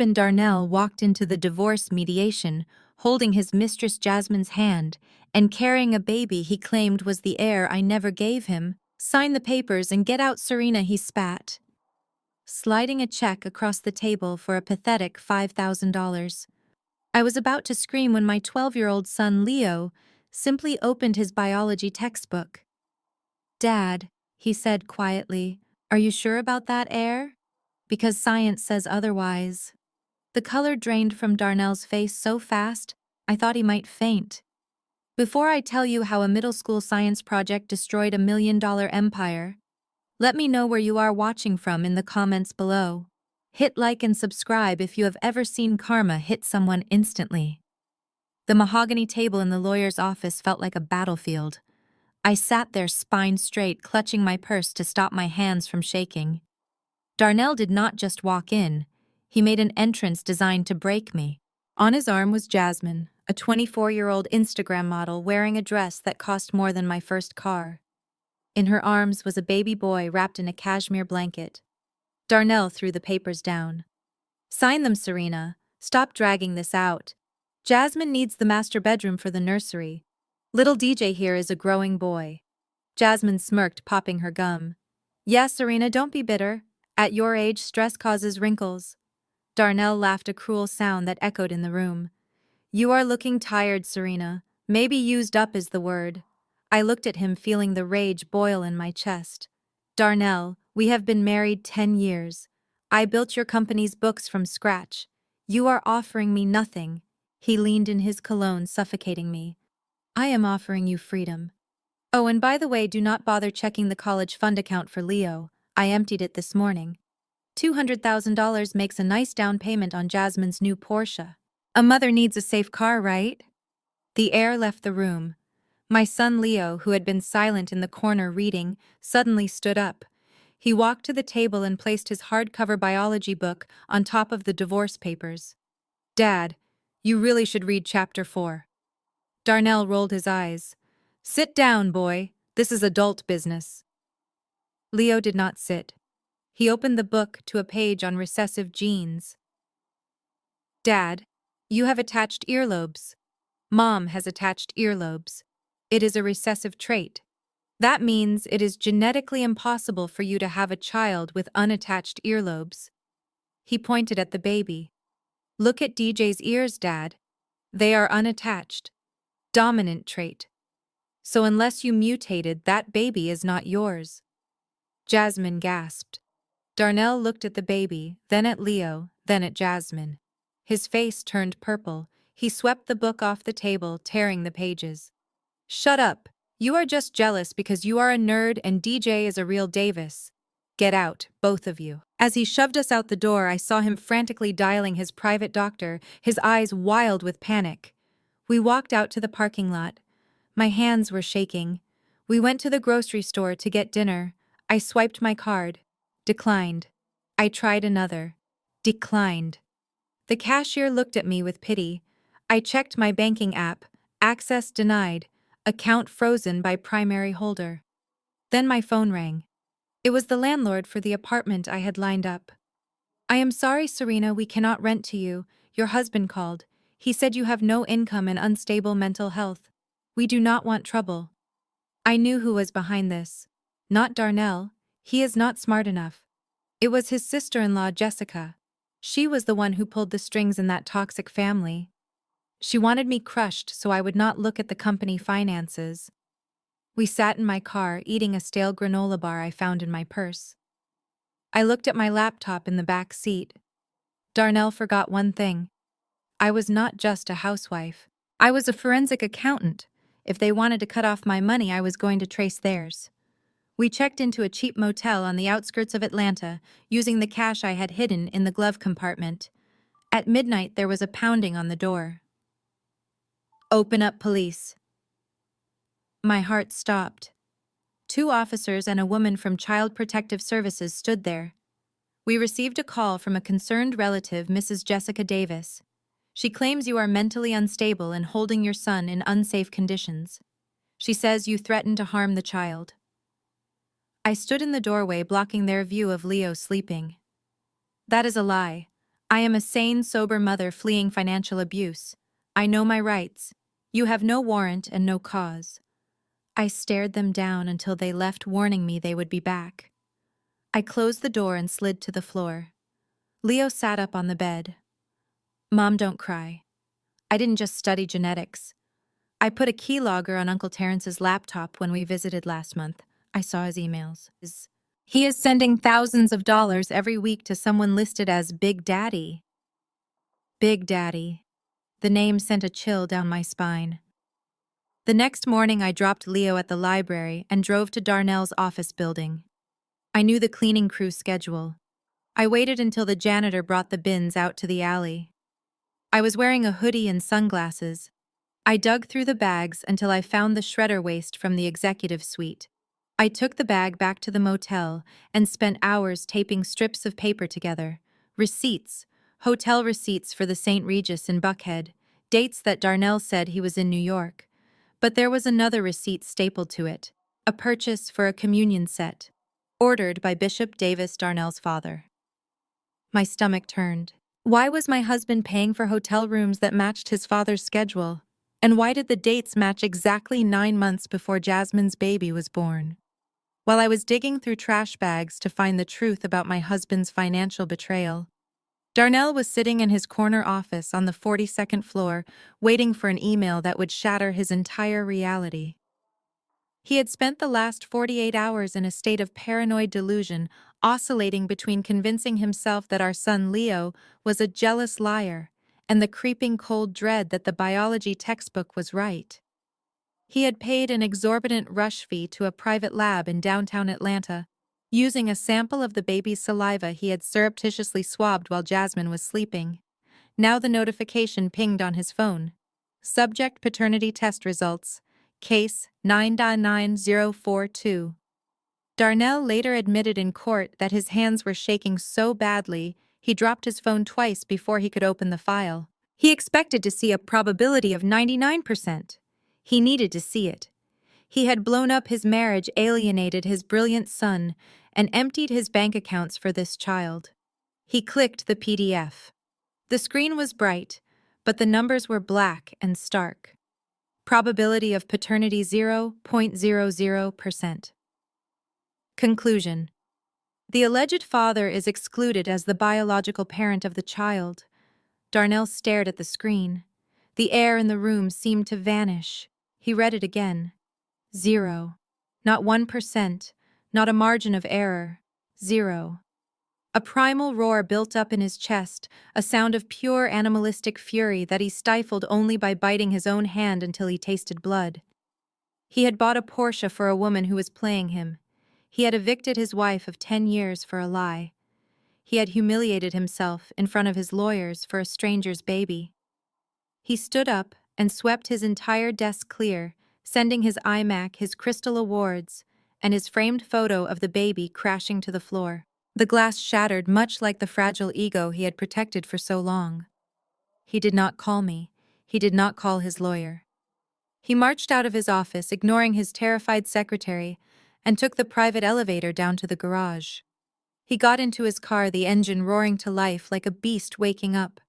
husband Darnell walked into the divorce mediation, holding his mistress Jasmine's hand and carrying a baby he claimed was the heir I never gave him. "Sign the papers and get out, Serena," he spat, sliding a check across the table for a pathetic $5,000. I was about to scream when my 12-year-old son Leo simply opened his biology textbook. "Dad," he said quietly, "are you sure about that heir? Because science says otherwise." The color drained from Darnell's face so fast, I thought he might faint. "Before I tell you how a middle school science project destroyed $1 million empire, let me know where you are watching from in the comments below. Hit like and subscribe if you have ever seen karma hit someone instantly." The mahogany table in the lawyer's office felt like a battlefield. I sat there spine straight, clutching my purse to stop my hands from shaking. Darnell did not just walk in, he made an entrance designed to break me. On his arm was Jasmine, a 24-year-old Instagram model wearing a dress that cost more than my first car. In her arms was a baby boy wrapped in a cashmere blanket. Darnell threw the papers down. "Sign them, Serena. Stop dragging this out. Jasmine needs the master bedroom for the nursery. Little DJ here is a growing boy." Jasmine smirked, popping her gum. "Yeah, Serena, don't be bitter. At your age, stress causes wrinkles." Darnell laughed, a cruel sound that echoed in the room. "You are looking tired, Serena. Maybe used up is the word." I looked at him, feeling the rage boil in my chest. "Darnell, we have been married 10 years. I built your company's books from scratch. You are offering me nothing." He leaned in his cologne, suffocating me. "I am offering you freedom. Oh, and by the way, do not bother checking the college fund account for Leo. I emptied it this morning. $200,000 makes a nice down payment on Jasmine's new Porsche. A mother needs a safe car, right?" The heir left the room. My son Leo, who had been silent in the corner reading, suddenly stood up. He walked to the table and placed his hardcover biology book on top of the divorce papers. "Dad, you really should read Chapter 4. Darnell rolled his eyes. "Sit down, boy. This is adult business." Leo did not sit. He opened the book to a page on recessive genes. "Dad, you have attached earlobes. Mom has attached earlobes. It is a recessive trait. That means it is genetically impossible for you to have a child with unattached earlobes." He pointed at the baby. "Look at DJ's ears, Dad. They are unattached. Dominant trait. So unless you mutated, that baby is not yours." Jasmine gasped. Darnell looked at the baby, then at Leo, then at Jasmine. His face turned purple. He swept the book off the table, tearing the pages. "Shut up. You are just jealous because you are a nerd and DJ is a real Davis. Get out, both of you." As he shoved us out the door, I saw him frantically dialing his private doctor, his eyes wild with panic. We walked out to the parking lot. My hands were shaking. We went to the grocery store to get dinner. I swiped my card. Declined. I tried another. Declined. The cashier looked at me with pity. I checked my banking app. Access denied. Account frozen by primary holder. Then my phone rang. It was the landlord for the apartment I had lined up. "I am sorry, Serena, we cannot rent to you. Your husband called. He said you have no income and unstable mental health. We do not want trouble." I knew who was behind this. Not Darnell. He is not smart enough. It was his sister-in-law, Jessica. She was the one who pulled the strings in that toxic family. She wanted me crushed so I would not look at the company finances. We sat in my car, eating a stale granola bar I found in my purse. I looked at my laptop in the back seat. Darnell forgot one thing. I was not just a housewife. I was a forensic accountant. If they wanted to cut off my money, I was going to trace theirs. We checked into a cheap motel on the outskirts of Atlanta, using the cash I had hidden in the glove compartment. At midnight, there was a pounding on the door. "Open up, police." My heart stopped. 2 officers and a woman from Child Protective Services stood there. "We received a call from a concerned relative, Mrs. Jessica Davis. She claims you are mentally unstable and holding your son in unsafe conditions. She says you threatened to harm the child." I stood in the doorway, blocking their view of Leo sleeping. "That is a lie. I am a sane, sober mother fleeing financial abuse. I know my rights. You have no warrant and no cause. I stared them down until they left, warning me they would be back. I closed the door and slid to the floor. Leo sat up on the bed. Mom, don't cry. I didn't just study genetics. I put a keylogger on Uncle Terrence's laptop when we visited last month. I saw his emails. He is sending thousands of dollars every week to someone listed as Big Daddy. Big Daddy. The name sent a chill down my spine. The next morning, I dropped Leo at the library and drove to Darnell's office building. I knew the cleaning crew's schedule. I waited until the janitor brought the bins out to the alley. I was wearing a hoodie and sunglasses. I dug through the bags until I found the shredder waste from the executive suite. I took the bag back to the motel and spent hours taping strips of paper together. Receipts, hotel receipts for the St. Regis in Buckhead, dates that Darnell said he was in New York. But there was another receipt stapled to it, a purchase for a communion set, ordered by Bishop Davis Darnell's father. My stomach turned. Why was my husband paying for hotel rooms that matched his father's schedule? And why did the dates match exactly 9 months before Jasmine's baby was born? While I was digging through trash bags to find the truth about my husband's financial betrayal, Darnell was sitting in his corner office on the 42nd floor, waiting for an email that would shatter his entire reality. He had spent the last 48 hours in a state of paranoid delusion, oscillating between convincing himself that our son Leo was a jealous liar and the creeping cold dread that the biology textbook was right. He had paid an exorbitant rush fee to a private lab in downtown Atlanta, using a sample of the baby's saliva he had surreptitiously swabbed while Jasmine was sleeping. Now the notification pinged on his phone. Subject paternity test results. Case 9.9042. Darnell later admitted in court that his hands were shaking so badly he dropped his phone twice before he could open the file. He expected to see a probability of 99%. He needed to see it. He had blown up his marriage, alienated his brilliant son, and emptied his bank accounts for this child. He clicked the PDF. The screen was bright, but the numbers were black and stark. Probability of paternity 0.00%. Conclusion. The alleged father is excluded as the biological parent of the child. Darnell stared at the screen. The air in the room seemed to vanish. He read it again. 0. Not 1%, not a margin of error. 0. A primal roar built up in his chest, a sound of pure animalistic fury that he stifled only by biting his own hand until he tasted blood. He had bought a Porsche for a woman who was playing him. He had evicted his wife of 10 years for a lie. He had humiliated himself in front of his lawyers for a stranger's baby. He stood up and swept his entire desk clear, sending his iMac, his crystal awards, and his framed photo of the baby crashing to the floor. The glass shattered much like the fragile ego he had protected for so long. He did not call me. He did not call his lawyer. He marched out of his office, ignoring his terrified secretary, and took the private elevator down to the garage. He got into his car, the engine roaring to life like a beast waking up.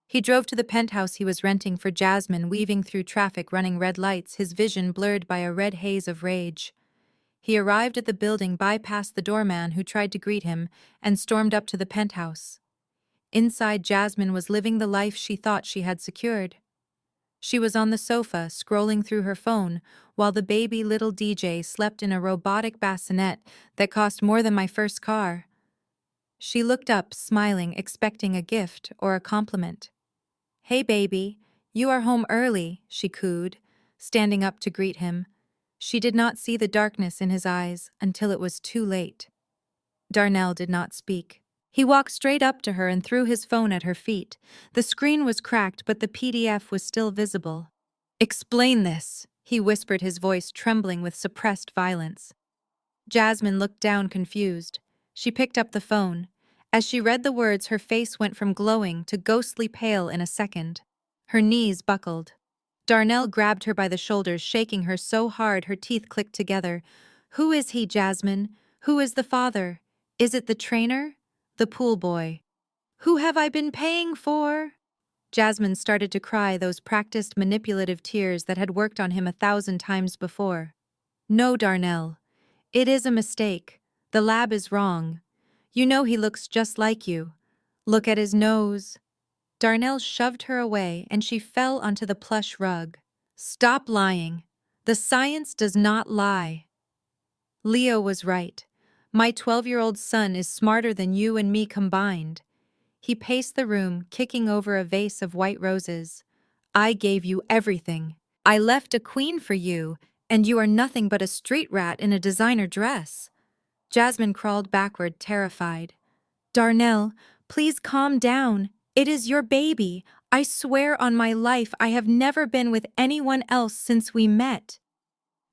He drove to the penthouse he was renting for Jasmine, weaving through traffic, running red lights, his vision blurred by a red haze of rage. He arrived at the building, bypassed the doorman who tried to greet him, and stormed up to the penthouse. Inside, Jasmine was living the life she thought she had secured. She was on the sofa, scrolling through her phone, while the baby little DJ slept in a robotic bassinet that cost more than my first car. She looked up, smiling, expecting a gift or a compliment. "Hey, baby, you are home early," she cooed, standing up to greet him. She did not see the darkness in his eyes until it was too late. Darnell did not speak. He walked straight up to her and threw his phone at her feet. The screen was cracked, but the PDF was still visible. "Explain this," he whispered, his voice trembling with suppressed violence. Jasmine looked down, confused. She picked up the phone. As she read the words, her face went from glowing to ghostly pale in a second. Her knees buckled. Darnell grabbed her by the shoulders, shaking her so hard her teeth clicked together. "Who is he, Jasmine? Who is the father? Is it the trainer? The pool boy?" Who have I been paying for? Jasmine started to cry those practiced manipulative tears that had worked on him 1,000 times before. No, Darnell. It is a mistake. The lab is wrong. You know he looks just like you. Look at his nose. Darnell shoved her away and she fell onto the plush rug. Stop lying. The science does not lie. Leo was right. My 12-year-old son is smarter than you and me combined. He paced the room, kicking over a vase of white roses. I gave you everything. I left a queen for you, and you are nothing but a street rat in a designer dress. Jasmine crawled backward, terrified. Darnell, please calm down. It is your baby. I swear on my life I have never been with anyone else since we met.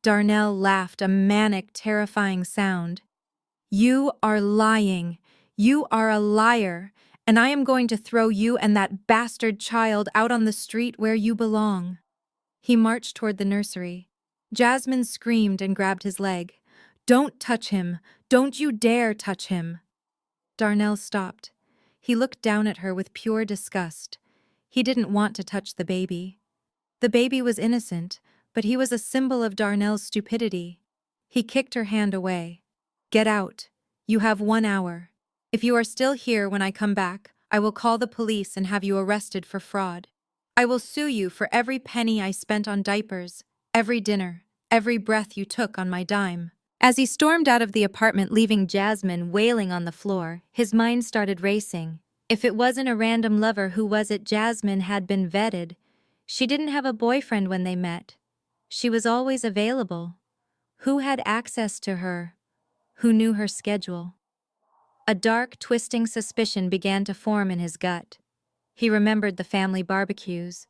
Darnell laughed a manic, terrifying sound. You are lying. You are a liar, and I am going to throw you and that bastard child out on the street where you belong. He marched toward the nursery. Jasmine screamed and grabbed his leg. Don't touch him. Don't you dare touch him. Darnell stopped. He looked down at her with pure disgust. He didn't want to touch the baby. The baby was innocent, but he was a symbol of Darnell's stupidity. He kicked her hand away. Get out. You have 1 hour. If you are still here when I come back, I will call the police and have you arrested for fraud. I will sue you for every penny I spent on diapers, every dinner, every breath you took on my dime. As he stormed out of the apartment, leaving Jasmine wailing on the floor, his mind started racing. If it wasn't a random lover, who was it? Jasmine had been vetted. She didn't have a boyfriend when they met. She was always available. Who had access to her? Who knew her schedule? A dark, twisting suspicion began to form in his gut. He remembered the family barbecues.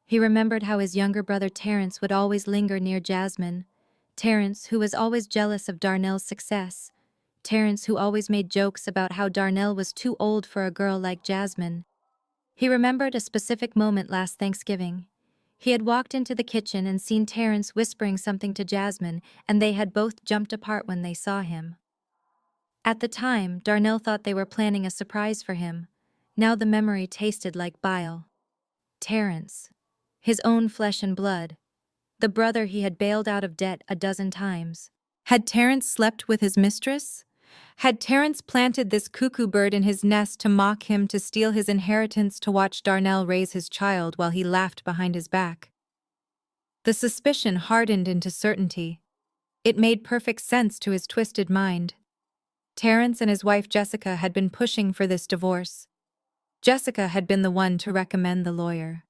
He remembered how his younger brother Terrence would always linger near Jasmine. Terrence, who was always jealous of Darnell's success. Terrence, who always made jokes about how Darnell was too old for a girl like Jasmine. He remembered a specific moment last Thanksgiving. He had walked into the kitchen and seen Terrence whispering something to Jasmine, and they had both jumped apart when they saw him. At the time, Darnell thought they were planning a surprise for him. Now the memory tasted like bile. Terrence. His own flesh and blood. The brother he had bailed out of debt 12 times. Had Terrence slept with his mistress? Had Terrence planted this cuckoo bird in his nest to mock him, to steal his inheritance, to watch Darnell raise his child while he laughed behind his back? The suspicion hardened into certainty. It made perfect sense to his twisted mind. Terrence and his wife Jessica had been pushing for this divorce. Jessica had been the one to recommend the lawyer.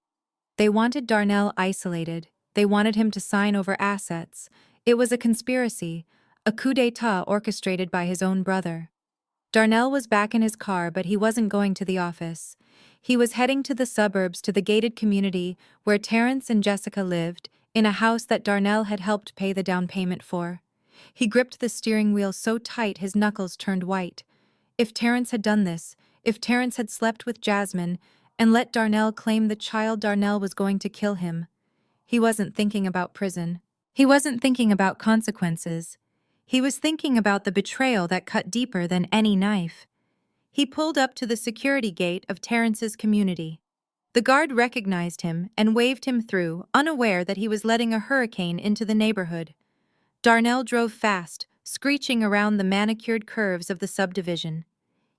They wanted Darnell isolated. They wanted him to sign over assets. It was a conspiracy, a coup d'etat orchestrated by his own brother. Darnell was back in his car, but he wasn't going to the office. He was heading to the suburbs, to the gated community where Terrence and Jessica lived, in a house that Darnell had helped pay the down payment for. He gripped the steering wheel so tight his knuckles turned white. If Terrence had done this, if Terrence had slept with Jasmine and let Darnell claim the child, Darnell was going to kill him. He wasn't thinking about prison. He wasn't thinking about consequences. He was thinking about the betrayal that cut deeper than any knife. He pulled up to the security gate of Terrence's community. The guard recognized him and waved him through, unaware that he was letting a hurricane into the neighborhood. Darnell drove fast, screeching around the manicured curves of the subdivision.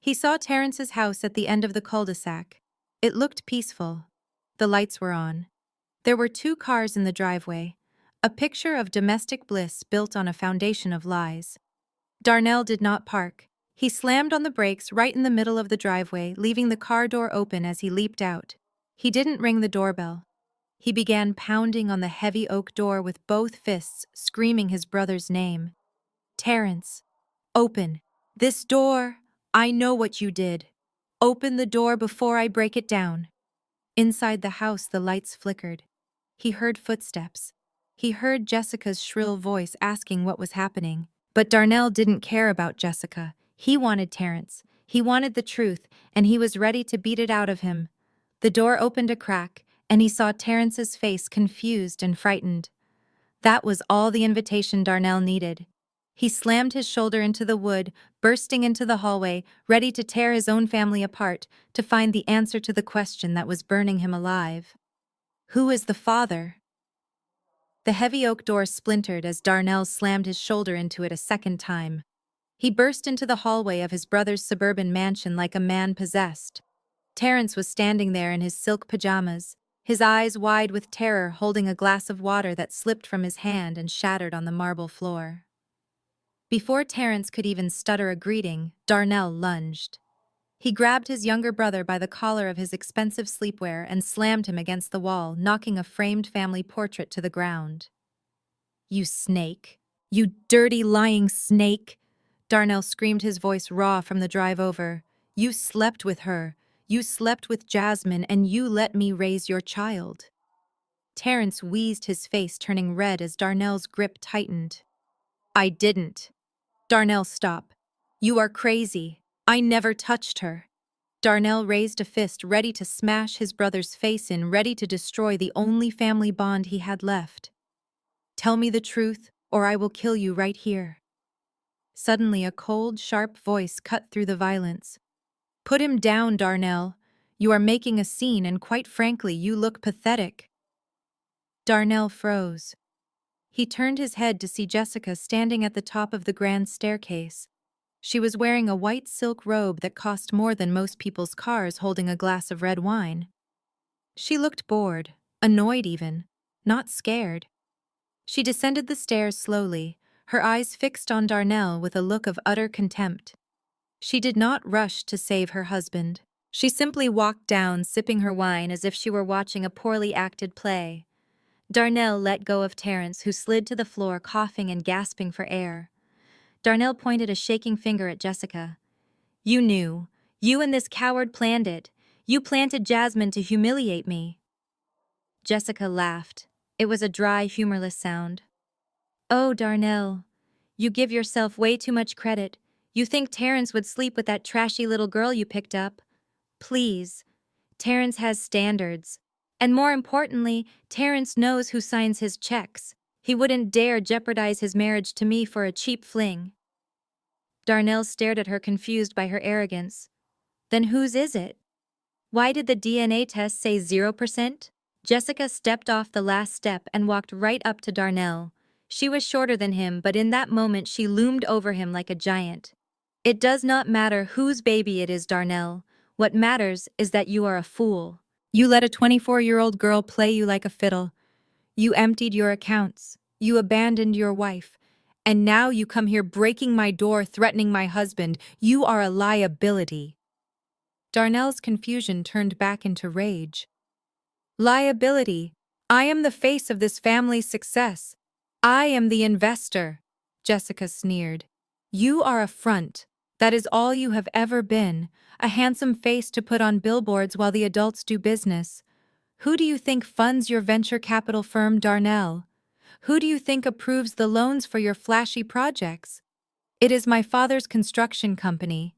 He saw Terrence's house at the end of the cul-de-sac. It looked peaceful. The lights were on. There were 2 cars in the driveway, a picture of domestic bliss built on a foundation of lies. Darnell did not park. He slammed on the brakes right in the middle of the driveway, leaving the car door open as he leaped out. He didn't ring the doorbell. He began pounding on the heavy oak door with both fists, screaming his brother's name. Terrence, open. This door. I know what you did. Open the door before I break it down. Inside the house, the lights flickered. He heard footsteps. He heard Jessica's shrill voice asking what was happening. But Darnell didn't care about Jessica. He wanted Terrence. He wanted the truth, and he was ready to beat it out of him. The door opened a crack, and he saw Terrence's face, confused and frightened. That was all the invitation Darnell needed. He slammed his shoulder into the wood, bursting into the hallway, ready to tear his own family apart, to find the answer to the question that was burning him alive. Who is the father? The heavy oak door splintered as Darnell slammed his shoulder into it a second time. He burst into the hallway of his brother's suburban mansion like a man possessed. Terence was standing there in his silk pajamas, his eyes wide with terror, holding a glass of water that slipped from his hand and shattered on the marble floor. Before Terence could even stutter a greeting, Darnell lunged. He grabbed his younger brother by the collar of his expensive sleepwear and slammed him against the wall, knocking a framed family portrait to the ground. "You snake! You dirty, lying snake!" Darnell screamed, his voice raw from the drive over. "You slept with her. You slept with Jasmine, and you let me raise your child." Terence wheezed, his face turning red as Darnell's grip tightened. "I didn't." "Darnell, stop. You are crazy. I never touched her." Darnell raised a fist, ready to smash his brother's face in, ready to destroy the only family bond he had left. "Tell me the truth, or I will kill you right here." Suddenly, a cold, sharp voice cut through the violence. "Put him down, Darnell. You are making a scene, and quite frankly, you look pathetic." Darnell froze. He turned his head to see Jessica standing at the top of the grand staircase. She was wearing a white silk robe that cost more than most people's cars, holding a glass of red wine. She looked bored, annoyed even, not scared. She descended the stairs slowly, her eyes fixed on Darnell with a look of utter contempt. She did not rush to save her husband. She simply walked down, sipping her wine as if she were watching a poorly acted play. Darnell let go of Terence, who slid to the floor, coughing and gasping for air. Darnell pointed a shaking finger at Jessica. "You knew. You and this coward planned it. You planted Jasmine to humiliate me." Jessica laughed. It was a dry, humorless sound. "Oh, Darnell, you give yourself way too much credit. You think Terence would sleep with that trashy little girl you picked up? Please. Terence has standards. And more importantly, Terence knows who signs his checks. He wouldn't dare jeopardize his marriage to me for a cheap fling." Darnell stared at her, confused by her arrogance. "Then whose is it? Why did the DNA test say 0%? Jessica stepped off the last step and walked right up to Darnell. She was shorter than him, but in that moment she loomed over him like a giant. "It does not matter whose baby it is, Darnell. What matters is that you are a fool. You let a 24-year-old girl play you like a fiddle. You emptied your accounts. You abandoned your wife. And now you come here breaking my door, threatening my husband. You are a liability." Darnell's confusion turned back into rage. "Liability? I am the face of this family's success. I am the investor," Jessica sneered. "You are a front. That is all you have ever been, a handsome face to put on billboards while the adults do business. Who do you think funds your venture capital firm, Darnell? Who do you think approves the loans for your flashy projects? It is my father's construction company.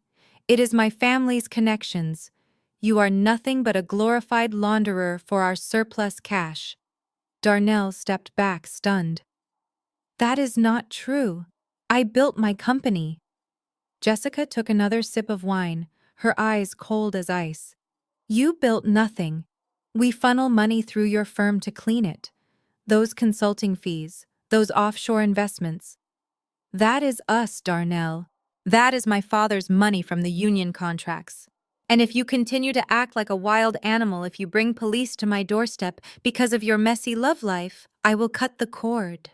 It is my family's connections. You are nothing but a glorified launderer for our surplus cash." Darnell stepped back, stunned. "That is not true. I built my company." Jessica took another sip of wine, her eyes cold as ice. "You built nothing. We funnel money through your firm to clean it. Those consulting fees, those offshore investments. That is us, Darnell. That is my father's money from the union contracts. And if you continue to act like a wild animal, if you bring police to my doorstep because of your messy love life, I will cut the cord."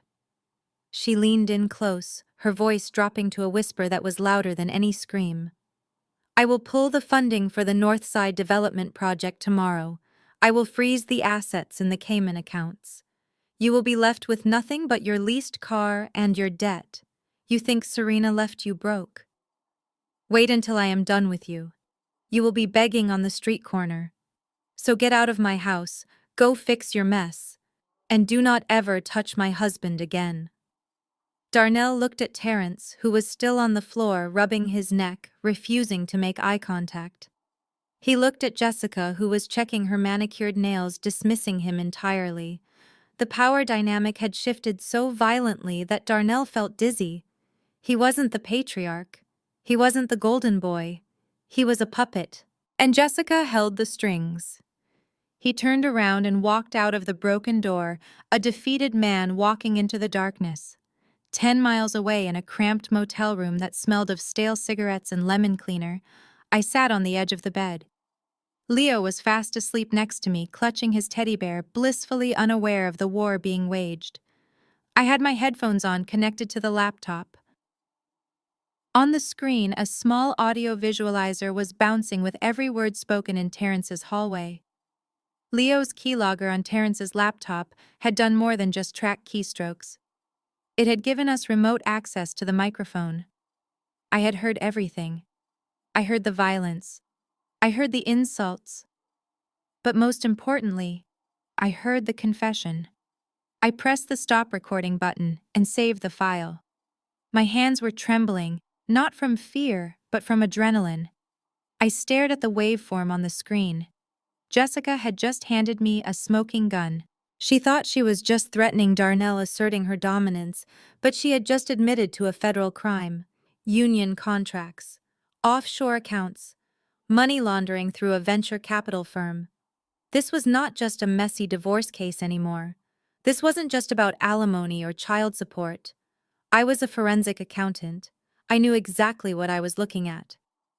She leaned in close, her voice dropping to a whisper that was louder than any scream. "I will pull the funding for the Northside Development Project tomorrow. I will freeze the assets in the Cayman accounts. You will be left with nothing but your leased car and your debt. You think Serena left you broke? Wait until I am done with you. You will be begging on the street corner. So get out of my house, go fix your mess, and do not ever touch my husband again." Darnell looked at Terence, who was still on the floor, rubbing his neck, refusing to make eye contact. He looked at Jessica, who was checking her manicured nails, dismissing him entirely. The power dynamic had shifted so violently that Darnell felt dizzy. He wasn't the patriarch. He wasn't the golden boy. He was a puppet. And Jessica held the strings. He turned around and walked out of the broken door, a defeated man walking into the darkness. 10 miles away in a cramped motel room that smelled of stale cigarettes and lemon cleaner, I sat on the edge of the bed. Leo was fast asleep next to me, clutching his teddy bear, blissfully unaware of the war being waged. I had my headphones on, connected to the laptop. On the screen, a small audio visualizer was bouncing with every word spoken in Terrence's hallway. Leo's keylogger on Terrence's laptop had done more than just track keystrokes. It had given us remote access to the microphone. I had heard everything. I heard the violence. I heard the insults. But most importantly, I heard the confession. I pressed the stop recording button and saved the file. My hands were trembling, not from fear, but from adrenaline. I stared at the waveform on the screen. Jessica had just handed me a smoking gun. She thought she was just threatening Darnell, asserting her dominance, but she had just admitted to a federal crime: union contracts, offshore accounts, money laundering through a venture capital firm. This was not just a messy divorce case anymore. This wasn't just about alimony or child support. I was a forensic accountant. I knew exactly what I was looking at.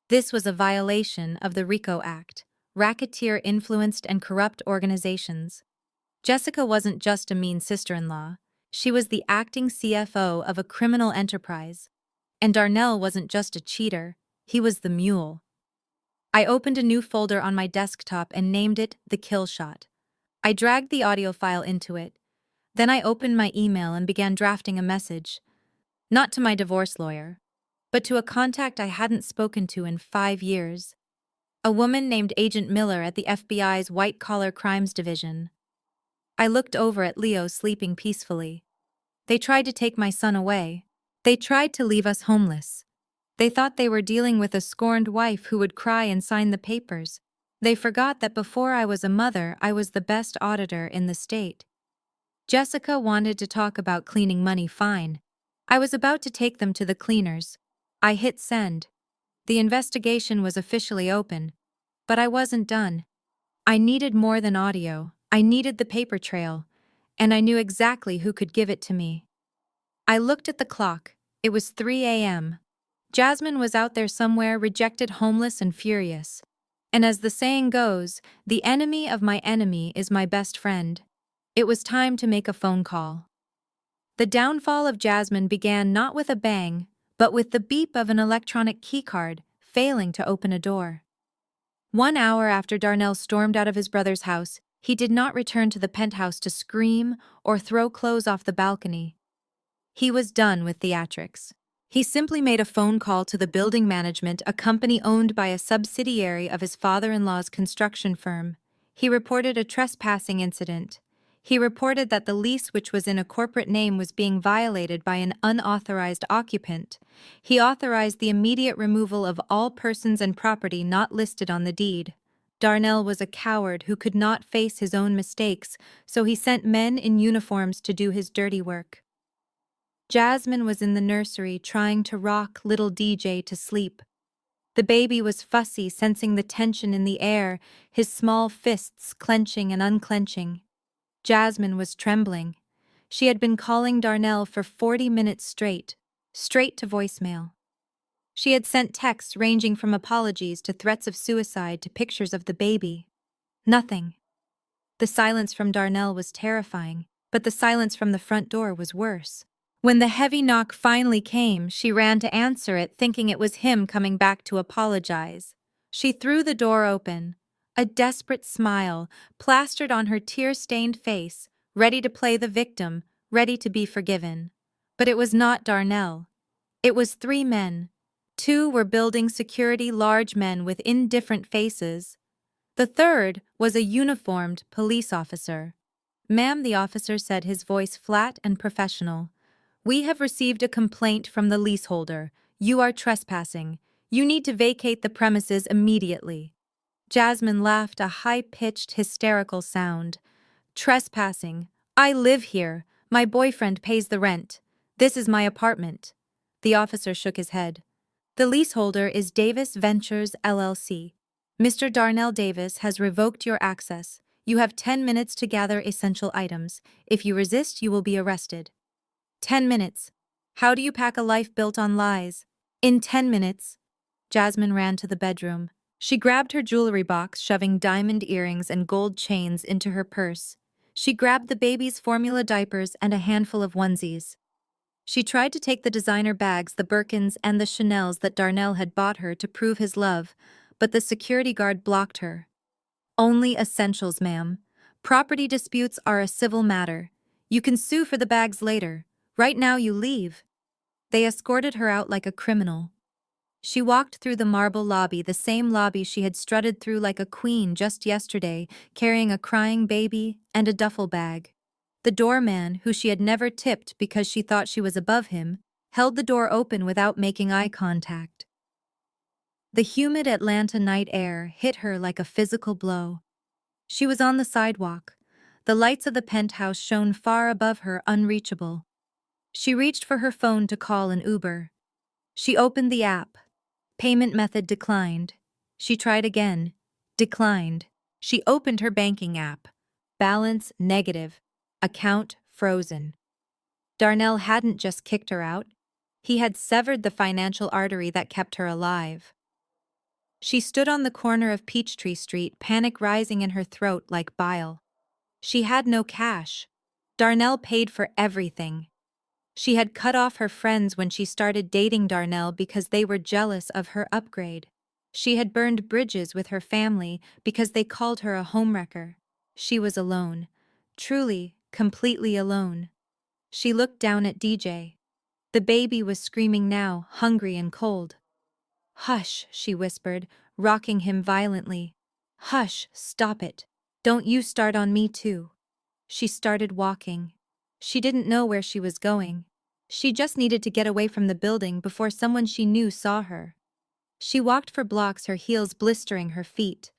This was a violation of the RICO Act, racketeer-influenced and corrupt organizations. Jessica wasn't just a mean sister-in-law. She was the acting CFO of a criminal enterprise. And Darnell wasn't just a cheater. He was the mule. I opened a new folder on my desktop and named it The Kill Shot. I dragged the audio file into it. Then I opened my email and began drafting a message. Not to my divorce lawyer, but to a contact I hadn't spoken to in 5 years. A woman named Agent Miller at the FBI's White-Collar Crimes Division. I looked over at Leo sleeping peacefully. They tried to take my son away. They tried to leave us homeless. They thought they were dealing with a scorned wife who would cry and sign the papers. They forgot that before I was a mother, I was the best auditor in the state. Jessica wanted to talk about cleaning money, fine. I was about to take them to the cleaners. I hit send. The investigation was officially open. But I wasn't done. I needed more than audio. I needed the paper trail. And I knew exactly who could give it to me. I looked at the clock. It was 3 a.m. Jasmine was out there somewhere, rejected, homeless, and furious. And as the saying goes, the enemy of my enemy is my best friend. It was time to make a phone call. The downfall of Jasmine began not with a bang, but with the beep of an electronic keycard failing to open a door. 1 hour after Darnell stormed out of his brother's house, he did not return to the penthouse to scream or throw clothes off the balcony. He was done with theatrics. He simply made a phone call to the building management, a company owned by a subsidiary of his father-in-law's construction firm. He reported a trespassing incident. He reported that the lease, which was in a corporate name, was being violated by an unauthorized occupant. He authorized the immediate removal of all persons and property not listed on the deed. Darnell was a coward who could not face his own mistakes, so he sent men in uniforms to do his dirty work. Jasmine was in the nursery trying to rock little DJ to sleep. The baby was fussy, sensing the tension in the air, his small fists clenching and unclenching. Jasmine was trembling. She had been calling Darnell for 40 minutes straight to voicemail. She had sent texts ranging from apologies to threats of suicide to pictures of the baby. Nothing. The silence from Darnell was terrifying, but the silence from the front door was worse. When the heavy knock finally came, she ran to answer it, thinking it was him coming back to apologize. She threw the door open, a desperate smile plastered on her tear-stained face, ready to play the victim, ready to be forgiven. But it was not Darnell. It was 3 men. 2 were building security, large men with indifferent faces. The third was a uniformed police officer. "Ma'am," the officer said, his voice flat and professional. "We have received a complaint from the leaseholder. You are trespassing. You need to vacate the premises immediately." Jasmine laughed, a high-pitched, hysterical sound. "Trespassing? I live here. My boyfriend pays the rent. This is my apartment." The officer shook his head. The leaseholder is Davis Ventures, LLC. Mr. Darnell Davis has revoked your access. You have 10 minutes to gather essential items. If you resist, you will be arrested. 10 minutes. How do you pack a life built on lies? In 10 minutes. Jasmine ran to the bedroom. She grabbed her jewelry box, shoving diamond earrings and gold chains into her purse. She grabbed the baby's formula diapers and a handful of onesies. She tried to take the designer bags, the Birkins and the Chanels that Darnell had bought her to prove his love, but the security guard blocked her. Only essentials, ma'am. Property disputes are a civil matter. You can sue for the bags later. Right now you leave. They escorted her out like a criminal. She walked through the marble lobby, the same lobby she had strutted through like a queen just yesterday, carrying a crying baby and a duffel bag. The doorman, who she had never tipped because she thought she was above him, held the door open without making eye contact. The humid Atlanta night air hit her like a physical blow. She was on the sidewalk. The lights of the penthouse shone far above her, unreachable. She reached for her phone to call an Uber. She opened the app. Payment method declined. She tried again. Declined. She opened her banking app. Balance negative. Account frozen. Darnell hadn't just kicked her out. He had severed the financial artery that kept her alive. She stood on the corner of Peachtree Street, panic rising in her throat like bile. She had no cash. Darnell paid for everything. She had cut off her friends when she started dating Darnell because they were jealous of her upgrade. She had burned bridges with her family because they called her a homewrecker. She was alone. Truly, completely alone. She looked down at DJ. The baby was screaming now, hungry and cold. "Hush," she whispered, rocking him violently. "Hush, stop it. Don't you start on me too." She started walking. She didn't know where she was going. She just needed to get away from the building before someone she knew saw her. She walked for blocks, her heels blistering her feet.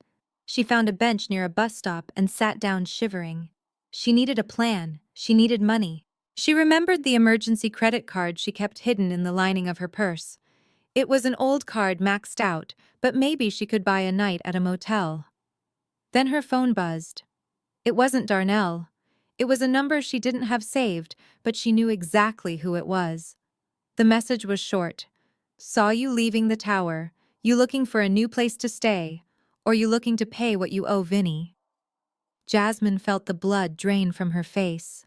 She found a bench near a bus stop and sat down shivering. She needed a plan. She needed money. She remembered the emergency credit card she kept hidden in the lining of her purse. It was an old card maxed out, but maybe she could buy a night at a motel. Then her phone buzzed. It wasn't Darnell. It was a number she didn't have saved, but she knew exactly who it was. The message was short. "Saw you leaving the tower. You looking for a new place to stay? Or you looking to pay what you owe Vinny?" Jasmine felt the blood drain from her face.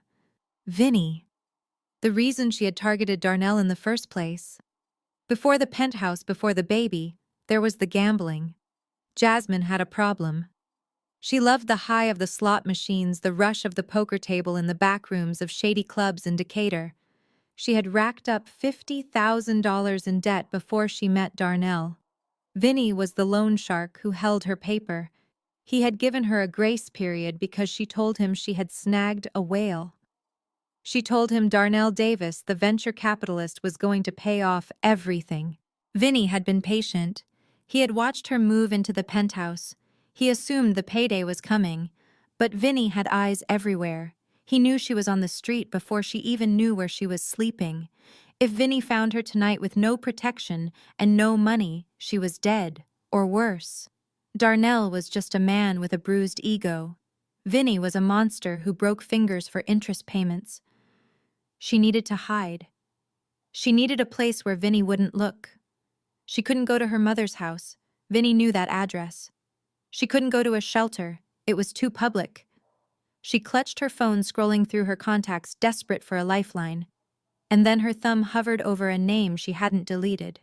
Vinny. The reason she had targeted Darnell in the first place. Before the penthouse, before the baby, there was the gambling. Jasmine had a problem. She loved the high of the slot machines, the rush of the poker table in the back rooms of shady clubs in Decatur. She had racked up $50,000 in debt before she met Darnell. Vinny was the loan shark who held her paper. He had given her a grace period because she told him she had snagged a whale. She told him Darnell Davis, the venture capitalist, was going to pay off everything. Vinny had been patient. He had watched her move into the penthouse. He assumed the payday was coming. But Vinny had eyes everywhere. He knew she was on the street before she even knew where she was sleeping. If Vinny found her tonight with no protection and no money, she was dead, or worse. Darnell was just a man with a bruised ego. Vinny was a monster who broke fingers for interest payments. She needed to hide. She needed a place where Vinny wouldn't look. She couldn't go to her mother's house. Vinny knew that address. She couldn't go to a shelter. It was too public. She clutched her phone, scrolling through her contacts, desperate for a lifeline. And then her thumb hovered over a name she hadn't deleted.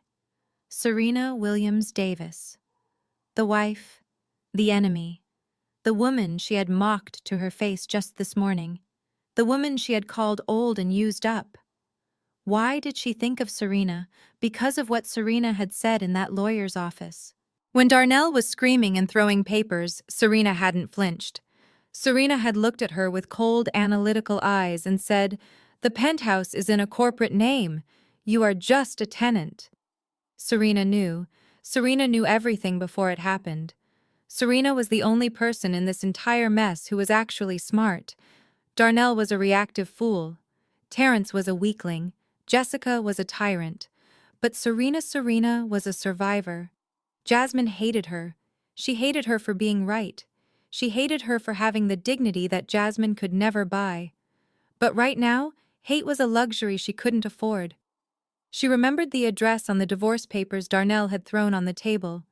Serena Williams Davis. The wife, the enemy, the woman she had mocked to her face just this morning, the woman she had called old and used up. Why did she think of Serena? Because of what Serena had said in that lawyer's office. When Darnell was screaming and throwing papers, Serena hadn't flinched. Serena had looked at her with cold, analytical eyes and said, "The penthouse is in a corporate name. You are just a tenant." Serena knew. Serena knew everything before it happened. Serena was the only person in this entire mess who was actually smart. Darnell was a reactive fool. Terrence was a weakling. Jessica was a tyrant. But Serena was a survivor. Jasmine hated her. She hated her for being right. She hated her for having the dignity that Jasmine could never buy. But right now, hate was a luxury she couldn't afford. She remembered the address on the divorce papers Darnell had thrown on the table.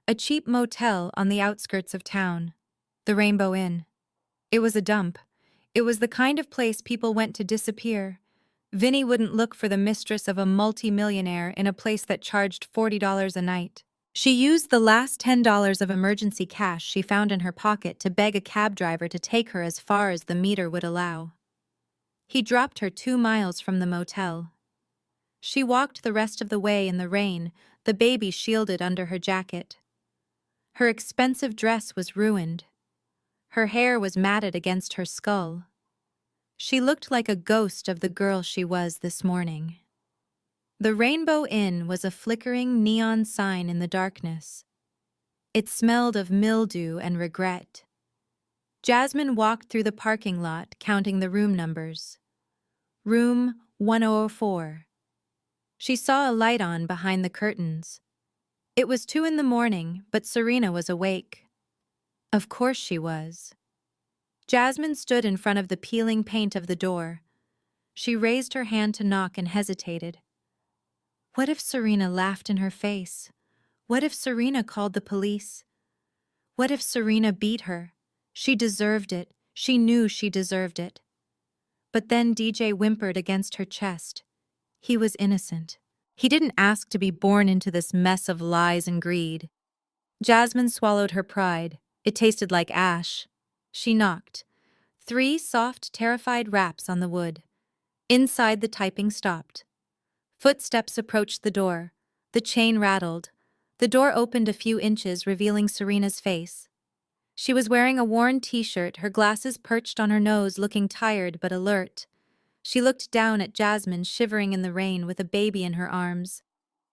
A cheap motel on the outskirts of town. The Rainbow Inn. It was a dump. It was the kind of place people went to disappear. Vinny wouldn't look for the mistress of a multi-millionaire in a place that charged $40 a night. She used the last $10 of emergency cash she found in her pocket to beg a cab driver to take her as far as the meter would allow. He dropped her 2 miles from the motel. She walked the rest of the way in the rain, the baby shielded under her jacket. Her expensive dress was ruined. Her hair was matted against her skull. She looked like a ghost of the girl she was this morning. The Rainbow Inn was a flickering neon sign in the darkness. It smelled of mildew and regret. Jasmine walked through the parking lot, counting the room numbers. Room 1004. She saw a light on behind the curtains. It was 2 in the morning, but Serena was awake. Of course she was. Jasmine stood in front of the peeling paint of the door. She raised her hand to knock and hesitated. What if Serena laughed in her face? What if Serena called the police? What if Serena beat her? She deserved it. She knew she deserved it. But then DJ whimpered against her chest. He was innocent. He didn't ask to be born into this mess of lies and greed. Jasmine swallowed her pride. It tasted like ash. She knocked. 3 soft, terrified raps on the wood. Inside, the typing stopped. Footsteps approached the door. The chain rattled. The door opened a few inches, revealing Serena's face. She was wearing a worn t-shirt, her glasses perched on her nose, looking tired but alert. She looked down at Jasmine, shivering in the rain with a baby in her arms.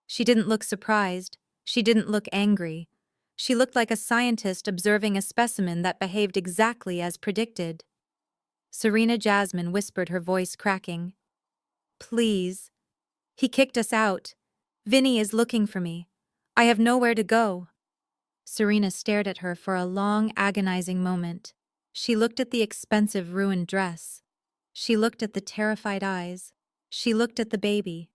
She didn't look surprised. She didn't look angry. She looked like a scientist observing a specimen that behaved exactly as predicted. Serena Jasmine whispered, her voice cracking. Please. He kicked us out. Vinny is looking for me. I have nowhere to go. Serena stared at her for a long, agonizing moment. She looked at the expensive, ruined dress. She looked at the terrified eyes. She looked at the baby.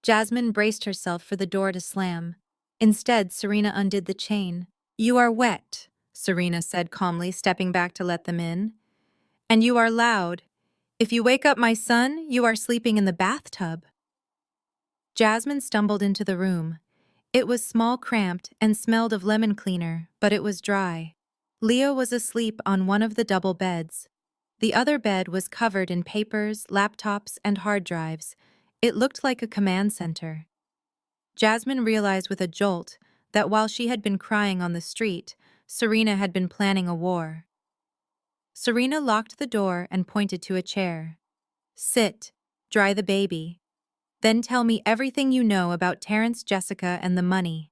Jasmine braced herself for the door to slam. Instead, Serena undid the chain. You are wet, Serena said calmly, stepping back to let them in. And you are loud. If you wake up my son, you are sleeping in the bathtub. Jasmine stumbled into the room. It was small, cramped, and smelled of lemon cleaner, but it was dry. Leo was asleep on one of the double beds. The other bed was covered in papers, laptops, and hard drives. It looked like a command center. Jasmine realized with a jolt that while she had been crying on the street, Serena had been planning a war. Serena locked the door and pointed to a chair. Sit, dry the baby. Then tell me everything you know about Terrence, Jessica, and the money.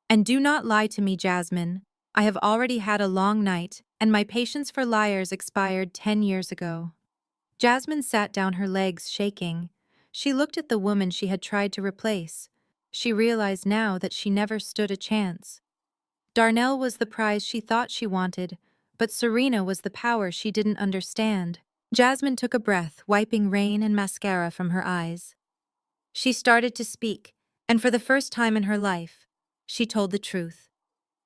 And do not lie to me, Jasmine. I have already had a long night, and my patience for liars expired 10 years ago. Jasmine sat down, her legs shaking. She looked at the woman she had tried to replace. She realized now that she never stood a chance. Darnell was the prize she thought she wanted, but Serena was the power she didn't understand. Jasmine took a breath, wiping rain and mascara from her eyes. She started to speak, and for the first time in her life, she told the truth.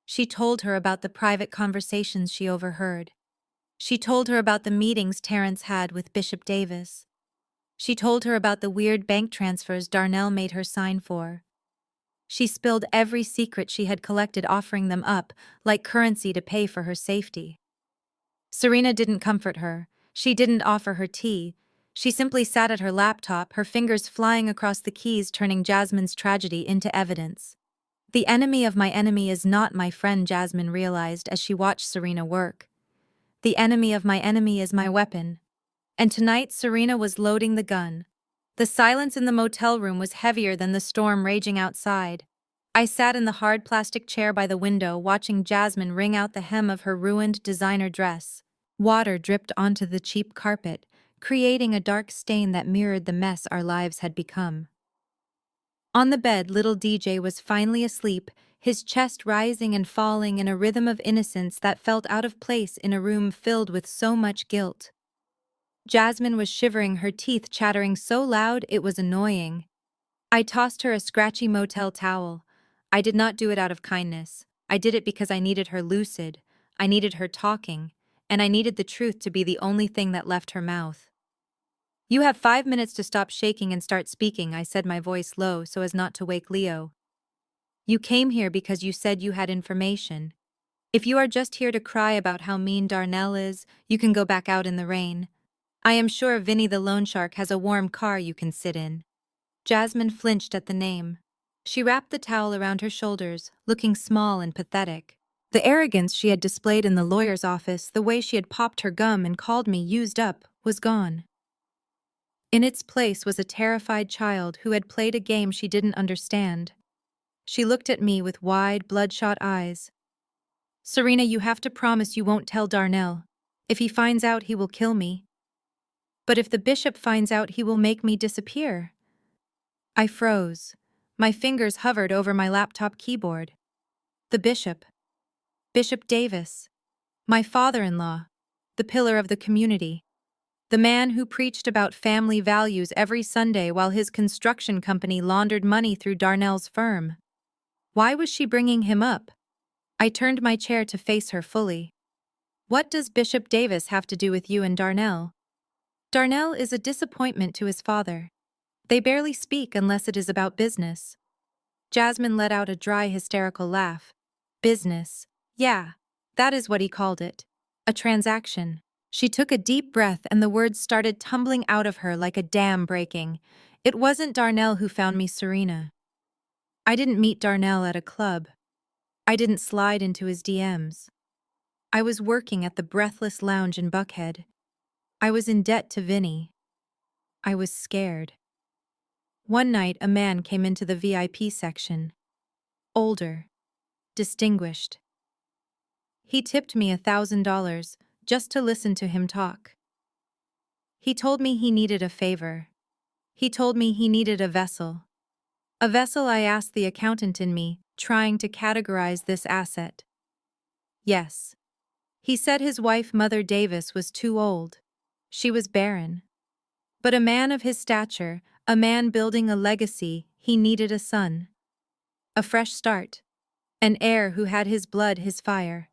She told her about the private conversations she overheard. She told her about the meetings Terrence had with Bishop Davis. She told her about the weird bank transfers Darnell made her sign for. She spilled every secret she had collected, offering them up like currency to pay for her safety. Serena didn't comfort her. She didn't offer her tea. She simply sat at her laptop, her fingers flying across the keys, turning Jasmine's tragedy into evidence. The enemy of my enemy is not my friend, Jasmine realized as she watched Serena work. The enemy of my enemy is my weapon. And tonight, Serena was loading the gun. The silence in the motel room was heavier than the storm raging outside. I sat in the hard plastic chair by the window, watching Jasmine wring out the hem of her ruined designer dress. Water dripped onto the cheap carpet, creating a dark stain that mirrored the mess our lives had become. On the bed, little DJ was finally asleep, his chest rising and falling in a rhythm of innocence that felt out of place in a room filled with so much guilt. Jasmine was shivering, her teeth chattering so loud it was annoying. I tossed her a scratchy motel towel. I did not do it out of kindness. I did it because I needed her lucid, I needed her talking, and I needed the truth to be the only thing that left her mouth. You have 5 minutes to stop shaking and start speaking, I said, my voice low so as not to wake Leo. You came here because you said you had information. If you are just here to cry about how mean Darnell is, you can go back out in the rain. I am sure Vinny the loan shark has a warm car you can sit in. Jasmine flinched at the name. She wrapped the towel around her shoulders, looking small and pathetic. The arrogance she had displayed in the lawyer's office, the way she had popped her gum and called me used up, was gone. In its place was a terrified child who had played a game she didn't understand. She looked at me with wide, bloodshot eyes. Serena, you have to promise you won't tell Darnell. If he finds out, he will kill me. But if the bishop finds out, he will make me disappear. I froze. My fingers hovered over my laptop keyboard. The bishop. Bishop Davis. My father-in-law. The pillar of the community. The man who preached about family values every Sunday while his construction company laundered money through Darnell's firm. Why was she bringing him up? I turned my chair to face her fully. What does Bishop Davis have to do with you and Darnell? Darnell is a disappointment to his father. They barely speak unless it is about business. Jasmine let out a dry, hysterical laugh. Business. Yeah, that is what he called it. A transaction. She took a deep breath and the words started tumbling out of her like a dam breaking. It wasn't Darnell who found me, Serena. I didn't meet Darnell at a club. I didn't slide into his DMs. I was working at the Breathless Lounge in Buckhead. I was in debt to Vinny. I was scared. One night, a man came into the VIP section. Older. Distinguished. He tipped me $1,000 just to listen to him talk. He told me he needed a favor. He told me he needed a vessel. A vessel, I asked the accountant in me, trying to categorize this asset. Yes. He said his wife, Mother Davis, was too old. She was barren. But a man of his stature, a man building a legacy, he needed a son. A fresh start. An heir who had his blood, his fire.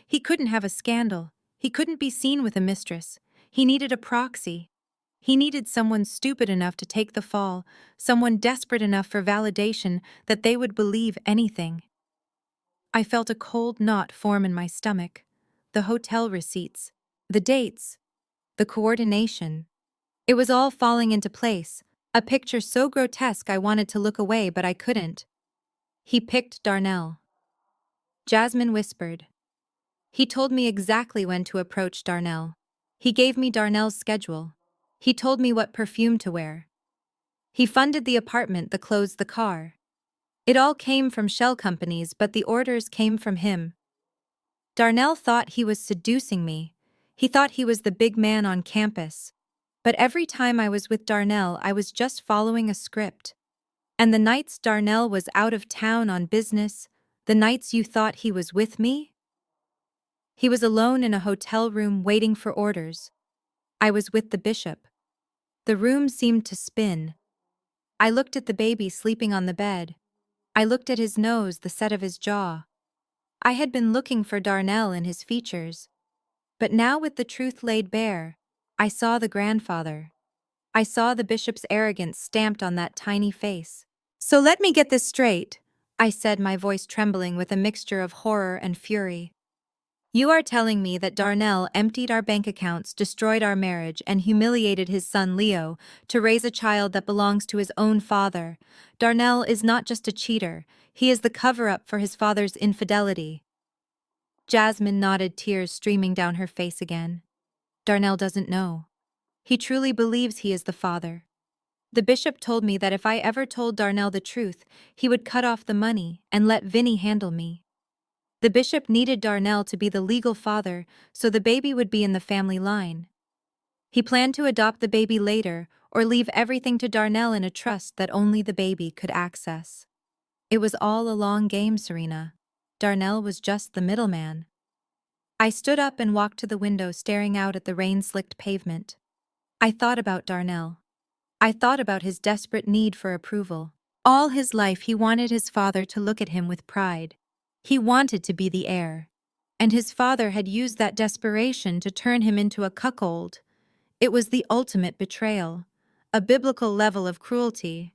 He couldn't have a scandal. He couldn't be seen with a mistress. He needed a proxy. He needed someone stupid enough to take the fall, someone desperate enough for validation that they would believe anything. I felt a cold knot form in my stomach. The hotel receipts. The dates. The coordination. It was all falling into place, a picture so grotesque I wanted to look away but I couldn't. He picked Darnell. Jasmine whispered. He told me exactly when to approach Darnell. He gave me Darnell's schedule. He told me what perfume to wear. He funded the apartment, the clothes, the car. It all came from shell companies, but the orders came from him. Darnell thought he was seducing me. He thought he was the big man on campus. But every time I was with Darnell, I was just following a script. And the nights Darnell was out of town on business, the nights you thought he was with me? He was alone in a hotel room waiting for orders. I was with the bishop. The room seemed to spin. I looked at the baby sleeping on the bed. I looked at his nose, the set of his jaw. I had been looking for Darnell in his features. But now with the truth laid bare, I saw the grandfather. I saw the bishop's arrogance stamped on that tiny face. So let me get this straight, I said, my voice trembling with a mixture of horror and fury. You are telling me that Darnell emptied our bank accounts, destroyed our marriage, and humiliated his son Leo to raise a child that belongs to his own father. Darnell is not just a cheater, he is the cover-up for his father's infidelity. Jasmine nodded, tears streaming down her face again. Darnell doesn't know. He truly believes he is the father. The bishop told me that if I ever told Darnell the truth, he would cut off the money and let Vinny handle me. The bishop needed Darnell to be the legal father, so the baby would be in the family line. He planned to adopt the baby later, or leave everything to Darnell in a trust that only the baby could access. It was all a long game, Serena. Darnell was just the middleman. I stood up and walked to the window, staring out at the rain-slicked pavement. I thought about Darnell. I thought about his desperate need for approval. All his life he wanted his father to look at him with pride. He wanted to be the heir. And his father had used that desperation to turn him into a cuckold. It was the ultimate betrayal, a biblical level of cruelty.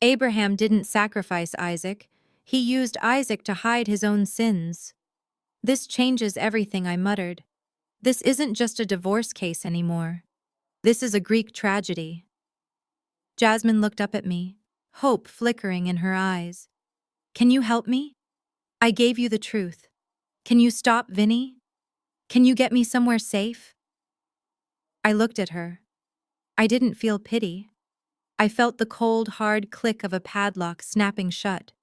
Abraham didn't sacrifice Isaac. He used Isaac to hide his own sins. This changes everything, I muttered. This isn't just a divorce case anymore. This is a Greek tragedy. Jasmine looked up at me, hope flickering in her eyes. Can you help me? I gave you the truth. Can you stop Vinny? Can you get me somewhere safe? I looked at her. I didn't feel pity. I felt the cold, hard click of a padlock snapping shut.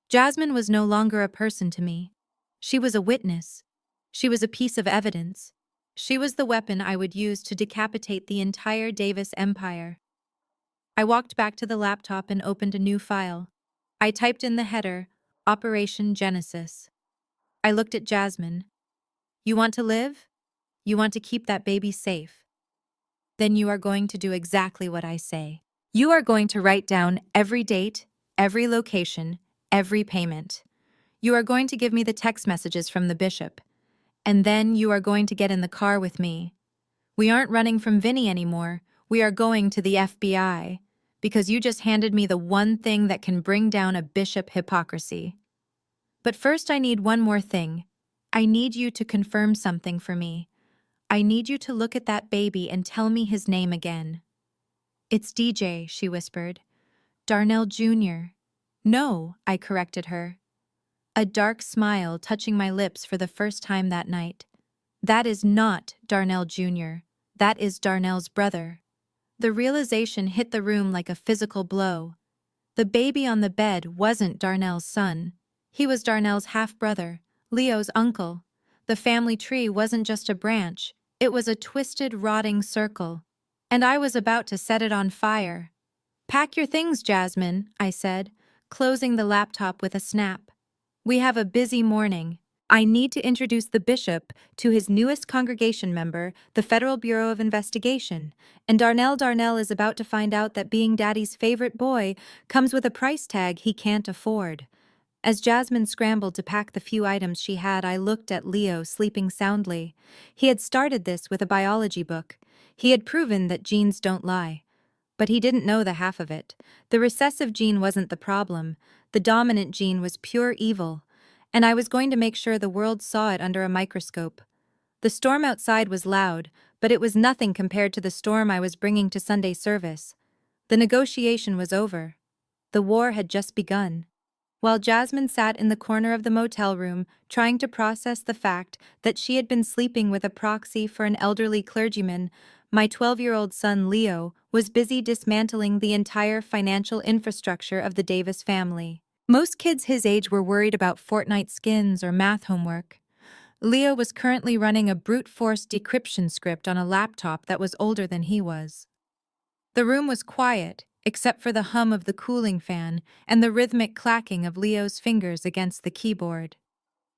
Jasmine was no longer a person to me. She was a witness. She was a piece of evidence. She was the weapon I would use to decapitate the entire Davis empire. I walked back to the laptop and opened a new file. I typed in the header, Operation Genesis. I looked at Jasmine. You want to live? You want to keep that baby safe? Then you are going to do exactly what I say. You are going to write down every date, every location, every payment. You are going to give me the text messages from the bishop. And then you are going to get in the car with me. We aren't running from Vinny anymore. We are going to the FBI. Because you just handed me the one thing that can bring down a bishop hypocrisy. But first I need one more thing. I need you to confirm something for me. I need you to look at that baby and tell me his name again. It's DJ, she whispered. Darnell Jr. No, I corrected her. A dark smile touching my lips for the first time that night. That is not Darnell Jr. That is Darnell's brother. The realization hit the room like a physical blow. The baby on the bed wasn't Darnell's son. He was Darnell's half-brother, Leo's uncle. The family tree wasn't just a branch. It was a twisted, rotting circle. And I was about to set it on fire. Pack your things, Jasmine, I said, closing the laptop with a snap. We have a busy morning. I need to introduce the bishop to his newest congregation member, the Federal Bureau of Investigation, and Darnell is about to find out that being Daddy's favorite boy comes with a price tag he can't afford. As Jasmine scrambled to pack the few items she had, I looked at Leo sleeping soundly. He had started this with a biology book. He had proven that genes don't lie. But he didn't know the half of it. The recessive gene wasn't the problem. The dominant gene was pure evil. And I was going to make sure the world saw it under a microscope. The storm outside was loud, but it was nothing compared to the storm I was bringing to Sunday service. The negotiation was over. The war had just begun. While Jasmine sat in the corner of the motel room, trying to process the fact that she had been sleeping with a proxy for an elderly clergyman, my 12-year-old son Leo was busy dismantling the entire financial infrastructure of the Davis family. Most kids his age were worried about Fortnite skins or math homework. Leo was currently running a brute force decryption script on a laptop that was older than he was. The room was quiet, except for the hum of the cooling fan and the rhythmic clacking of Leo's fingers against the keyboard.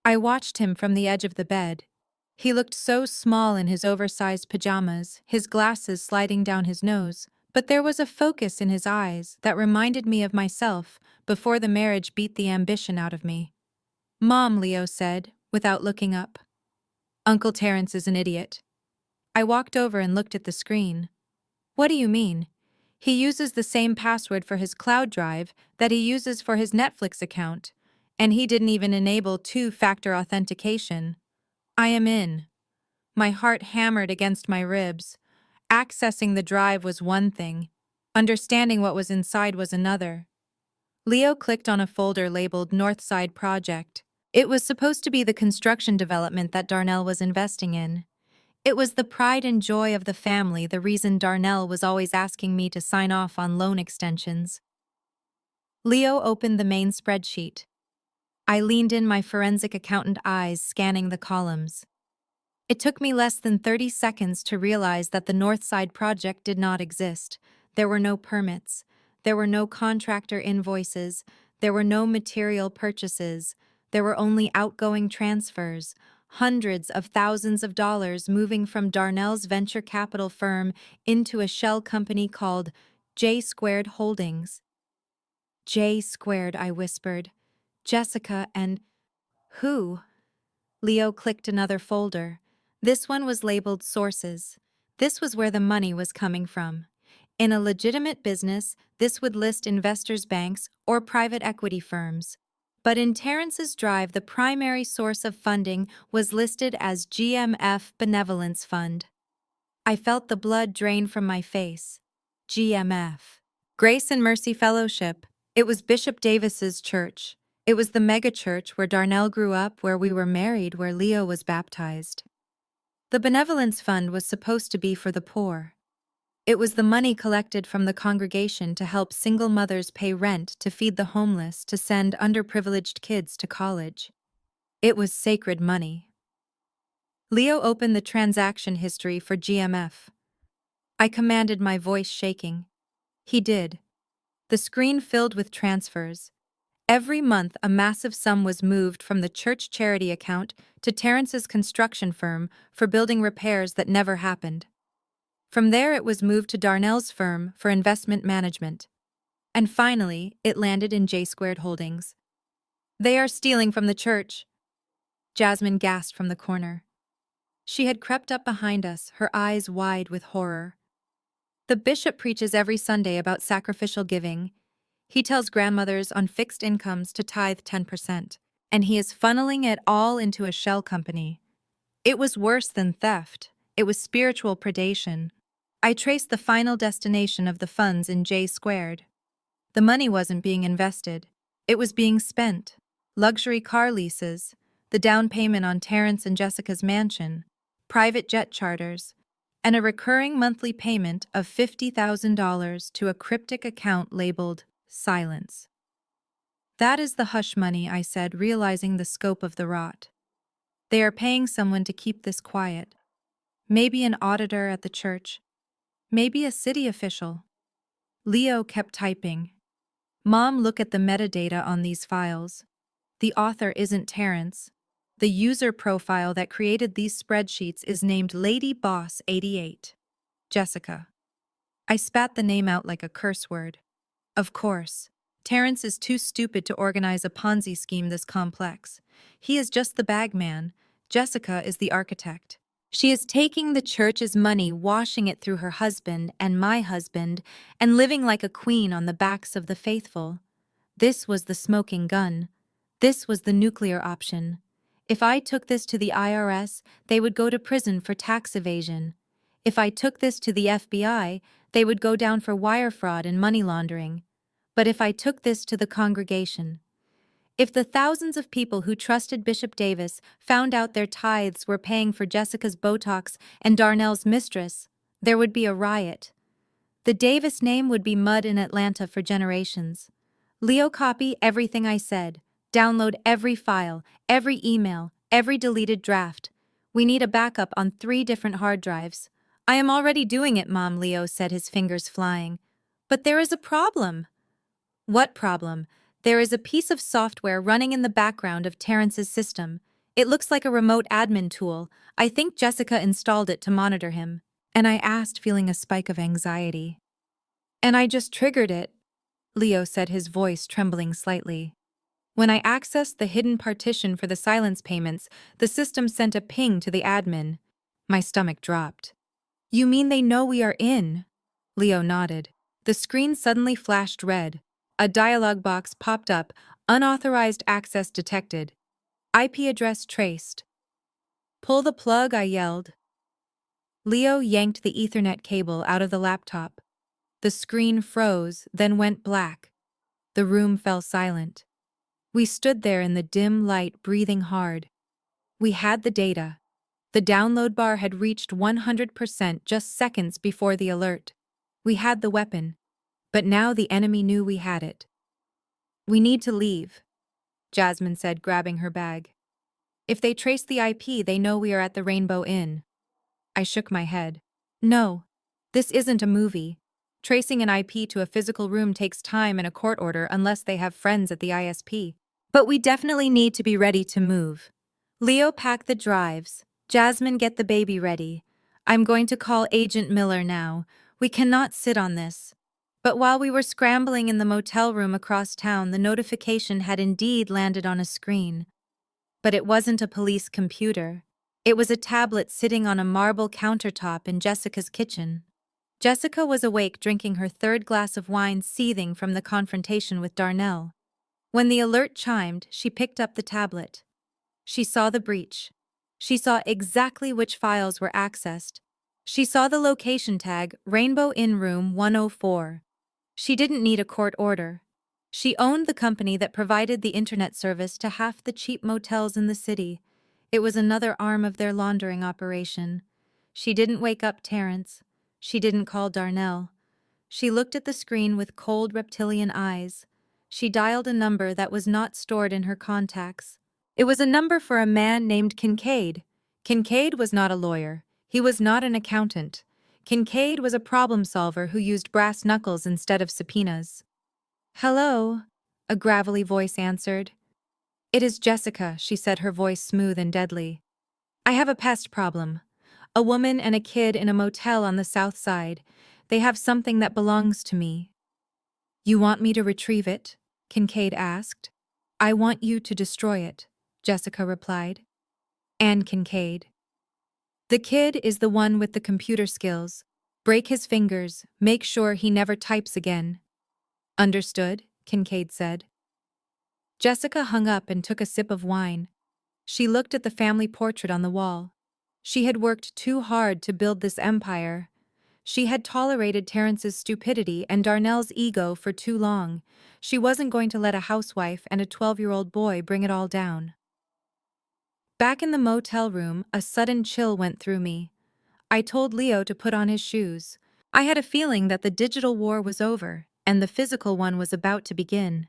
I watched him from the edge of the bed. He looked so small in his oversized pajamas, his glasses sliding down his nose, but there was a focus in his eyes that reminded me of myself before the marriage beat the ambition out of me. Mom, Leo said, without looking up. Uncle Terrence is an idiot. I walked over and looked at the screen. What do you mean? He uses the same password for his cloud drive that he uses for his Netflix account, and he didn't even enable two-factor authentication. I am in. My heart hammered against my ribs. Accessing the drive was one thing. Understanding what was inside was another. Leo clicked on a folder labeled Northside Project. It was supposed to be the construction development that Darnell was investing in. It was the pride and joy of the family, the reason Darnell was always asking me to sign off on loan extensions. Leo opened the main spreadsheet. I leaned in, my forensic accountant eyes scanning the columns. It took me less than 30 seconds to realize that the North Side project did not exist. There were no permits. There were no contractor invoices. There were no material purchases. There were only outgoing transfers, hundreds of thousands of dollars moving from Darnell's venture capital firm into a shell company called J Squared Holdings. J Squared, I whispered. Jessica and who? Leo clicked another folder. This one was labeled Sources. This was where the money was coming from. In a legitimate business, this would list investors' banks or private equity firms. But in Terrence's drive, the primary source of funding was listed as GMF Benevolence Fund. I felt the blood drain from my face. GMF. Grace and Mercy Fellowship. It was Bishop Davis's church. It was the megachurch where Darnell grew up, where we were married, where Leo was baptized. The benevolence fund was supposed to be for the poor. It was the money collected from the congregation to help single mothers pay rent, to feed the homeless, to send underprivileged kids to college. It was sacred money. Leo opened the transaction history for GMF. I commanded, my voice shaking. He did. The screen filled with transfers. Every month, a massive sum was moved from the church charity account to Terrence's construction firm for building repairs that never happened. From there, it was moved to Darnell's firm for investment management. And finally, it landed in J Squared Holdings. They are stealing from the church, Jasmine gasped from the corner. She had crept up behind us, her eyes wide with horror. The bishop preaches every Sunday about sacrificial giving. He tells grandmothers on fixed incomes to tithe 10%, and he is funneling it all into a shell company. It was worse than theft. It was spiritual predation. I traced the final destination of the funds in J Squared. The money wasn't being invested. It was being spent. Luxury car leases, the down payment on Terrence and Jessica's mansion, private jet charters, and a recurring monthly payment of $50,000 to a cryptic account labeled Silence. That is the hush money, I said, realizing the scope of the rot. They are paying someone to keep this quiet. Maybe an auditor at the church. Maybe a city official. Leo kept typing. Mom, look at the metadata on these files. The author isn't Terrence. The user profile that created these spreadsheets is named Lady Boss 88. Jessica. I spat the name out like a curse word. Of course. Terrence is too stupid to organize a Ponzi scheme this complex. He is just the bagman. Jessica is the architect. She is taking the church's money, washing it through her husband and my husband, and living like a queen on the backs of the faithful. This was the smoking gun. This was the nuclear option. If I took this to the IRS, they would go to prison for tax evasion. If I took this to the FBI, they would go down for wire fraud and money laundering. But if I took this to the congregation, if the thousands of people who trusted Bishop Davis found out their tithes were paying for Jessica's Botox and Darnell's Mistress, there would be a riot. The Davis name would be mud in Atlanta for generations. Leo, copy everything I said. Download every file, every email, every deleted draft. We need a backup on 3 different hard drives. I am already doing it, Mom, Leo said, his fingers flying. But there is a problem. What problem? There is a piece of software running in the background of Terrence's system. It looks like a remote admin tool. I think Jessica installed it to monitor him. And I asked, feeling a spike of anxiety. And I just triggered it, Leo said, his voice trembling slightly. When I accessed the hidden partition for the silence payments, the system sent a ping to the admin. My stomach dropped. You mean they know we are in? Leo nodded. The screen suddenly flashed red. A dialog box popped up. Unauthorized access detected. IP address traced. Pull the plug, I yelled. Leo yanked the Ethernet cable out of the laptop. The screen froze, then went black. The room fell silent. We stood there in the dim light, breathing hard. We had the data. The download bar had reached 100% just seconds before the alert. We had the weapon, but now the enemy knew we had it. We need to leave, Jasmine said, grabbing her bag. If they trace the IP, they know we are at the Rainbow Inn. I shook my head. No, this isn't a movie. Tracing an IP to a physical room takes time and a court order unless they have friends at the ISP. But we definitely need to be ready to move. Leo, pack the drives. Jasmine, get the baby ready. I'm going to call Agent Miller now. We cannot sit on this. But while we were scrambling in the motel room across town, the notification had indeed landed on a screen. But it wasn't a police computer. It was a tablet sitting on a marble countertop in Jessica's kitchen. Jessica was awake, drinking her third glass of wine, seething from the confrontation with Darnell. When the alert chimed, she picked up the tablet. She saw the breach. She saw exactly which files were accessed. She saw the location tag, Rainbow Inn Room 104. She didn't need a court order. She owned the company that provided the internet service to half the cheap motels in the city. It was another arm of their laundering operation. She didn't wake up Terrence. She didn't call Darnell. She looked at the screen with cold reptilian eyes. She dialed a number that was not stored in her contacts. It was a number for a man named Kincaid. Kincaid was not a lawyer. He was not an accountant. Kincaid was a problem solver who used brass knuckles instead of subpoenas. "Hello," a gravelly voice answered. "It is Jessica," she said, her voice smooth and deadly. "I have a pest problem. A woman and a kid in a motel on the south side. They have something that belongs to me." "You want me to retrieve it?" Kincaid asked. "I want you to destroy it," Jessica replied. "And Kincaid. The kid is the one with the computer skills. Break his fingers, make sure he never types again." "Understood," Kincaid said. Jessica hung up and took a sip of wine. She looked at the family portrait on the wall. She had worked too hard to build this empire. She had tolerated Terrence's stupidity and Darnell's ego for too long. She wasn't going to let a housewife and a 12-year-old boy bring it all down. Back in the motel room, a sudden chill went through me. I told Leo to put on his shoes. I had a feeling that the digital war was over, and the physical one was about to begin.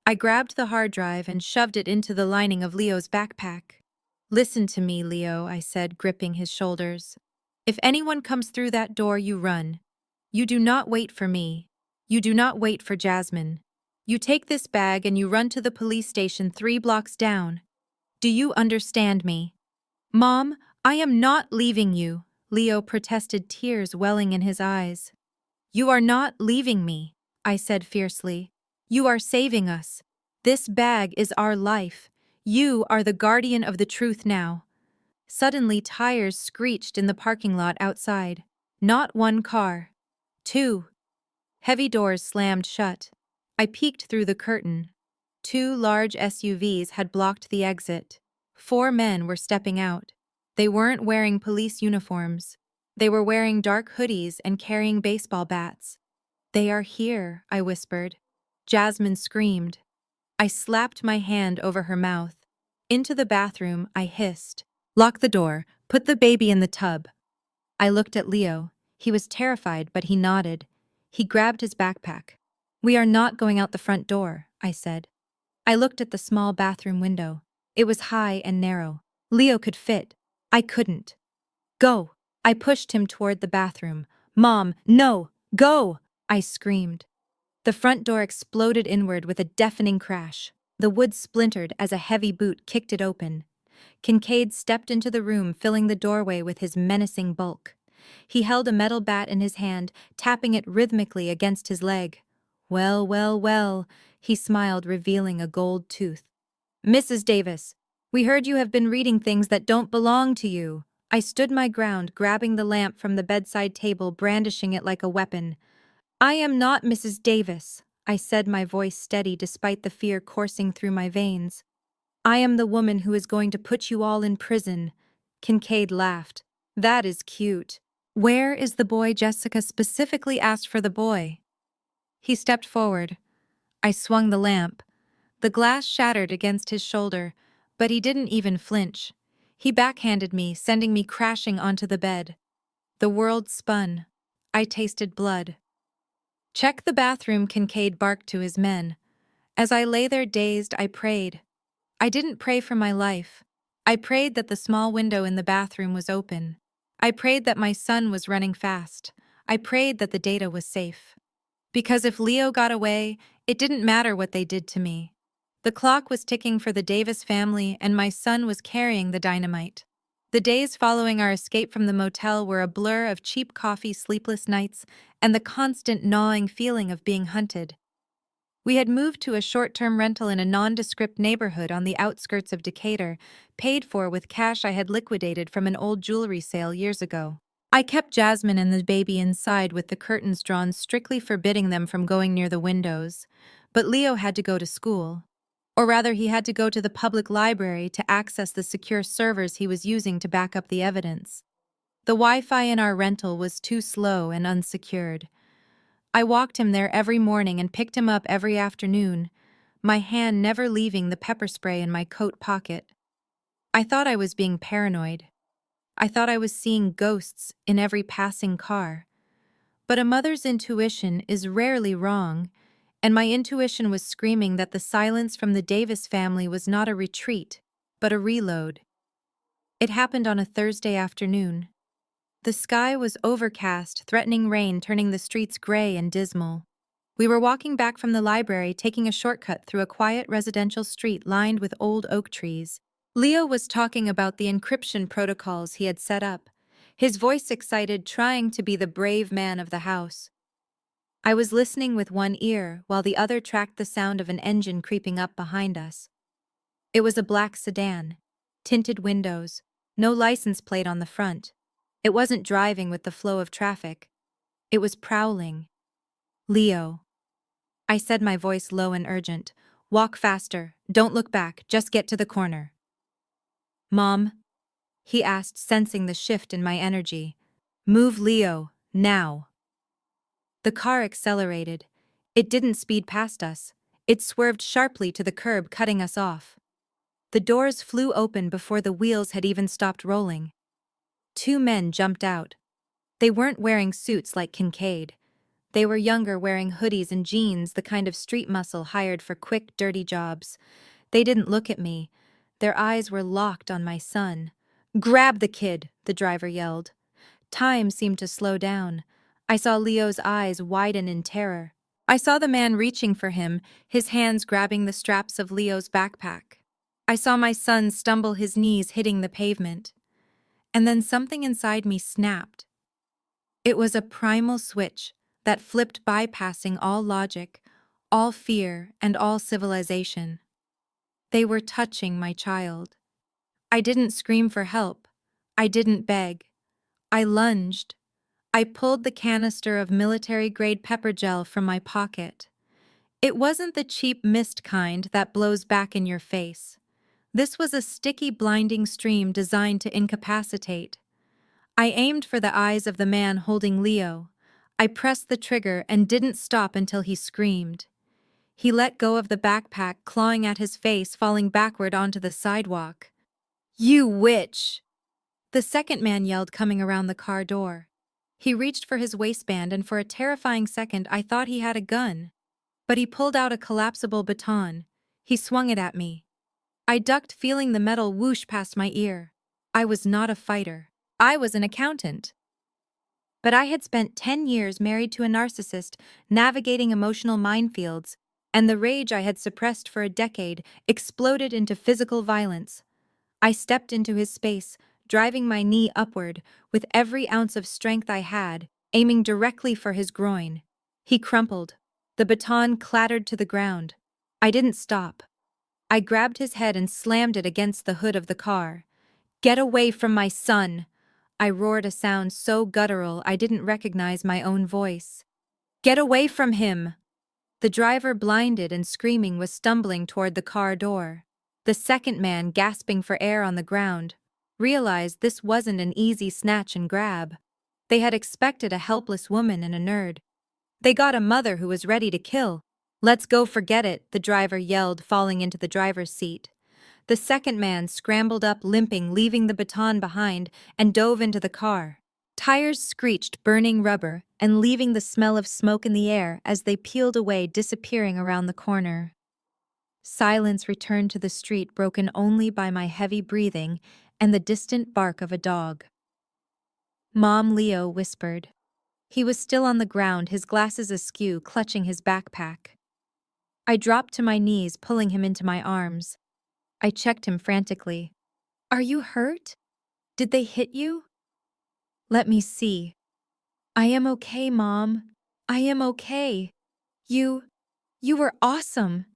I grabbed the hard drive and shoved it into the lining of Leo's backpack. "Listen to me, Leo," I said, gripping his shoulders. "If anyone comes through that door, you run. You do not wait for me. You do not wait for Jasmine. You take this bag and you run to the police station 3 blocks down. Do you understand me?" "Mom, I am not leaving you," Leo protested, tears welling in his eyes. "You are not leaving me," I said fiercely. "You are saving us. This bag is our life. You are the guardian of the truth now." Suddenly, tires screeched in the parking lot outside. Not one car. 2. Heavy doors slammed shut. I peeked through the curtain. 2 large SUVs had blocked the exit. 4 men were stepping out. They weren't wearing police uniforms. They were wearing dark hoodies and carrying baseball bats. "They are here," I whispered. Jasmine screamed. I slapped my hand over her mouth. Into the bathroom, I hissed. "Lock the door. Put the baby in the tub." I looked at Leo. He was terrified, but he nodded. He grabbed his backpack. "We are not going out the front door," I said. I looked at the small bathroom window. It was high and narrow. Leo could fit. I couldn't. "Go!" I pushed him toward the bathroom. "Mom, no! Go!" I screamed. The front door exploded inward with a deafening crash. The wood splintered as a heavy boot kicked it open. Kincaid stepped into the room, filling the doorway with his menacing bulk. He held a metal bat in his hand, tapping it rhythmically against his leg. "Well, well, well," he smiled, revealing a gold tooth. "Mrs. Davis, we heard you have been reading things that don't belong to you." I stood my ground, grabbing the lamp from the bedside table, brandishing it like a weapon. "I am not Mrs. Davis," I said, my voice steady despite the fear coursing through my veins. "I am the woman who is going to put you all in prison." Kincaid laughed. "That is cute. Where is the boy?" Jessica specifically asked for the boy. He stepped forward. I swung the lamp. The glass shattered against his shoulder, but he didn't even flinch. He backhanded me, sending me crashing onto the bed. The world spun. I tasted blood. "Check the bathroom," Kincaid barked to his men. As I lay there dazed, I prayed. I didn't pray for my life. I prayed that the small window in the bathroom was open. I prayed that my son was running fast. I prayed that the data was safe. Because if Leo got away, it didn't matter what they did to me. The clock was ticking for the Davis family, and my son was carrying the dynamite. The days following our escape from the motel were a blur of cheap coffee, sleepless nights, and the constant gnawing feeling of being hunted. We had moved to a short-term rental in a nondescript neighborhood on the outskirts of Decatur, paid for with cash I had liquidated from an old jewelry sale years ago. I kept Jasmine and the baby inside with the curtains drawn, strictly forbidding them from going near the windows. But Leo had to go to school. Or rather, he had to go to the public library to access the secure servers he was using to back up the evidence. The Wi-Fi in our rental was too slow and unsecured. I walked him there every morning and picked him up every afternoon, my hand never leaving the pepper spray in my coat pocket. I thought I was being paranoid. I thought I was seeing ghosts in every passing car. But a mother's intuition is rarely wrong, and my intuition was screaming that the silence from the Davis family was not a retreat, but a reload. It happened on a Thursday afternoon. The sky was overcast, threatening rain, turning the streets gray and dismal. We were walking back from the library, taking a shortcut through a quiet residential street lined with old oak trees. Leo was talking about the encryption protocols he had set up, his voice excited, trying to be the brave man of the house. I was listening with one ear while the other tracked the sound of an engine creeping up behind us. It was a black sedan, tinted windows, no license plate on the front. It wasn't driving with the flow of traffic. It was prowling. Leo. I said, my voice low and urgent. Walk faster, don't look back, just get to the corner. Mom? He asked, sensing the shift in my energy. Move, Leo, now. The car accelerated. It didn't speed past us. It swerved sharply to the curb, cutting us off. The doors flew open before the wheels had even stopped rolling. Two men jumped out. They weren't wearing suits like Kincaid. They were younger, wearing hoodies and jeans, the kind of street muscle hired for quick, dirty jobs. They didn't look at me. Their eyes were locked on my son. Grab the kid, the driver yelled. Time seemed to slow down. I saw Leo's eyes widen in terror. I saw the man reaching for him, his hands grabbing the straps of Leo's backpack. I saw my son stumble, his knees hitting the pavement. And then something inside me snapped. It was a primal switch that flipped, bypassing all logic, all fear, and all civilization. They were touching my child. I didn't scream for help. I didn't beg. I lunged. I pulled the canister of military-grade pepper gel from my pocket. It wasn't the cheap mist kind that blows back in your face. This was a sticky, blinding stream designed to incapacitate. I aimed for the eyes of the man holding Leo. I pressed the trigger and didn't stop until he screamed. He let go of the backpack, clawing at his face, falling backward onto the sidewalk. You witch! The second man yelled, coming around the car door. He reached for his waistband, and for a terrifying second I thought he had a gun. But he pulled out a collapsible baton. He swung it at me. I ducked, feeling the metal whoosh past my ear. I was not a fighter. I was an accountant. But I had spent 10 years married to a narcissist, navigating emotional minefields, and the rage I had suppressed for a decade exploded into physical violence. I stepped into his space, driving my knee upward with every ounce of strength I had, aiming directly for his groin. He crumpled. The baton clattered to the ground. I didn't stop. I grabbed his head and slammed it against the hood of the car. Get away from my son! I roared, a sound so guttural I didn't recognize my own voice. Get away from him! The driver, blinded and screaming, was stumbling toward the car door. The second man, gasping for air on the ground, realized this wasn't an easy snatch and grab. They had expected a helpless woman and a nerd. They got a mother who was ready to kill. Let's go, forget it, the driver yelled, falling into the driver's seat. The second man scrambled up, limping, leaving the baton behind, and dove into the car. Tires screeched, burning rubber, and leaving the smell of smoke in the air as they peeled away, disappearing around the corner. Silence returned to the street, broken only by my heavy breathing and the distant bark of a dog. Mom, Leo whispered. He was still on the ground, his glasses askew, clutching his backpack. I dropped to my knees, pulling him into my arms. I checked him frantically. Are you hurt? Did they hit you? Let me see. I am okay, Mom. I am okay. You were awesome.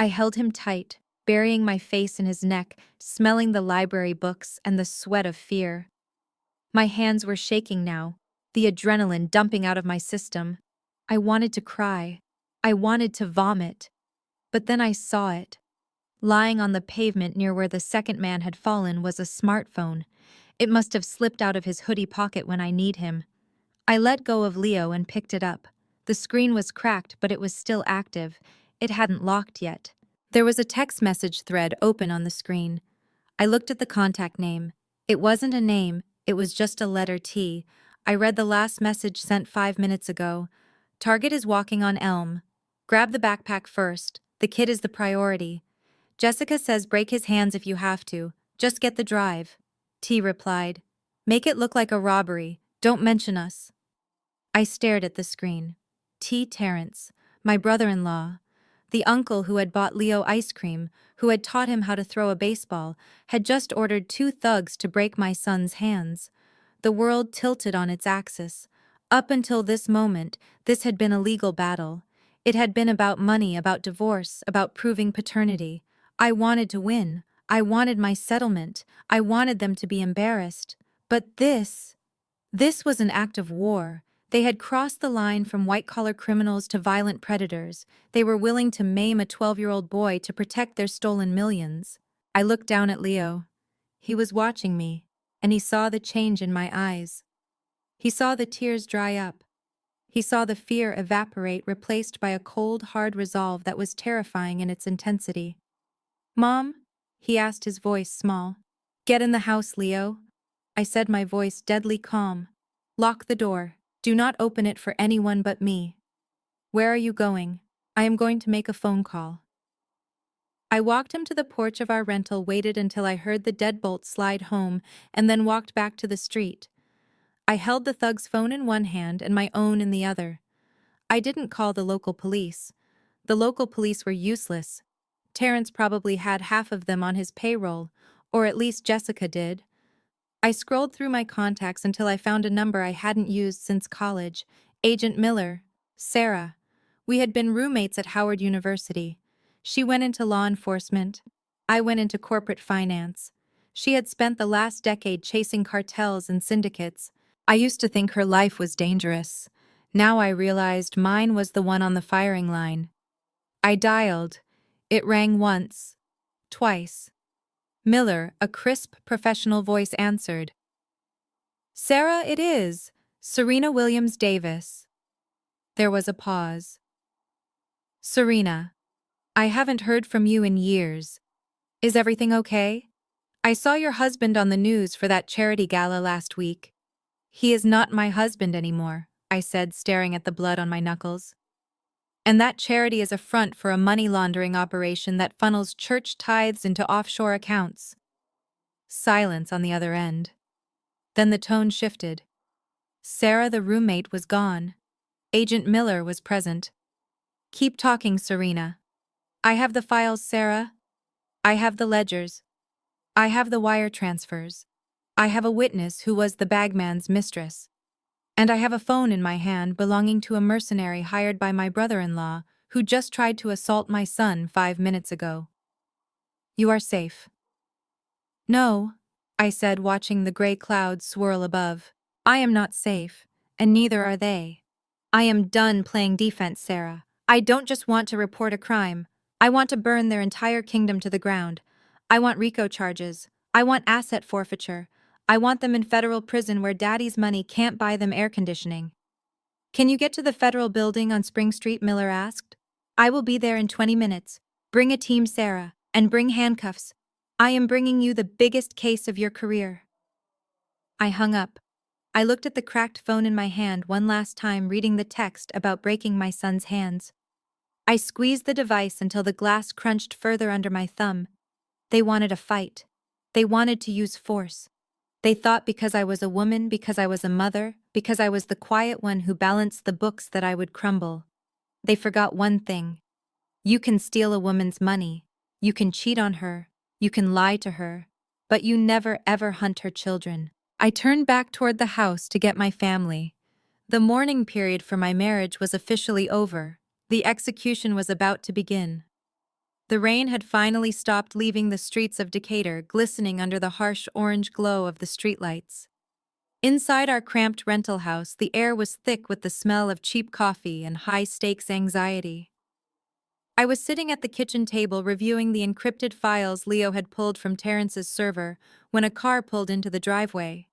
I held him tight, burying my face in his neck, smelling the library books and the sweat of fear. My hands were shaking now, the adrenaline dumping out of my system. I wanted to cry. I wanted to vomit. But then I saw it. Lying on the pavement near where the second man had fallen was a smartphone. It must have slipped out of his hoodie pocket when I need him. I let go of Leo and picked it up. The screen was cracked, but it was still active. It hadn't locked yet. There was a text message thread open on the screen. I looked at the contact name. It wasn't a name, it was just a letter T. I read the last message sent 5 minutes ago. Target is walking on Elm. Grab the backpack first. The kid is the priority. Jessica says break his hands if you have to. Just get the drive. T replied. Make it look like a robbery. Don't mention us. I stared at the screen. T. Terrence, my brother-in-law. The uncle who had bought Leo ice cream, who had taught him how to throw a baseball, had just ordered 2 thugs to break my son's hands. The world tilted on its axis. Up until this moment, this had been a legal battle. It had been about money, about divorce, about proving paternity. I wanted to win. I wanted my settlement. I wanted them to be embarrassed. But this was an act of war. They had crossed the line from white-collar criminals to violent predators. They were willing to maim a 12-year-old boy to protect their stolen millions. I looked down at Leo. He was watching me, and he saw the change in my eyes. He saw the tears dry up. He saw the fear evaporate, replaced by a cold, hard resolve that was terrifying in its intensity. "Mom?" he asked, his voice small. "Get in the house, Leo," I said, my voice deadly calm. "Lock the door. Do not open it for anyone but me." "Where are you going?" "I am going to make a phone call." I walked him to the porch of our rental, waited until I heard the deadbolt slide home, and then walked back to the street. I held the thug's phone in one hand and my own in the other. I didn't call the local police. The local police were useless. Terrence probably had half of them on his payroll, or at least Jessica did. I scrolled through my contacts until I found a number I hadn't used since college. Agent Miller. Sarah. We had been roommates at Howard University. She went into law enforcement. I went into corporate finance. She had spent the last decade chasing cartels and syndicates. I used to think her life was dangerous. Now I realized mine was the one on the firing line. I dialed. It rang once. Twice. Miller, a crisp, professional voice, answered. "Sarah, it is. Serena Williams Davis." There was a pause. "Serena, I haven't heard from you in years. Is everything okay? I saw your husband on the news for that charity gala last week." "He is not my husband anymore," I said, staring at the blood on my knuckles. "And that charity is a front for a money laundering operation that funnels church tithes into offshore accounts." Silence on the other end. Then the tone shifted. Sarah, the roommate, was gone. Agent Miller was present. "Keep talking, Serena. I have the files, Sarah. I have the ledgers. I have the wire transfers. I have a witness who was the bagman's mistress. And I have a phone in my hand belonging to a mercenary hired by my brother-in-law who just tried to assault my son 5 minutes ago. You are safe." "No," I said, watching the gray clouds swirl above. "I am not safe, and neither are they. I am done playing defense, Sarah. I don't just want to report a crime. I want to burn their entire kingdom to the ground. I want RICO charges. I want asset forfeiture. I want them in federal prison where daddy's money can't buy them air conditioning." "Can you get to the federal building on Spring Street?" Miller asked. "I will be there in 20 minutes. Bring a team, Sarah, and bring handcuffs. I am bringing you the biggest case of your career." I hung up. I looked at the cracked phone in my hand one last time, reading the text about breaking my son's hands. I squeezed the device until the glass crunched further under my thumb. They wanted a fight. They wanted to use force. They thought because I was a woman, because I was a mother, because I was the quiet one who balanced the books that I would crumble. They forgot one thing. You can steal a woman's money. You can cheat on her. You can lie to her. But you never ever hunt her children. I turned back toward the house to get my family. The mourning period for my marriage was officially over. The execution was about to begin. The rain had finally stopped, leaving the streets of Decatur glistening under the harsh orange glow of the streetlights. Inside our cramped rental house, the air was thick with the smell of cheap coffee and high-stakes anxiety. I was sitting at the kitchen table reviewing the encrypted files Leo had pulled from Terrence's server when a car pulled into the driveway.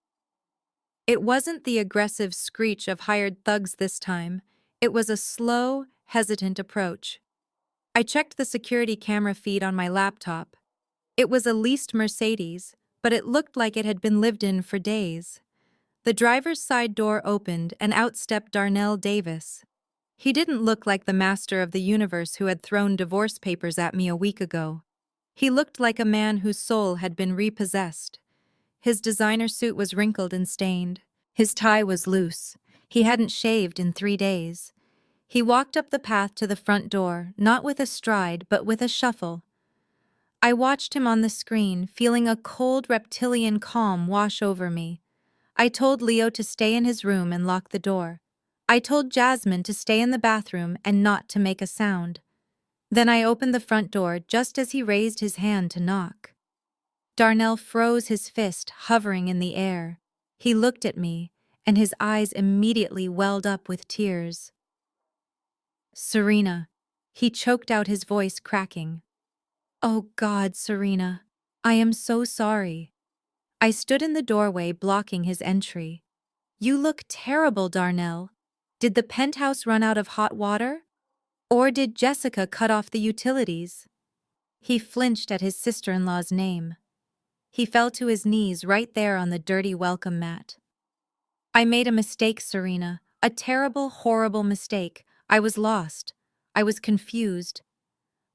It wasn't the aggressive screech of hired thugs this time. It was a slow, hesitant approach. I checked the security camera feed on my laptop. It was a leased Mercedes, but it looked like it had been lived in for days. The driver's side door opened and out stepped Darnell Davis. He didn't look like the master of the universe who had thrown divorce papers at me a week ago. He looked like a man whose soul had been repossessed. His designer suit was wrinkled and stained. His tie was loose. He hadn't shaved in 3 days. He walked up the path to the front door, not with a stride, but with a shuffle. I watched him on the screen, feeling a cold reptilian calm wash over me. I told Leo to stay in his room and lock the door. I told Jasmine to stay in the bathroom and not to make a sound. Then I opened the front door just as he raised his hand to knock. Darnell froze, his fist hovering in the air. He looked at me, and his eyes immediately welled up with tears. Serena. He choked out, his voice cracking. Oh God, Serena. I am so sorry. I stood in the doorway blocking his entry. You look terrible, Darnell. Did the penthouse run out of hot water? Or did Jessica cut off the utilities? He flinched at his sister-in-law's name. He fell to his knees right there on the dirty welcome mat. I made a mistake, Serena. A terrible, horrible mistake. I was lost. I was confused.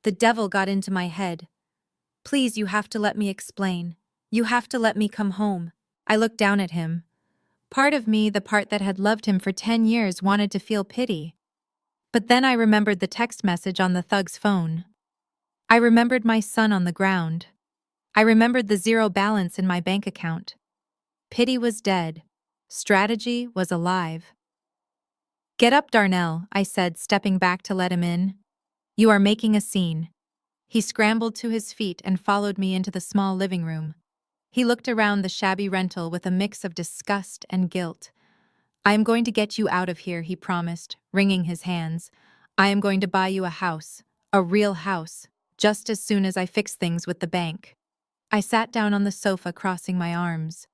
The devil got into my head. Please, you have to let me explain. You have to let me come home. I looked down at him. Part of me, the part that had loved him for 10 years, wanted to feel pity. But then I remembered the text message on the thug's phone. I remembered my son on the ground. I remembered the zero balance in my bank account. Pity was dead. Strategy was alive. Get up, Darnell, I said, stepping back to let him in. You are making a scene. He scrambled to his feet and followed me into the small living room. He looked around the shabby rental with a mix of disgust and guilt. I am going to get you out of here, he promised, wringing his hands. I am going to buy you a house, a real house, just as soon as I fix things with the bank. I sat down on the sofa, crossing my arms.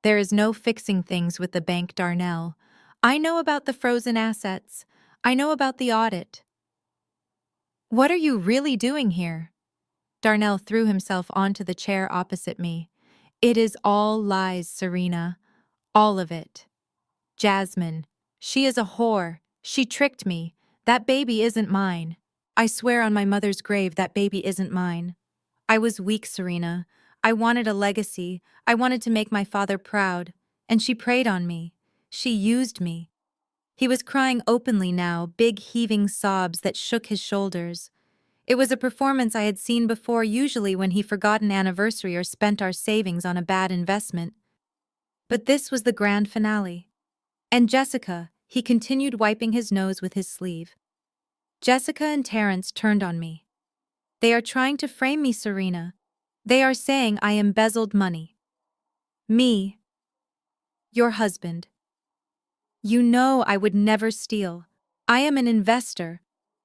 There is no fixing things with the bank, Darnell. I know about the frozen assets. I know about the audit. What are you really doing here? Darnell threw himself onto the chair opposite me. It is all lies, Serena. All of it. Jasmine. She is a whore. She tricked me. That baby isn't mine. I swear on my mother's grave that baby isn't mine. I was weak, Serena. I wanted a legacy. I wanted to make my father proud. And she preyed on me. She used me. He was crying openly now, big heaving sobs that shook his shoulders. It was a performance I had seen before, usually when he forgot an anniversary or spent our savings on a bad investment. But this was the grand finale. And Jessica, he continued, wiping his nose with his sleeve. Jessica and Terrence turned on me. They are trying to frame me, Serena. They are saying I embezzled money. Me. Your husband. You know I would never steal. I am an investor.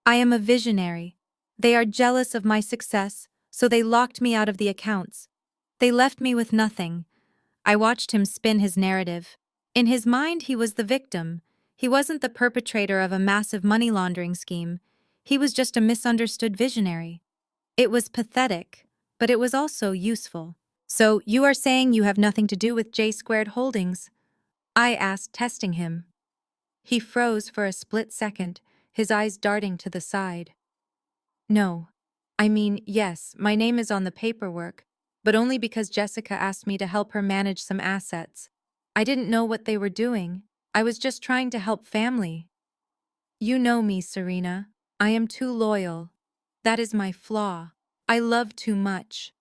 I am a visionary. They are jealous of my success, so they locked me out of the accounts. They left me with nothing. I watched him spin his narrative. In his mind, he was the victim. He wasn't the perpetrator of a massive money laundering scheme. He was just a misunderstood visionary. It was pathetic, but it was also useful. So, you are saying you have nothing to do with J-Squared Holdings? I asked, testing him. He froze for a split second, his eyes darting to the side. No. I mean, yes, my name is on the paperwork, but only because Jessica asked me to help her manage some assets. I didn't know what they were doing. I was just trying to help family. You know me, Serena. I am too loyal. That is my flaw. I love too much.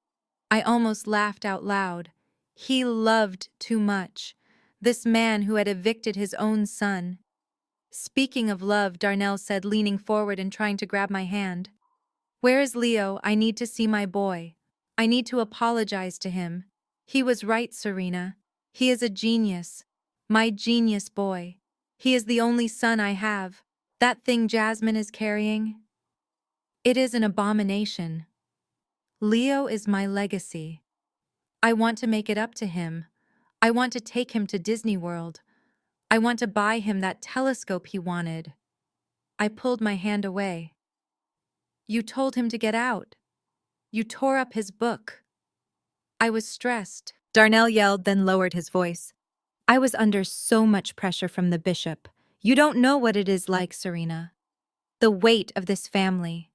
I almost laughed out loud. He loved too much. This man who had evicted his own son. Speaking of love, Darnell said, leaning forward and trying to grab my hand. Where is Leo? I need to see my boy. I need to apologize to him. He was right, Serena. He is a genius. My genius boy. He is the only son I have. That thing Jasmine is carrying? It is an abomination. Leo is my legacy. I want to make it up to him. I want to take him to Disney World. I want to buy him that telescope he wanted. I pulled my hand away. You told him to get out. You tore up his book. I was stressed. Darnell yelled, then lowered his voice. I was under so much pressure from the bishop. You don't know what it is like, Serena. The weight of this family.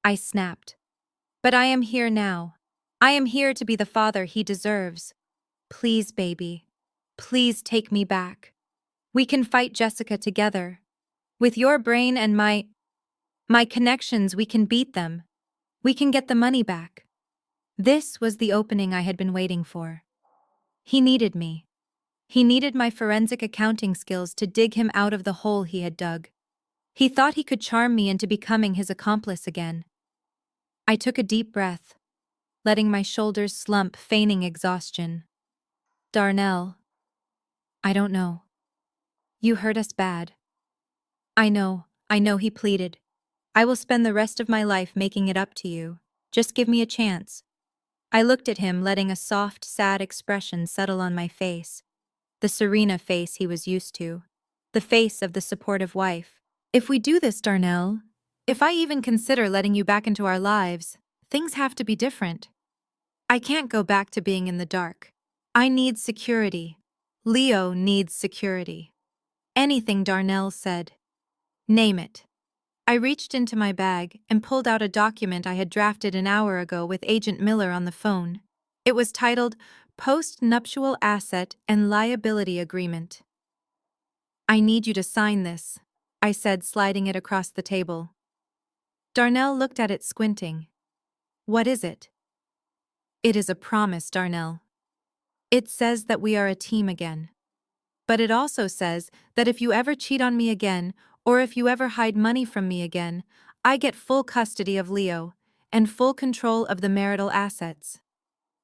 I snapped. But I am here now. I am here to be the father he deserves. Please, baby. Please take me back. We can fight Jessica together. With your brain and my connections, we can beat them. We can get the money back. This was the opening I had been waiting for. He needed me. He needed my forensic accounting skills to dig him out of the hole he had dug. He thought he could charm me into becoming his accomplice again. I took a deep breath, letting my shoulders slump, feigning exhaustion. Darnell, I don't know. You hurt us bad. I know, he pleaded. I will spend the rest of my life making it up to you. Just give me a chance. I looked at him, letting a soft, sad expression settle on my face. The Serena face he was used to. The face of the supportive wife. If we do this, Darnell, if I even consider letting you back into our lives, things have to be different. I can't go back to being in the dark. I need security. Leo needs security. Anything, Darnell said. Name it. I reached into my bag and pulled out a document I had drafted an hour ago with Agent Miller on the phone. It was titled Post-Nuptial Asset and Liability Agreement. I need you to sign this, I said, sliding it across the table. Darnell looked at it, squinting. What is it? It is a promise, Darnell. It says that we are a team again. But it also says that if you ever cheat on me again, or if you ever hide money from me again, I get full custody of Leo and full control of the marital assets.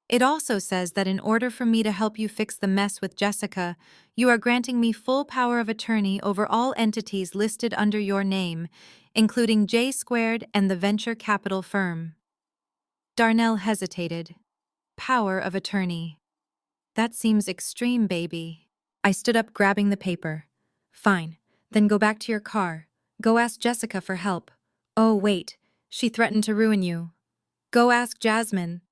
It also says that in order for me to help you fix the mess with Jessica, you are granting me full power of attorney over all entities listed under your name, including J Squared and the venture capital firm. Darnell hesitated. Power of attorney. That seems extreme, baby. I stood up, grabbing the paper. Fine, then go back to your car. Go ask Jessica for help. Oh, wait, she threatened to ruin you. Go ask Jasmine.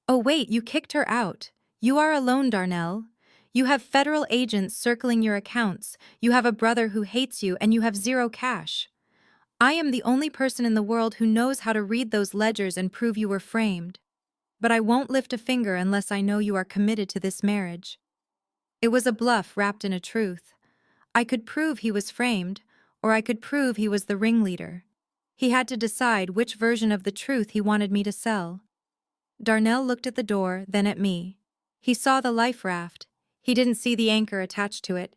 Oh, wait, you kicked her out. You are alone, Darnell. You have federal agents circling your accounts. You have a brother who hates you, and you have zero cash. I am the only person in the world who knows how to read those ledgers and prove you were framed. But I won't lift a finger unless I know you are committed to this marriage. It was a bluff wrapped in a truth. I could prove he was framed, or I could prove he was the ringleader. He had to decide which version of the truth he wanted me to sell. Darnell looked at the door, then at me. He saw the life raft. He didn't see the anchor attached to it.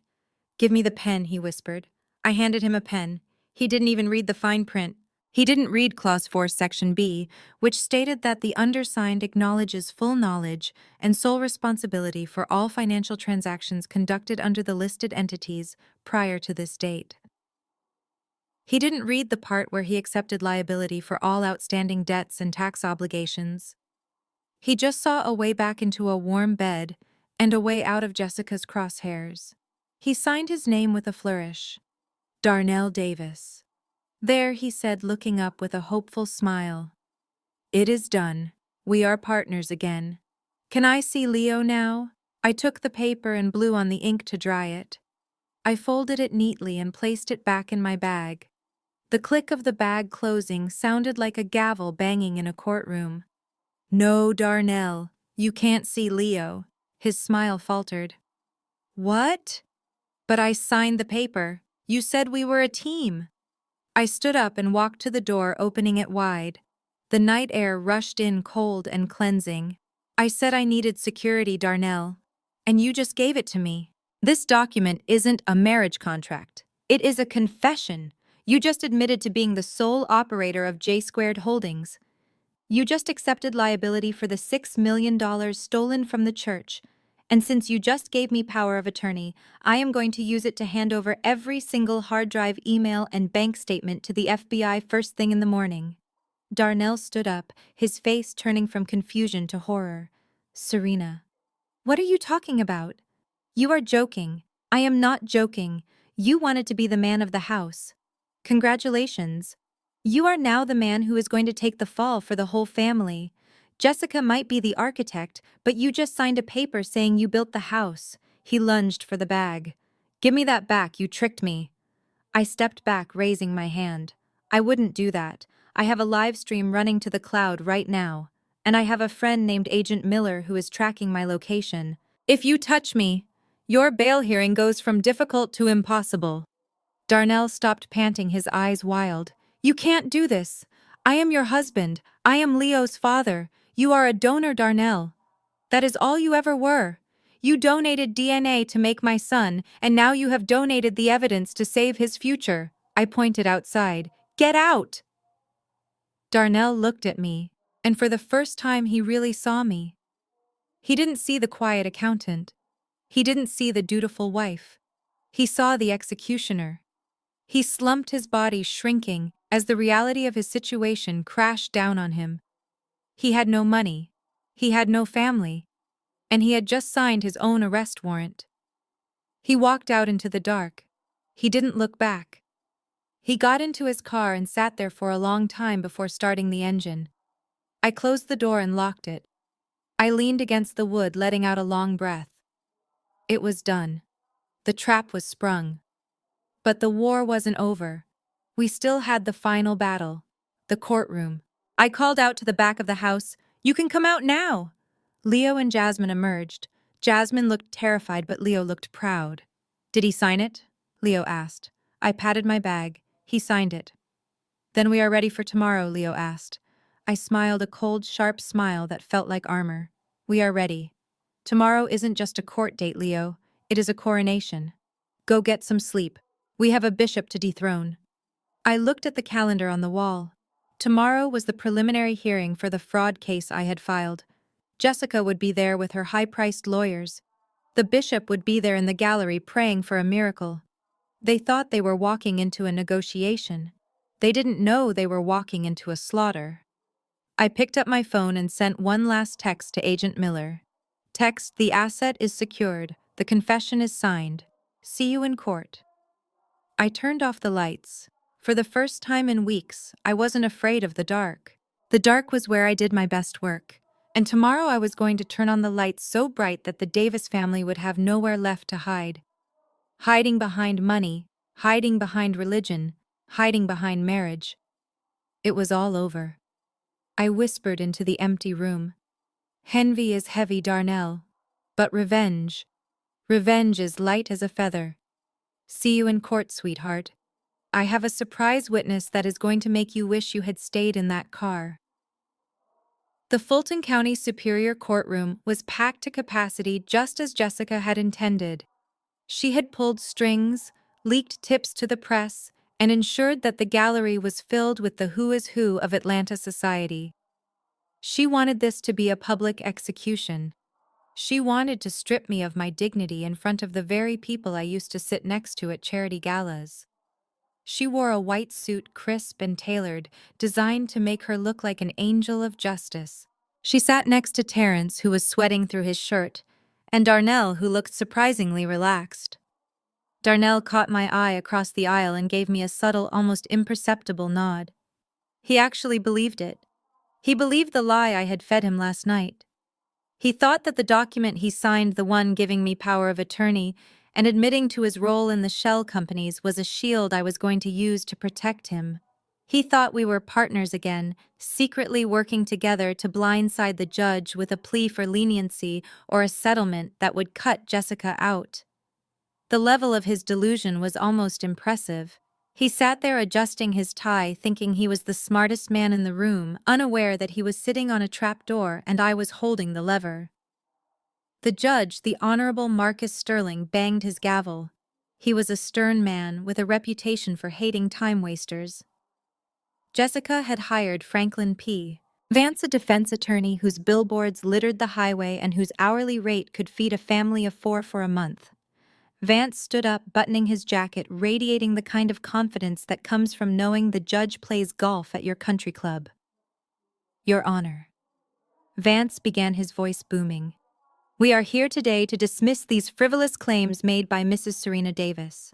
Give me the pen, he whispered. I handed him a pen. He didn't even read the fine print. He didn't read Clause 4, Section B, which stated that the undersigned acknowledges full knowledge and sole responsibility for all financial transactions conducted under the listed entities prior to this date. He didn't read the part where he accepted liability for all outstanding debts and tax obligations. He just saw a way back into a warm bed and a way out of Jessica's crosshairs. He signed his name with a flourish. Darnell Davis. There, he said, looking up with a hopeful smile. It is done. We are partners again. Can I see Leo now? I took the paper and blew on the ink to dry it. I folded it neatly and placed it back in my bag. The click of the bag closing sounded like a gavel banging in a courtroom. "No, Darnell, you can't see Leo." His smile faltered. "What?" "But I signed the paper. You said we were a team." I stood up and walked to the door, opening it wide. The night air rushed in cold and cleansing. "I said I needed security, Darnell. And you just gave it to me." "This document isn't a marriage contract. It is a confession. You just admitted to being the sole operator of J Squared Holdings. You just accepted liability for the $6 million stolen from the church. And since you just gave me power of attorney, I am going to use it to hand over every single hard drive, email, and bank statement to the FBI first thing in the morning." Darnell stood up, his face turning from confusion to horror. "Serena, what are you talking about? You are joking." "I am not joking. You wanted to be the man of the house. Congratulations. You are now the man who is going to take the fall for the whole family. Jessica might be the architect, but you just signed a paper saying you built the house." He lunged for the bag. "Give me that back, you tricked me." I stepped back, raising my hand. "I wouldn't do that. I have a live stream running to the cloud right now. And I have a friend named Agent Miller who is tracking my location. If you touch me, your bail hearing goes from difficult to impossible." Darnell stopped, panting, his eyes wild. "You can't do this. I am your husband. I am Leo's father. You are a donor, Darnell. That is all you ever were. You donated DNA to make my son, and now you have donated the evidence to save his future." I pointed outside. "Get out!" Darnell looked at me, and for the first time he really saw me. He didn't see the quiet accountant. He didn't see the dutiful wife. He saw the executioner. He slumped, his body shrinking as the reality of his situation crashed down on him. He had no money. He had no family. And he had just signed his own arrest warrant. He walked out into the dark. He didn't look back. He got into his car and sat there for a long time before starting the engine. I closed the door and locked it. I leaned against the wood, letting out a long breath. It was done. The trap was sprung. But the war wasn't over. We still had the final battle. The courtroom. I called out to the back of the house, "You can come out now!" Leo and Jasmine emerged. Jasmine looked terrified, but Leo looked proud. "Did he sign it?" Leo asked. I patted my bag. "He signed it." "Then we are ready for tomorrow?" Leo asked. I smiled, a cold, sharp smile that felt like armor. "We are ready. Tomorrow isn't just a court date, Leo. It is a coronation. Go get some sleep. We have a bishop to dethrone." I looked at the calendar on the wall. Tomorrow was the preliminary hearing for the fraud case I had filed. Jessica would be there with her high-priced lawyers. The bishop would be there in the gallery praying for a miracle. They thought they were walking into a negotiation. They didn't know they were walking into a slaughter. I picked up my phone and sent one last text to Agent Miller. Text: "The asset is secured. The confession is signed. See you in court." I turned off the lights. For the first time in weeks, I wasn't afraid of the dark. The dark was where I did my best work. And tomorrow I was going to turn on the lights so bright that the Davis family would have nowhere left to hide. Hiding behind money, hiding behind religion, hiding behind marriage. It was all over. I whispered into the empty room. "Envy is heavy, Darnell. But revenge is light as a feather. See you in court, sweetheart. I have a surprise witness that is going to make you wish you had stayed in that car." The Fulton County Superior Courtroom was packed to capacity, just as Jessica had intended. She had pulled strings, leaked tips to the press, and ensured that the gallery was filled with the who is who of Atlanta society. She wanted this to be a public execution. She wanted to strip me of my dignity in front of the very people I used to sit next to at charity galas. She wore a white suit, crisp and tailored, designed to make her look like an angel of justice. She sat next to Terrence, who was sweating through his shirt, and Darnell, who looked surprisingly relaxed. Darnell caught my eye across the aisle and gave me a subtle, almost imperceptible nod. He actually believed it. He believed the lie I had fed him last night. He thought that the document he signed, the one giving me power of attorney, and admitting to his role in the shell companies was a shield I was going to use to protect him. He thought we were partners again, secretly working together to blindside the judge with a plea for leniency or a settlement that would cut Jessica out. The level of his delusion was almost impressive. He sat there adjusting his tie, thinking he was the smartest man in the room, unaware that he was sitting on a trapdoor and I was holding the lever. The judge, the Honorable Marcus Sterling, banged his gavel. He was a stern man with a reputation for hating time-wasters. Jessica had hired Franklin P. Vance, a defense attorney whose billboards littered the highway and whose hourly rate could feed a family of 4 for a month. Vance stood up, buttoning his jacket, radiating the kind of confidence that comes from knowing the judge plays golf at your country club. Your Honor. Vance began, his voice booming. We are here today to dismiss these frivolous claims made by Mrs. Serena Davis.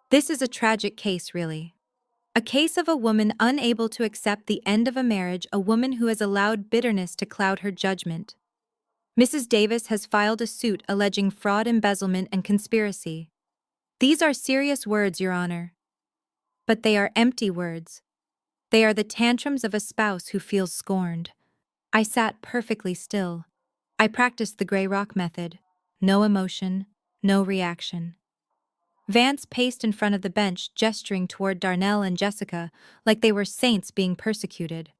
This is a tragic case, really. A case of a woman unable to accept the end of a marriage, a woman who has allowed bitterness to cloud her judgment. Mrs. Davis has filed a suit alleging fraud, embezzlement, and conspiracy. These are serious words, Your Honor. But they are empty words. They are the tantrums of a spouse who feels scorned. I sat perfectly still. I practiced the gray rock method. No emotion, no reaction. Vance paced in front of the bench, gesturing toward Darnell and Jessica like they were saints being persecuted.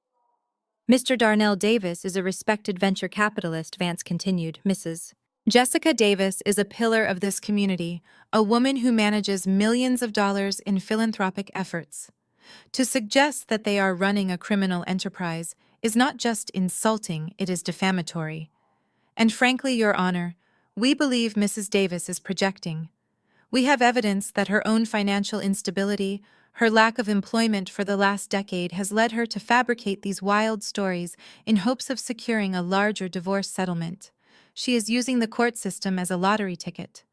Mr. Darnell Davis is a respected venture capitalist, Vance continued. Mrs. Jessica Davis is a pillar of this community, a woman who manages millions of dollars in philanthropic efforts. To suggest that they are running a criminal enterprise is not just insulting, it is defamatory. And frankly, Your Honor, we believe Mrs. Davis is projecting. We have evidence that her own financial instability, her lack of employment for the last decade has led her to fabricate these wild stories in hopes of securing a larger divorce settlement. She is using the court system as a lottery ticket,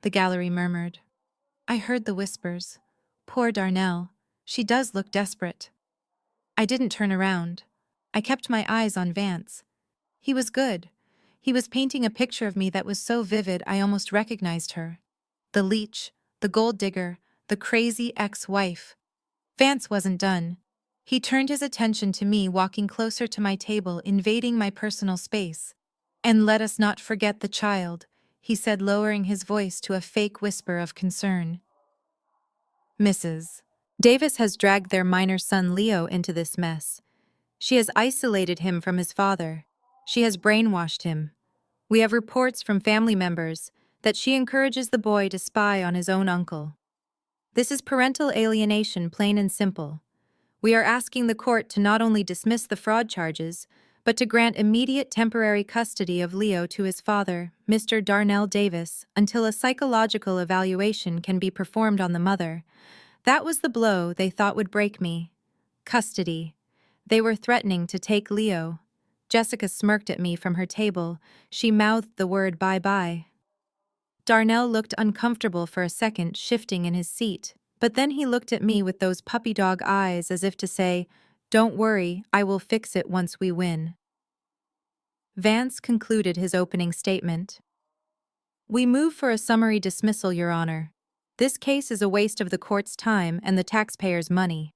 the gallery murmured. I heard the whispers. Poor Darnell. She does look desperate. I didn't turn around. I kept my eyes on Vance. He was good. He was painting a picture of me that was so vivid I almost recognized her. The leech, the gold digger, the crazy ex-wife. Vance wasn't done. He turned his attention to me, walking closer to my table, invading my personal space. And let us not forget the child, he said, lowering his voice to a fake whisper of concern. Mrs. Davis has dragged their minor son Leo into this mess. She has isolated him from his father. She has brainwashed him. We have reports from family members that she encourages the boy to spy on his own uncle. This is parental alienation, plain and simple. We are asking the court to not only dismiss the fraud charges, but to grant immediate temporary custody of Leo to his father, Mr. Darnell Davis, until a psychological evaluation can be performed on the mother. That was the blow they thought would break me. Custody. They were threatening to take Leo. Jessica smirked at me from her table. She mouthed the word bye-bye. Darnell looked uncomfortable for a second, shifting in his seat, but then he looked at me with those puppy dog eyes as if to say, "Don't worry, I will fix it once we win." Vance concluded his opening statement. We move for a summary dismissal, Your Honor. This case is a waste of the court's time and the taxpayers' money.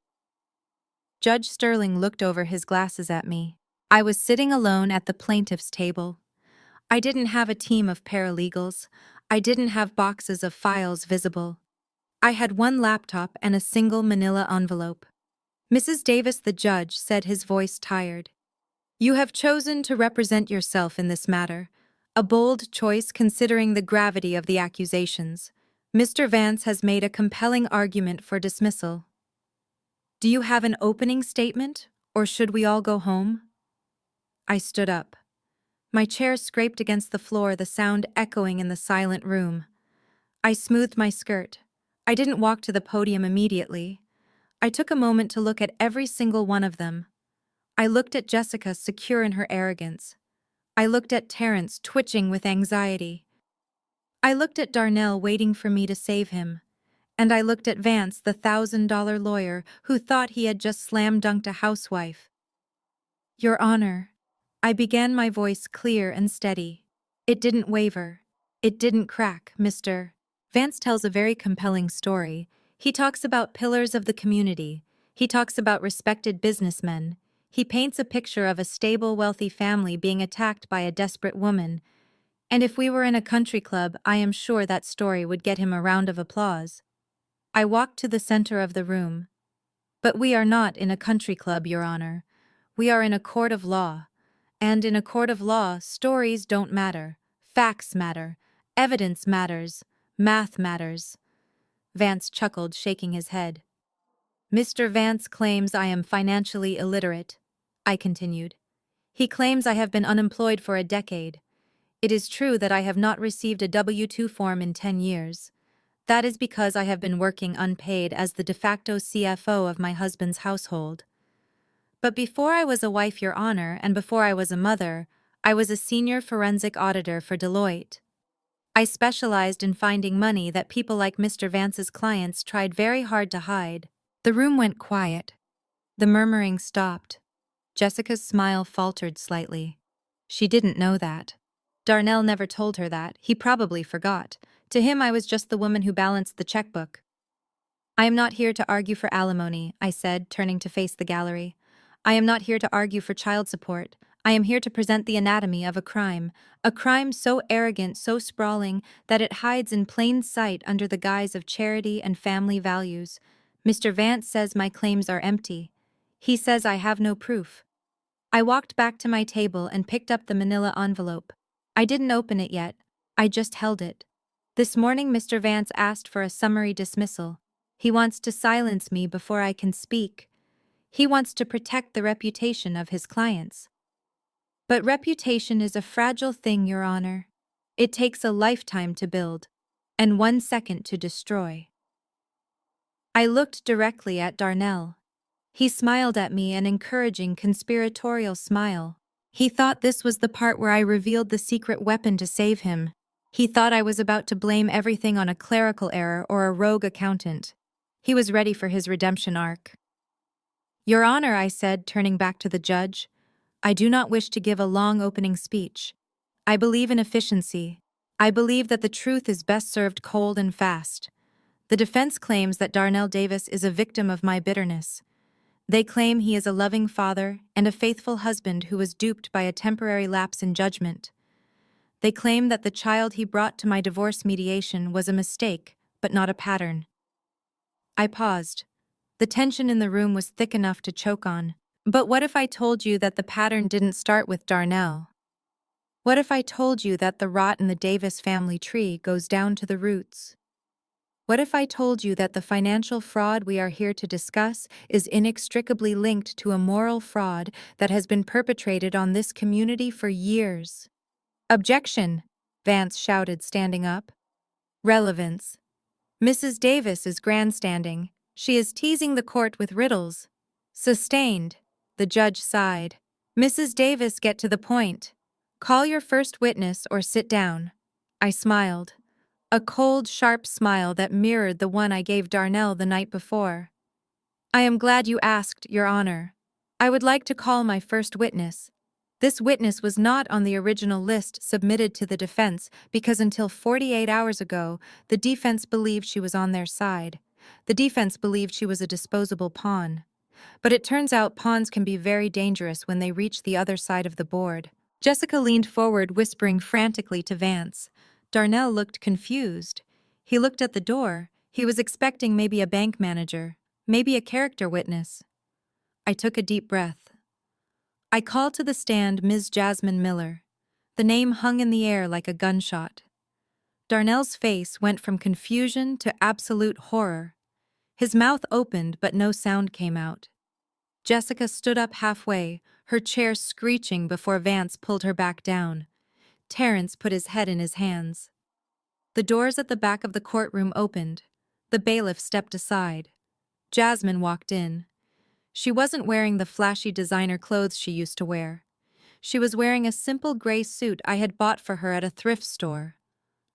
Judge Sterling looked over his glasses at me. I was sitting alone at the plaintiff's table. I didn't have a team of paralegals. I didn't have boxes of files visible. I had one laptop and a single manila envelope. Mrs. Davis, the judge, said, his voice tired. You have chosen to represent yourself in this matter, a bold choice considering the gravity of the accusations. Mr. Vance has made a compelling argument for dismissal. Do you have an opening statement, or should we all go home? I stood up. My chair scraped against the floor, the sound echoing in the silent room. I smoothed my skirt. I didn't walk to the podium immediately. I took a moment to look at every single one of them. I looked at Jessica, secure in her arrogance. I looked at Terrence, twitching with anxiety. I looked at Darnell, waiting for me to save him. And I looked at Vance, the $1,000 lawyer, who thought he had just slam-dunked a housewife. Your Honor, I began, my voice clear and steady. It didn't waver. It didn't crack, Mr. Vance tells a very compelling story. He talks about pillars of the community. He talks about respected businessmen. He paints a picture of a stable, wealthy family being attacked by a desperate woman. And if we were in a country club, I am sure that story would get him a round of applause. I walked to the center of the room. But we are not in a country club, Your Honor. We are in a court of law. And in a court of law, stories don't matter. Facts matter. Evidence matters. Math matters. Vance chuckled, shaking his head. Mr. Vance claims I am financially illiterate. I continued. He claims I have been unemployed for a decade. It is true that I have not received a W-2 form in 10 years. That is because I have been working unpaid as the de facto CFO of my husband's household. But before I was a wife, Your Honor, and before I was a mother, I was a senior forensic auditor for Deloitte. I specialized in finding money that people like Mr. Vance's clients tried very hard to hide. The room went quiet. The murmuring stopped. Jessica's smile faltered slightly. She didn't know that. Darnell never told her that. He probably forgot. To him, I was just the woman who balanced the checkbook. I am not here to argue for alimony, I said, turning to face the gallery. I am not here to argue for child support. I am here to present the anatomy of a crime so arrogant, so sprawling, that it hides in plain sight under the guise of charity and family values. Mr. Vance says my claims are empty. He says I have no proof. I walked back to my table and picked up the manila envelope. I didn't open it yet. I just held it. This morning Mr. Vance asked for a summary dismissal. He wants to silence me before I can speak. He wants to protect the reputation of his clients. But reputation is a fragile thing, Your Honor. It takes a lifetime to build, and 1 second to destroy. I looked directly at Darnell. He smiled at me, an encouraging, conspiratorial smile. He thought this was the part where I revealed the secret weapon to save him. He thought I was about to blame everything on a clerical error or a rogue accountant. He was ready for his redemption arc. Your Honor, I said, turning back to the judge, I do not wish to give a long opening speech. I believe in efficiency. I believe that the truth is best served cold and fast. The defense claims that Darnell Davis is a victim of my bitterness. They claim he is a loving father and a faithful husband who was duped by a temporary lapse in judgment. They claim that the child he brought to my divorce mediation was a mistake, but not a pattern. I paused. The tension in the room was thick enough to choke on. But what if I told you that the pattern didn't start with Darnell? What if I told you that the rot in the Davis family tree goes down to the roots? What if I told you that the financial fraud we are here to discuss is inextricably linked to a moral fraud that has been perpetrated on this community for years? Objection, Vance shouted, standing up. Relevance. Mrs. Davis is grandstanding. She is teasing the court with riddles. Sustained. The judge sighed. Mrs. Davis, get to the point. Call your first witness or sit down. I smiled. A cold, sharp smile that mirrored the one I gave Darnell the night before. I am glad you asked, Your Honor. I would like to call my first witness. This witness was not on the original list submitted to the defense because until 48 hours ago, the defense believed she was on their side. The defense believed she was a disposable pawn. But it turns out pawns can be very dangerous when they reach the other side of the board. Jessica leaned forward, whispering frantically to Vance. Darnell looked confused. He looked at the door. He was expecting maybe a bank manager, maybe a character witness. I took a deep breath. I called to the stand Ms. Jasmine Miller. The name hung in the air like a gunshot. Darnell's face went from confusion to absolute horror. His mouth opened, but no sound came out. Jessica stood up halfway, her chair screeching before Vance pulled her back down. Terrence put his head in his hands. The doors at the back of the courtroom opened. The bailiff stepped aside. Jasmine walked in. She wasn't wearing the flashy designer clothes she used to wear. She was wearing a simple gray suit I had bought for her at a thrift store.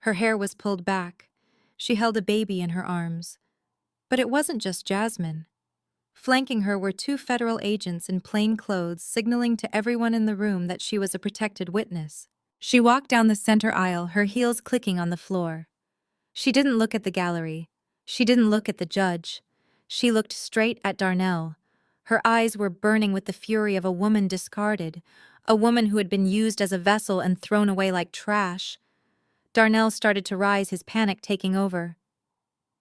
Her hair was pulled back. She held a baby in her arms. But it wasn't just Jasmine. Flanking her were 2 federal agents in plain clothes, signaling to everyone in the room that she was a protected witness. She walked down the center aisle, her heels clicking on the floor. She didn't look at the gallery. She didn't look at the judge. She looked straight at Darnell. Her eyes were burning with the fury of a woman discarded, a woman who had been used as a vessel and thrown away like trash. Darnell started to rise, his panic taking over.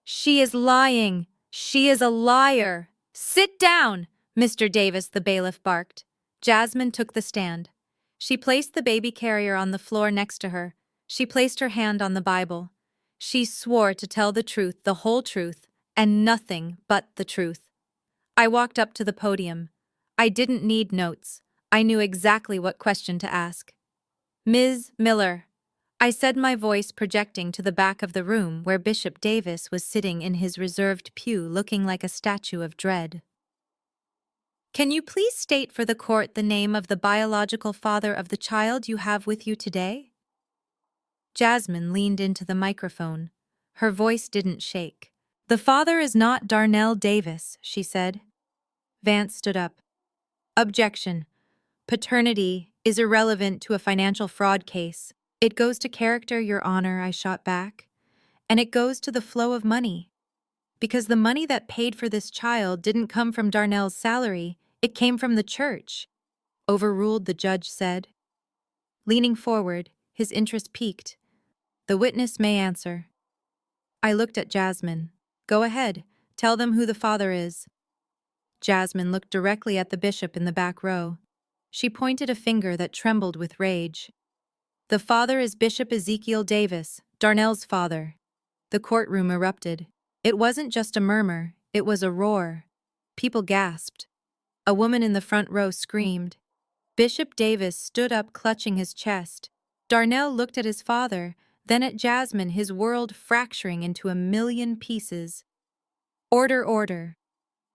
"She is lying! She is a liar! Sit down!" Mr. Davis, the bailiff, barked. Jasmine took the stand. She placed the baby carrier on the floor next to her. She placed her hand on the Bible. She swore to tell the truth, the whole truth, and nothing but the truth. I walked up to the podium. I didn't need notes. I knew exactly what question to ask. "Ms. Miller," I said, my voice projecting to the back of the room where Bishop Davis was sitting in his reserved pew looking like a statue of dread. "Can you please state for the court the name of the biological father of the child you have with you today?" Jasmine leaned into the microphone. Her voice didn't shake. "The father is not Darnell Davis," she said. Vance stood up. "Objection. Paternity is irrelevant to a financial fraud case. It goes to character, Your Honor," I shot back. "And it goes to the flow of money. Because the money that paid for this child didn't come from Darnell's salary, it came from the church." "Overruled," the judge said. Leaning forward, his interest piqued. "The witness may answer." I looked at Jasmine. "Go ahead. Tell them who the father is." Jasmine looked directly at the bishop in the back row. She pointed a finger that trembled with rage. "The father is Bishop Ezekiel Davis, Darnell's father." The courtroom erupted. It wasn't just a murmur, it was a roar. People gasped. A woman in the front row screamed. Bishop Davis stood up, clutching his chest. Darnell looked at his father, then at Jasmine, his world fracturing into a million pieces. "Order, order."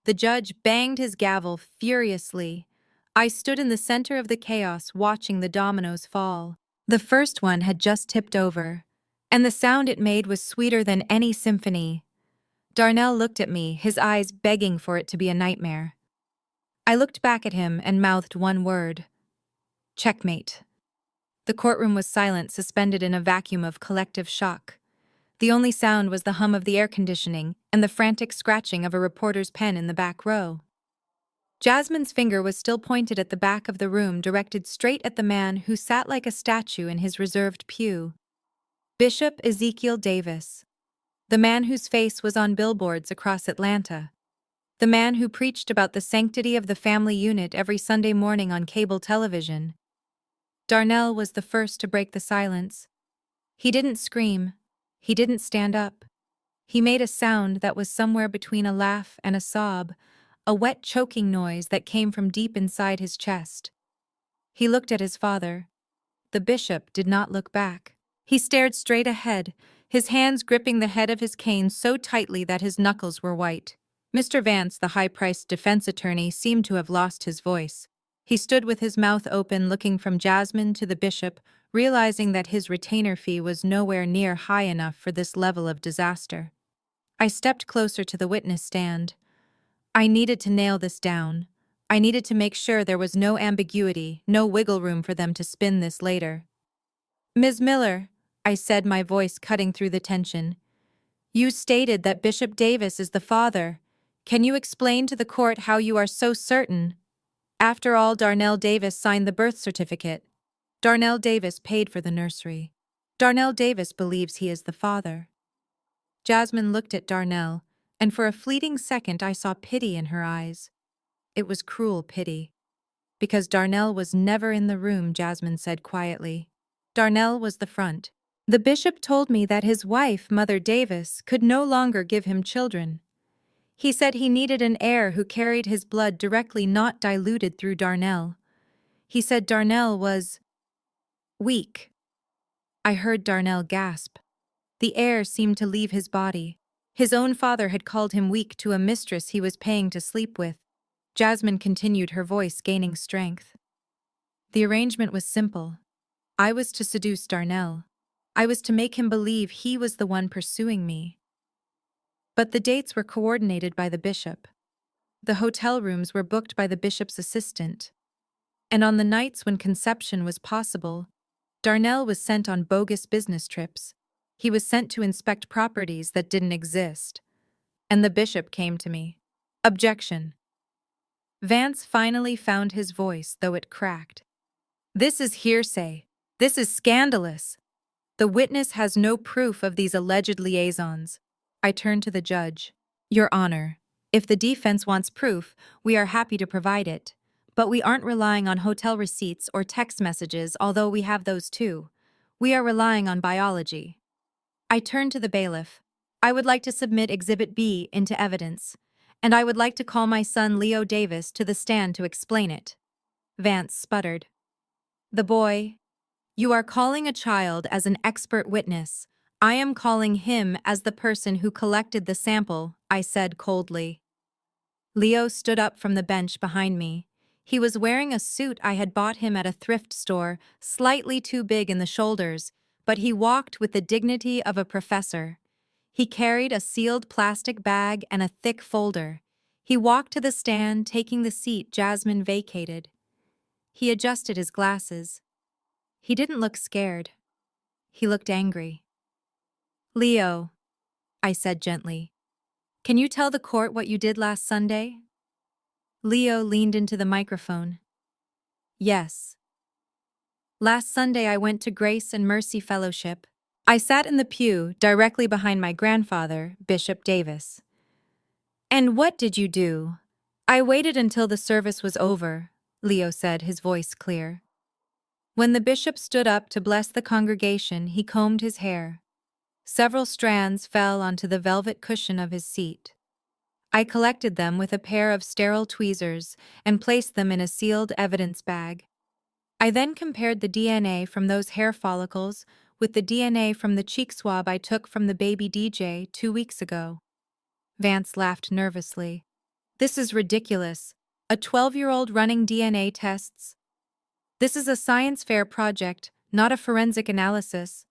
The judge banged his gavel furiously. I stood in the center of the chaos, watching the dominoes fall. The first one had just tipped over, and the sound it made was sweeter than any symphony. Darnell looked at me, his eyes begging for it to be a nightmare. I looked back at him and mouthed one word. "Checkmate." The courtroom was silent, suspended in a vacuum of collective shock. The only sound was the hum of the air conditioning and the frantic scratching of a reporter's pen in the back row. Jasmine's finger was still pointed at the back of the room, directed straight at the man who sat like a statue in his reserved pew. Bishop Ezekiel Davis. The man whose face was on billboards across Atlanta. The man who preached about the sanctity of the family unit every Sunday morning on cable television. Darnell was the first to break the silence. He didn't scream. He didn't stand up. He made a sound that was somewhere between a laugh and a sob, a wet choking noise that came from deep inside his chest. He looked at his father. The bishop did not look back. He stared straight ahead, his hands gripping the head of his cane so tightly that his knuckles were white. Mr. Vance, the high-priced defense attorney, seemed to have lost his voice. He stood with his mouth open, looking from Jasmine to the bishop, realizing that his retainer fee was nowhere near high enough for this level of disaster. I stepped closer to the witness stand. I needed to nail this down. I needed to make sure there was no ambiguity, no wiggle room for them to spin this later. "Ms. Miller," I said, my voice cutting through the tension, "you stated that Bishop Davis is the father. Can you explain to the court how you are so certain? After all, Darnell Davis signed the birth certificate. Darnell Davis paid for the nursery. Darnell Davis believes he is the father." Jasmine looked at Darnell, and for a fleeting second I saw pity in her eyes. It was cruel pity. "Because Darnell was never in the room," Jasmine said quietly. "Darnell was the front. The bishop told me that his wife, Mother Davis, could no longer give him children. He said he needed an heir who carried his blood directly, not diluted through Darnell. He said Darnell was weak." I heard Darnell gasp. The air seemed to leave his body. His own father had called him weak to a mistress he was paying to sleep with. Jasmine continued, her voice gaining strength. "The arrangement was simple. I was to seduce Darnell. I was to make him believe he was the one pursuing me. But the dates were coordinated by the bishop. The hotel rooms were booked by the bishop's assistant. And on the nights when conception was possible, Darnell was sent on bogus business trips. He was sent to inspect properties that didn't exist. And the bishop came to me. Objection. Vance finally found his voice, though it cracked. This is hearsay. This is scandalous. The witness has no proof of these alleged liaisons. I turned to the judge. Your Honor, if the defense wants proof, we are happy to provide it. But we aren't relying on hotel receipts or text messages, although we have those too. We are relying on biology. I turned to the bailiff. I would like to submit Exhibit B into evidence, and I would like to call my son Leo Davis to the stand to explain it. Vance sputtered. The boy, you are calling a child as an expert witness. I am calling him as the person who collected the sample, I said coldly. Leo stood up from the bench behind me. He was wearing a suit I had bought him at a thrift store, slightly too big in the shoulders, but he walked with the dignity of a professor. He carried a sealed plastic bag and a thick folder. He walked to the stand, taking the seat Jasmine vacated. He adjusted his glasses. He didn't look scared. He looked angry. Leo, I said gently, can you tell the court what you did last Sunday? Leo leaned into the microphone. Yes. Last Sunday I went to Grace and Mercy Fellowship. I sat in the pew directly behind my grandfather, Bishop Davis. And what did you do? I waited until the service was over, Leo said, his voice clear. When the bishop stood up to bless the congregation, he combed his hair. Several strands fell onto the velvet cushion of his seat. I collected them with a pair of sterile tweezers and placed them in a sealed evidence bag. I then compared the DNA from those hair follicles with the DNA from the cheek swab I took from the baby DJ 2 weeks ago. Vance laughed nervously. This is ridiculous. A 12-year-old running DNA tests. This is a science fair project, not a forensic analysis.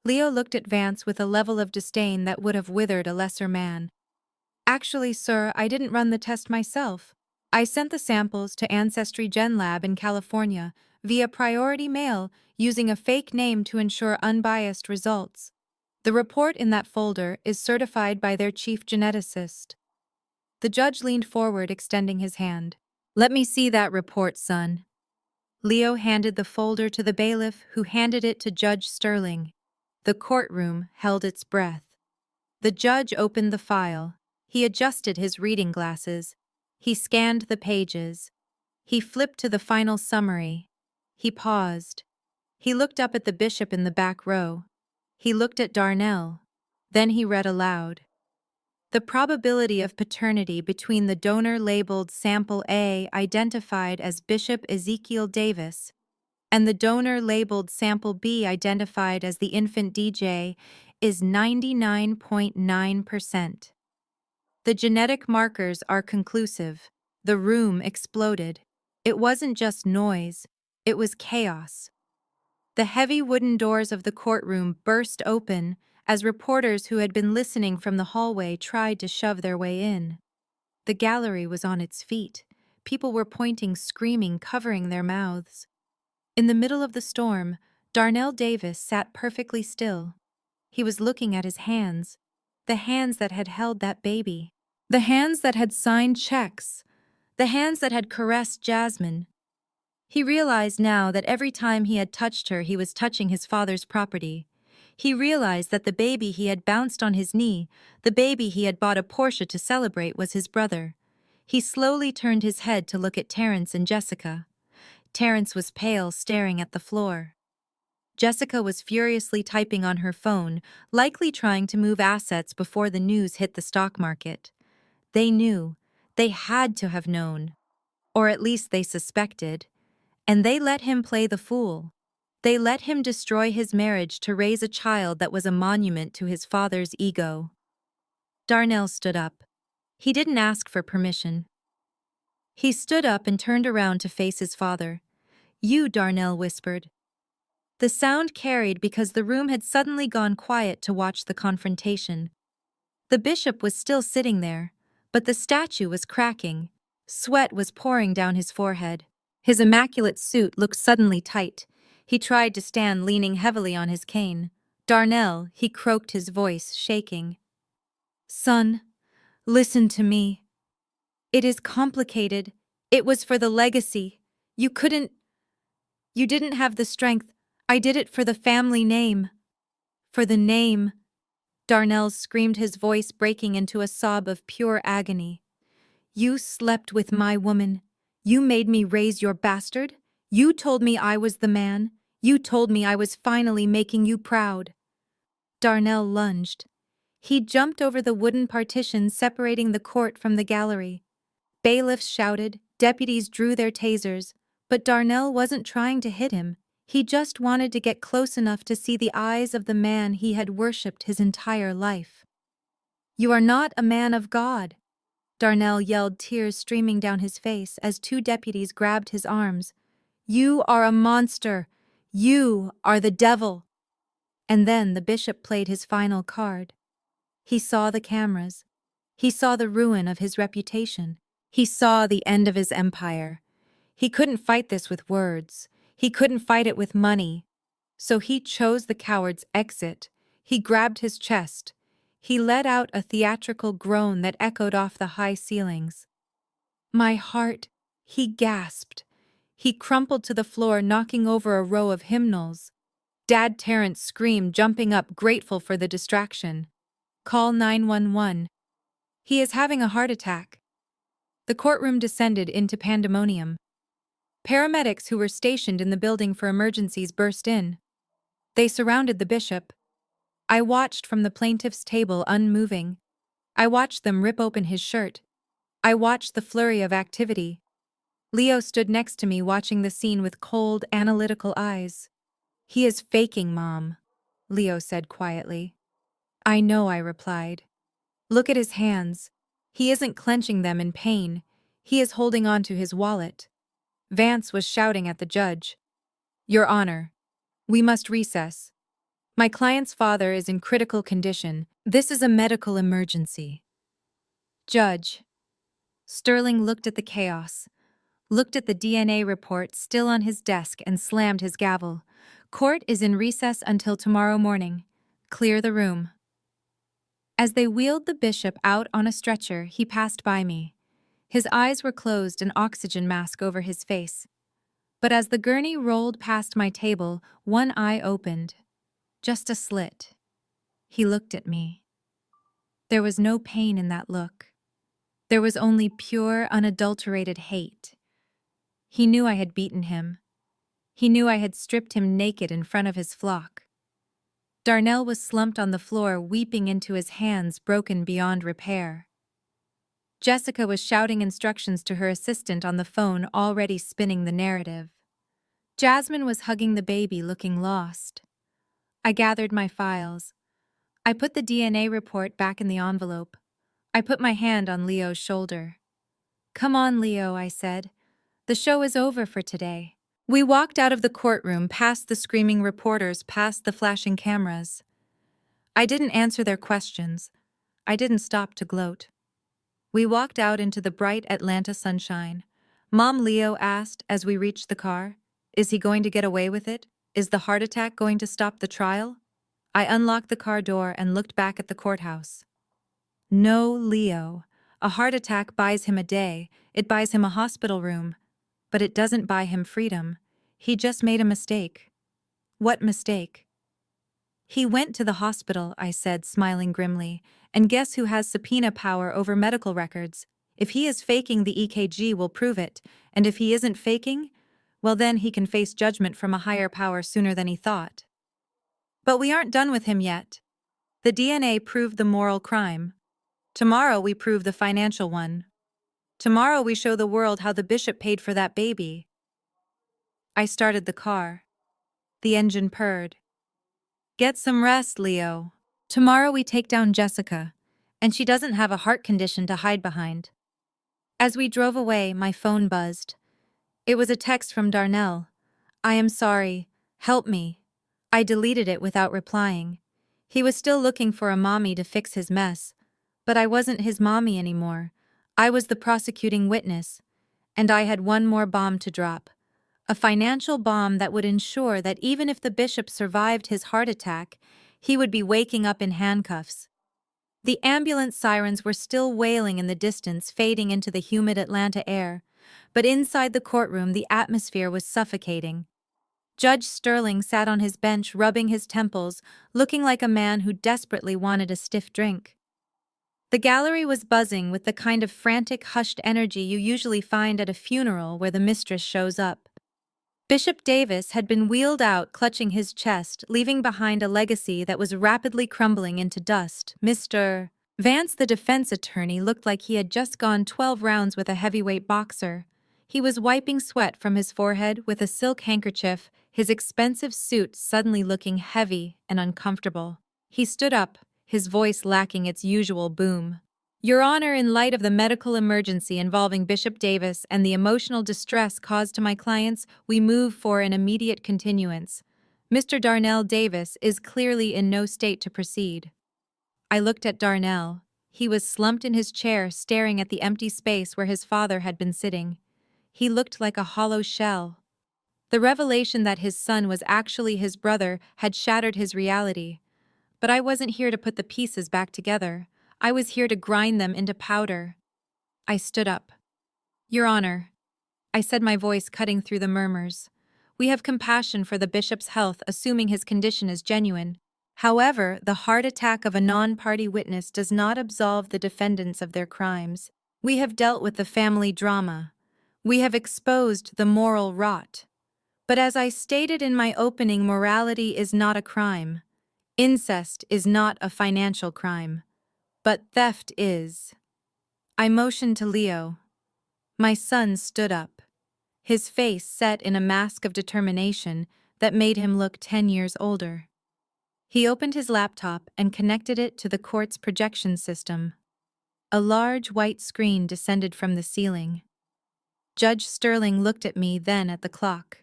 Leo looked at Vance with a level of disdain that would have withered a lesser man. Actually, sir, I didn't run the test myself. I sent the samples to Ancestry Gen Lab in California via priority mail using a fake name to ensure unbiased results. The report in that folder is certified by their chief geneticist. The judge leaned forward, extending his hand. Let me see that report, son. Leo handed the folder to the bailiff, who handed it to Judge Sterling. The courtroom held its breath. The judge opened the file. He adjusted his reading glasses. He scanned the pages. He flipped to the final summary. He paused. He looked up at the bishop in the back row. He looked at Darnell. Then he read aloud. The probability of paternity between the donor labeled sample A identified as Bishop Ezekiel Davis and the donor labeled sample B identified as the infant DJ is 99.9%. The genetic markers are conclusive. The room exploded. It wasn't just noise, it was chaos. The heavy wooden doors of the courtroom burst open as reporters who had been listening from the hallway tried to shove their way in. The gallery was on its feet. People were pointing, screaming, covering their mouths. In the middle of the storm, Darnell Davis sat perfectly still. He was looking at his hands, the hands that had held that baby, the hands that had signed checks, the hands that had caressed Jasmine. He realized now that every time he had touched her, he was touching his father's property. He realized that the baby he had bounced on his knee, the baby he had bought a Porsche to celebrate, was his brother. He slowly turned his head to look at Terrence and Jessica. Terrence was pale, staring at the floor. Jessica was furiously typing on her phone, likely trying to move assets before the news hit the stock market. They knew. They had to have known. Or at least they suspected. And they let him play the fool. They let him destroy his marriage to raise a child that was a monument to his father's ego. Darnell stood up. He didn't ask for permission. He stood up and turned around to face his father. "You," Darnell whispered. The sound carried because the room had suddenly gone quiet to watch the confrontation. The bishop was still sitting there, but the statue was cracking. Sweat was pouring down his forehead. His immaculate suit looked suddenly tight. He tried to stand leaning heavily on his cane. "Darnell," he croaked, his voice shaking. "Son, listen to me. It is complicated. It was for the legacy. You didn't have the strength. I did it for the family name." "For the name," Darnell screamed, his voice breaking into a sob of pure agony. "You slept with my woman. You made me raise your bastard. You told me I was the man. You told me I was finally making you proud." Darnell lunged. He jumped over the wooden partition separating the court from the gallery. Bailiffs shouted, deputies drew their tasers, but Darnell wasn't trying to hit him. He just wanted to get close enough to see the eyes of the man he had worshipped his entire life. "You are not a man of God," Darnell yelled, tears streaming down his face as two deputies grabbed his arms. "You are a monster. You are the devil." And then the bishop played his final card. He saw the cameras. He saw the ruin of his reputation. He saw the end of his empire. He couldn't fight this with words. He couldn't fight it with money. So he chose the coward's exit. He grabbed his chest. He let out a theatrical groan that echoed off the high ceilings. "My heart," he gasped. He crumpled to the floor, knocking over a row of hymnals. Dad Terrence screamed, jumping up, grateful for the distraction. "Call 911. He is having a heart attack." The courtroom descended into pandemonium. Paramedics who were stationed in the building for emergencies burst in. They surrounded the bishop. I watched from the plaintiff's table, unmoving. I watched them rip open his shirt. I watched the flurry of activity. Leo stood next to me, watching the scene with cold, analytical eyes. "He is faking, Mom," Leo said quietly. "I know," I replied. "Look at his hands. He isn't clenching them in pain. He is holding on to his wallet." Vance was shouting at the judge. "Your Honor, we must recess. My client's father is in critical condition. This is a medical emergency." "Judge." Sterling looked at the chaos, looked at the DNA report still on his desk, and slammed his gavel. "Court is in recess until tomorrow morning. Clear the room." As they wheeled the bishop out on a stretcher, he passed by me. His eyes were closed, an oxygen mask over his face. But as the gurney rolled past my table, one eye opened. Just a slit. He looked at me. There was no pain in that look. There was only pure, unadulterated hate. He knew I had beaten him. He knew I had stripped him naked in front of his flock. Darnell was slumped on the floor, weeping into his hands, broken beyond repair. Jessica was shouting instructions to her assistant on the phone, already spinning the narrative. Jasmine was hugging the baby, looking lost. I gathered my files. I put the DNA report back in the envelope. I put my hand on Leo's shoulder. "Come on, Leo," I said. "The show is over for today." We walked out of the courtroom, past the screaming reporters, past the flashing cameras. I didn't answer their questions. I didn't stop to gloat. We walked out into the bright Atlanta sunshine. "Mom," Leo asked as we reached the car, "is he going to get away with it? Is the heart attack going to stop the trial?" I unlocked the car door and looked back at the courthouse. "No, Leo. A heart attack buys him a day. It buys him a hospital room. But it doesn't buy him freedom. He just made a mistake." "What mistake?" "He went to the hospital," I said, smiling grimly, "and guess who has subpoena power over medical records? If he is faking, the EKG will prove it, and if he isn't faking, well then he can face judgment from a higher power sooner than he thought." "But we aren't done with him yet. The DNA proved the moral crime. Tomorrow we prove the financial one. Tomorrow we show the world how the bishop paid for that baby." I started the car. The engine purred. "Get some rest, Leo. Tomorrow we take down Jessica, and she doesn't have a heart condition to hide behind." As we drove away, my phone buzzed. It was a text from Darnell. "I am sorry. Help me." I deleted it without replying. He was still looking for a mommy to fix his mess, but I wasn't his mommy anymore. I was the prosecuting witness, and I had one more bomb to drop. A financial bomb that would ensure that even if the bishop survived his heart attack, he would be waking up in handcuffs. The ambulance sirens were still wailing in the distance, fading into the humid Atlanta air, but inside the courtroom the atmosphere was suffocating. Judge Sterling sat on his bench, rubbing his temples, looking like a man who desperately wanted a stiff drink. The gallery was buzzing with the kind of frantic, hushed energy you usually find at a funeral where the mistress shows up. Bishop Davis had been wheeled out, clutching his chest, leaving behind a legacy that was rapidly crumbling into dust. Mr. Vance, the defense attorney, looked like he had just gone 12 rounds with a heavyweight boxer. He was wiping sweat from his forehead with a silk handkerchief, his expensive suit suddenly looking heavy and uncomfortable. He stood up, his voice lacking its usual boom. Your Honor, in light of the medical emergency involving Bishop Davis and the emotional distress caused to my clients, we move for an immediate continuance. Mr. Darnell Davis is clearly in no state to proceed. I looked at Darnell. He was slumped in his chair, staring at the empty space where his father had been sitting. He looked like a hollow shell. The revelation that his son was actually his brother had shattered his reality. But I wasn't here to put the pieces back together. I was here to grind them into powder. I stood up. Your Honor, I said, my voice cutting through the murmurs. We have compassion for the bishop's health, assuming his condition is genuine. However, the heart attack of a non-party witness does not absolve the defendants of their crimes. We have dealt with the family drama. We have exposed the moral rot. But as I stated in my opening, morality is not a crime. Incest is not a financial crime. But theft is. I motioned to Leo. My son stood up, his face set in a mask of determination that made him look 10 years older. He opened his laptop and connected it to the court's projection system. A large white screen descended from the ceiling. Judge Sterling looked at me, then at the clock.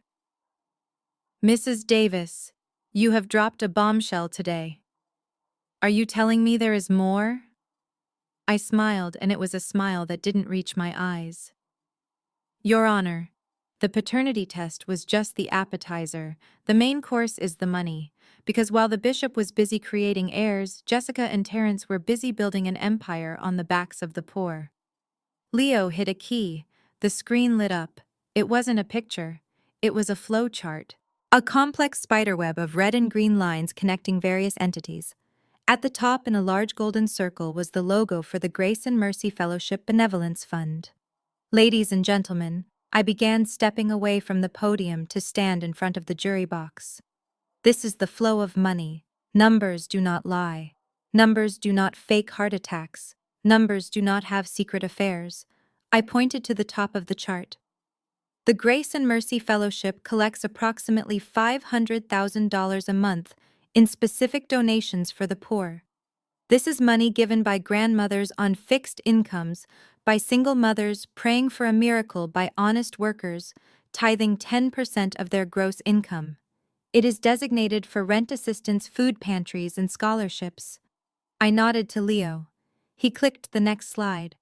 Mrs. Davis, you have dropped a bombshell today. Are you telling me there is more? I smiled, and it was a smile that didn't reach my eyes. Your Honor, the paternity test was just the appetizer. The main course is the money, because while the bishop was busy creating heirs, Jessica and Terrence were busy building an empire on the backs of the poor. Leo hit a key. The screen lit up. It wasn't a picture. It was a flow chart. A complex spiderweb of red and green lines connecting various entities. At the top, in a large golden circle, was the logo for the Grace and Mercy Fellowship Benevolence Fund. Ladies and gentlemen, I began stepping away from the podium to stand in front of the jury box. This is the flow of money. Numbers do not lie. Numbers do not fake heart attacks. Numbers do not have secret affairs. I pointed to the top of the chart. The Grace and Mercy Fellowship collects approximately $500,000 a month in specific donations for the poor. This is money given by grandmothers on fixed incomes, by single mothers praying for a miracle, by honest workers, tithing 10% of their gross income. It is designated for rent assistance, food pantries, and scholarships. I nodded to Leo. He clicked the next slide.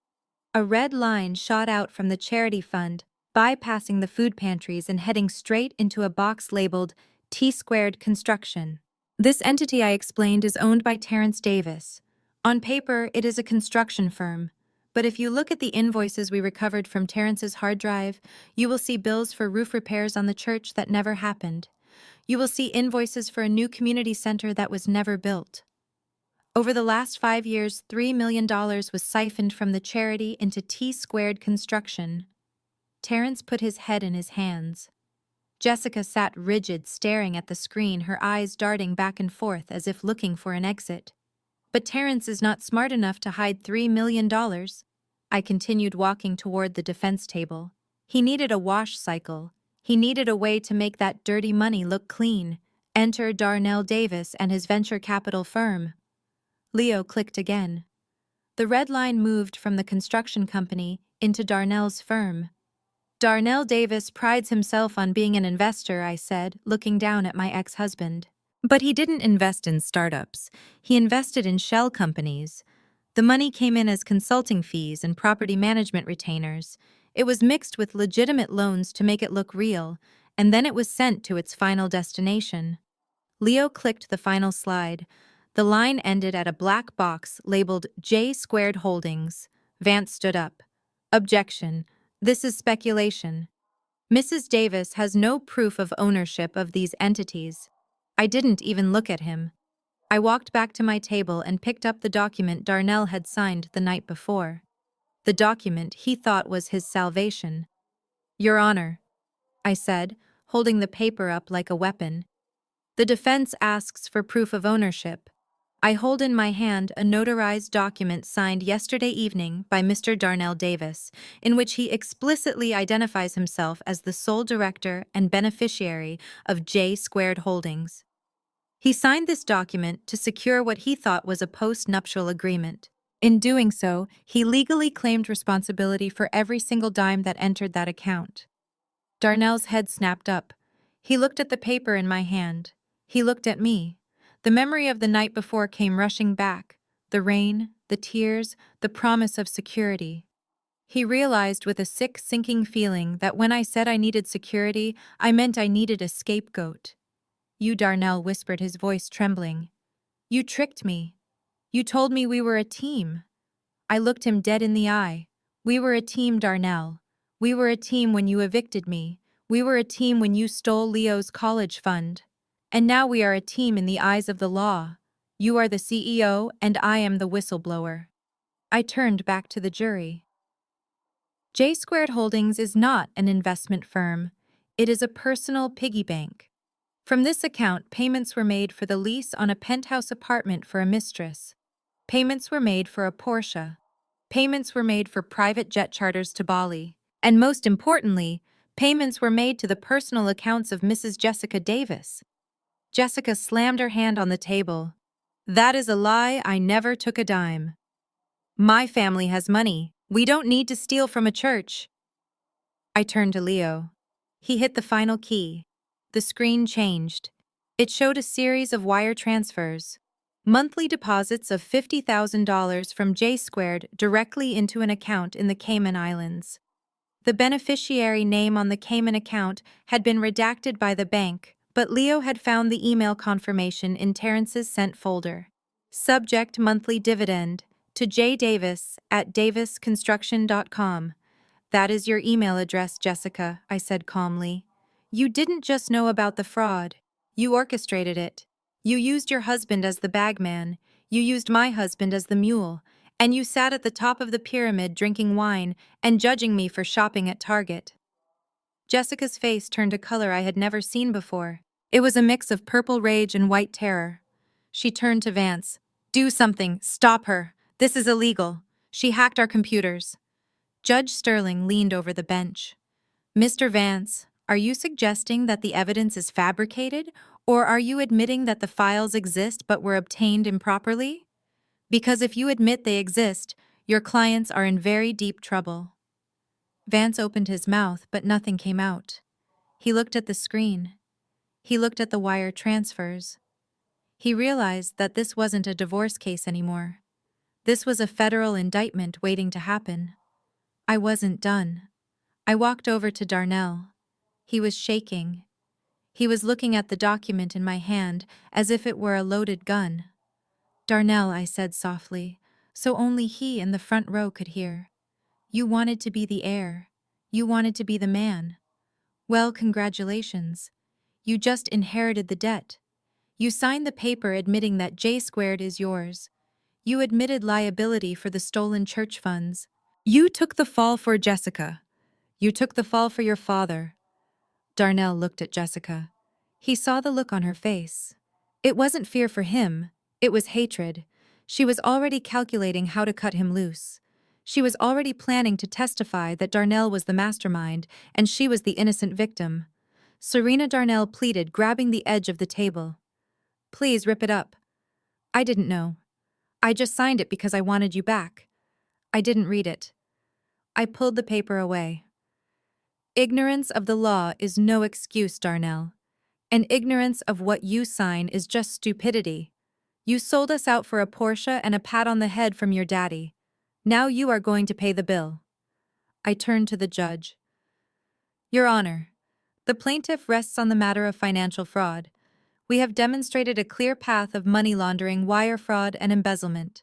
A red line shot out from the charity fund, bypassing the food pantries and heading straight into a box labeled T-Squared Construction. This entity, I explained, is owned by Terrence Davis. On paper, it is a construction firm, but if you look at the invoices we recovered from Terrence's hard drive, you will see bills for roof repairs on the church that never happened. You will see invoices for a new community center that was never built. Over the last 5 years, $3 million was siphoned from the charity into T-Squared Construction. Terrence put his head in his hands. Jessica sat rigid, staring at the screen, her eyes darting back and forth as if looking for an exit. But Terrence is not smart enough to hide $3 million. I continued walking toward the defense table. He needed a wash cycle. He needed a way to make that dirty money look clean. Enter Darnell Davis and his venture capital firm. Leo clicked again. The red line moved from the construction company into Darnell's firm. Darnell Davis prides himself on being an investor, I said, looking down at my ex-husband. But he didn't invest in startups. He invested in shell companies. The money came in as consulting fees and property management retainers. It was mixed with legitimate loans to make it look real, and then it was sent to its final destination. Leo clicked the final slide. The line ended at a black box labeled J Squared Holdings. Vance stood up. Objection. This is speculation. Mrs. Davis has no proof of ownership of these entities. I didn't even look at him. I walked back to my table and picked up the document Darnell had signed the night before. The document he thought was his salvation. Your Honor, I said, holding the paper up like a weapon. The defense asks for proof of ownership. I hold in my hand a notarized document signed yesterday evening by Mr. Darnell Davis, in which he explicitly identifies himself as the sole director and beneficiary of J Squared Holdings. He signed this document to secure what he thought was a post-nuptial agreement. In doing so, he legally claimed responsibility for every single dime that entered that account. Darnell's head snapped up. He looked at the paper in my hand. He looked at me. The memory of the night before came rushing back. The rain, the tears, the promise of security. He realized with a sick, sinking feeling that when I said I needed security, I meant I needed a scapegoat. You, Darnell, whispered, his voice trembling. You tricked me. You told me we were a team. I looked him dead in the eye. We were a team, Darnell. We were a team when you evicted me. We were a team when you stole Leo's college fund. And now we are a team in the eyes of the law. You are the CEO and I am the whistleblower. I turned back to the jury. J Squared Holdings is not an investment firm. It is a personal piggy bank. From this account, payments were made for the lease on a penthouse apartment for a mistress. Payments were made for a Porsche. Payments were made for private jet charters to Bali. And most importantly, payments were made to the personal accounts of Mrs. Jessica Davis. Jessica slammed her hand on the table. That is a lie. I never took a dime. My family has money. We don't need to steal from a church. I turned to Leo. He hit the final key. The screen changed. It showed a series of wire transfers. Monthly deposits of $50,000 from J Squared directly into an account in the Cayman Islands. The beneficiary name on the Cayman account had been redacted by the bank, but Leo had found the email confirmation in Terrence's sent folder. Subject monthly dividend to J Davis at davisconstruction.com. That is your email address, Jessica, I said calmly. You didn't just know about the fraud. You orchestrated it. You used your husband as the bagman. You used my husband as the mule. And you sat at the top of the pyramid drinking wine and judging me for shopping at Target. Jessica's face turned a color I had never seen before. It was a mix of purple rage and white terror. She turned to Vance. Do something. Stop her. This is illegal. She hacked our computers. Judge Sterling leaned over the bench. Mr. Vance, are you suggesting that the evidence is fabricated, or are you admitting that the files exist but were obtained improperly? Because if you admit they exist, your clients are in very deep trouble. Vance opened his mouth, but nothing came out. He looked at the screen. He looked at the wire transfers. He realized that this wasn't a divorce case anymore. This was a federal indictment waiting to happen. I wasn't done. I walked over to Darnell. He was shaking. He was looking at the document in my hand as if it were a loaded gun. Darnell, I said softly, so only he in the front row could hear. You wanted to be the heir. You wanted to be the man. Well, congratulations. You just inherited the debt. You signed the paper admitting that J Squared is yours. You admitted liability for the stolen church funds. You took the fall for Jessica. You took the fall for your father. Darnell looked at Jessica. He saw the look on her face. It wasn't fear for him. It was hatred. She was already calculating how to cut him loose. She was already planning to testify that Darnell was the mastermind and she was the innocent victim. Serena Darnell pleaded, grabbing the edge of the table. Please rip it up. I didn't know. I just signed it because I wanted you back. I didn't read it. I pulled the paper away. Ignorance of the law is no excuse, Darnell. And ignorance of what you sign is just stupidity. You sold us out for a Porsche and a pat on the head from your daddy. Now you are going to pay the bill. I turned to the judge. Your Honor, The plaintiff rests on the matter of financial fraud. We have demonstrated a clear path of money laundering, wire fraud, and embezzlement.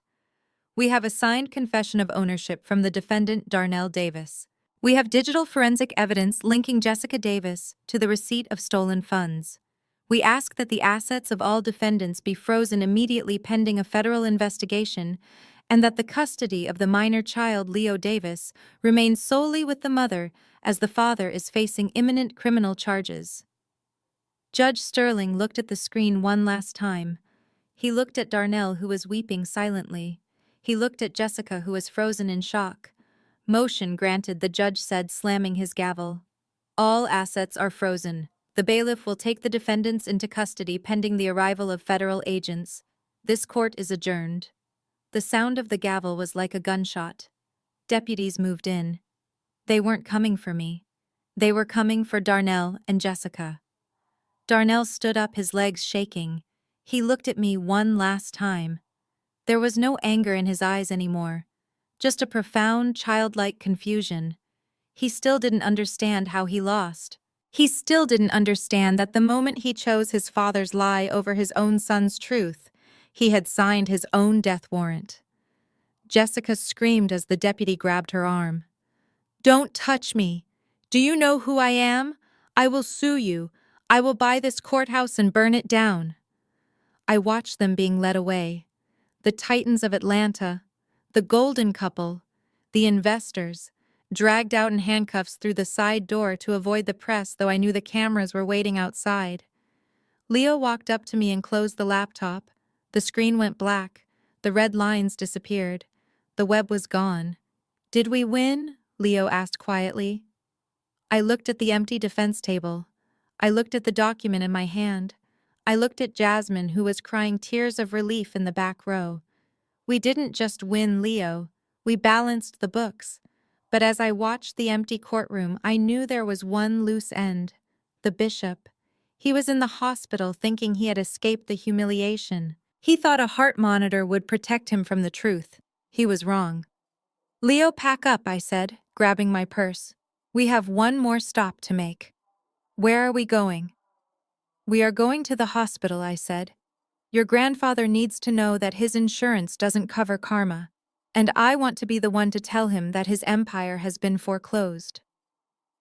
We have a signed confession of ownership from the defendant Darnell Davis. We have digital forensic evidence linking Jessica Davis to the receipt of stolen funds. We ask that the assets of all defendants be frozen immediately pending a federal investigation, and that the custody of the minor child Leo Davis remain solely with the mother, as the father is facing imminent criminal charges. Judge Sterling looked at the screen one last time. He looked at Darnell, who was weeping silently. He looked at Jessica, who was frozen in shock. Motion granted, the judge said, slamming his gavel. All assets are frozen. The bailiff will take the defendants into custody pending the arrival of federal agents. This court is adjourned. The sound of the gavel was like a gunshot. Deputies moved in. They weren't coming for me. They were coming for Darnell and Jessica. Darnell stood up, his legs shaking. He looked at me one last time. There was no anger in his eyes anymore, just a profound, childlike confusion. He still didn't understand how he lost. He still didn't understand that the moment he chose his father's lie over his own son's truth, he had signed his own death warrant. Jessica screamed as the deputy grabbed her arm. "Don't touch me! Do you know who I am? I will sue you. I will buy this courthouse and burn it down." I watched them being led away. The titans of Atlanta, the golden couple, the investors, dragged out in handcuffs through the side door to avoid the press, though I knew the cameras were waiting outside. Leo walked up to me and closed the laptop. The screen went black. The red lines disappeared. The web was gone. "Did we win?" Leo asked quietly. I looked at the empty defense table. I looked at the document in my hand. I looked at Jasmine, who was crying tears of relief in the back row. We didn't just win, Leo. We balanced the books. But as I watched the empty courtroom, I knew there was one loose end. The bishop. He was in the hospital thinking he had escaped the humiliation. He thought a heart monitor would protect him from the truth. He was wrong. "Leo, pack up," I said, grabbing my purse. "We have one more stop to make." "Where are we going?" "We are going to the hospital," I said. "Your grandfather needs to know that his insurance doesn't cover karma, and I want to be the one to tell him that his empire has been foreclosed."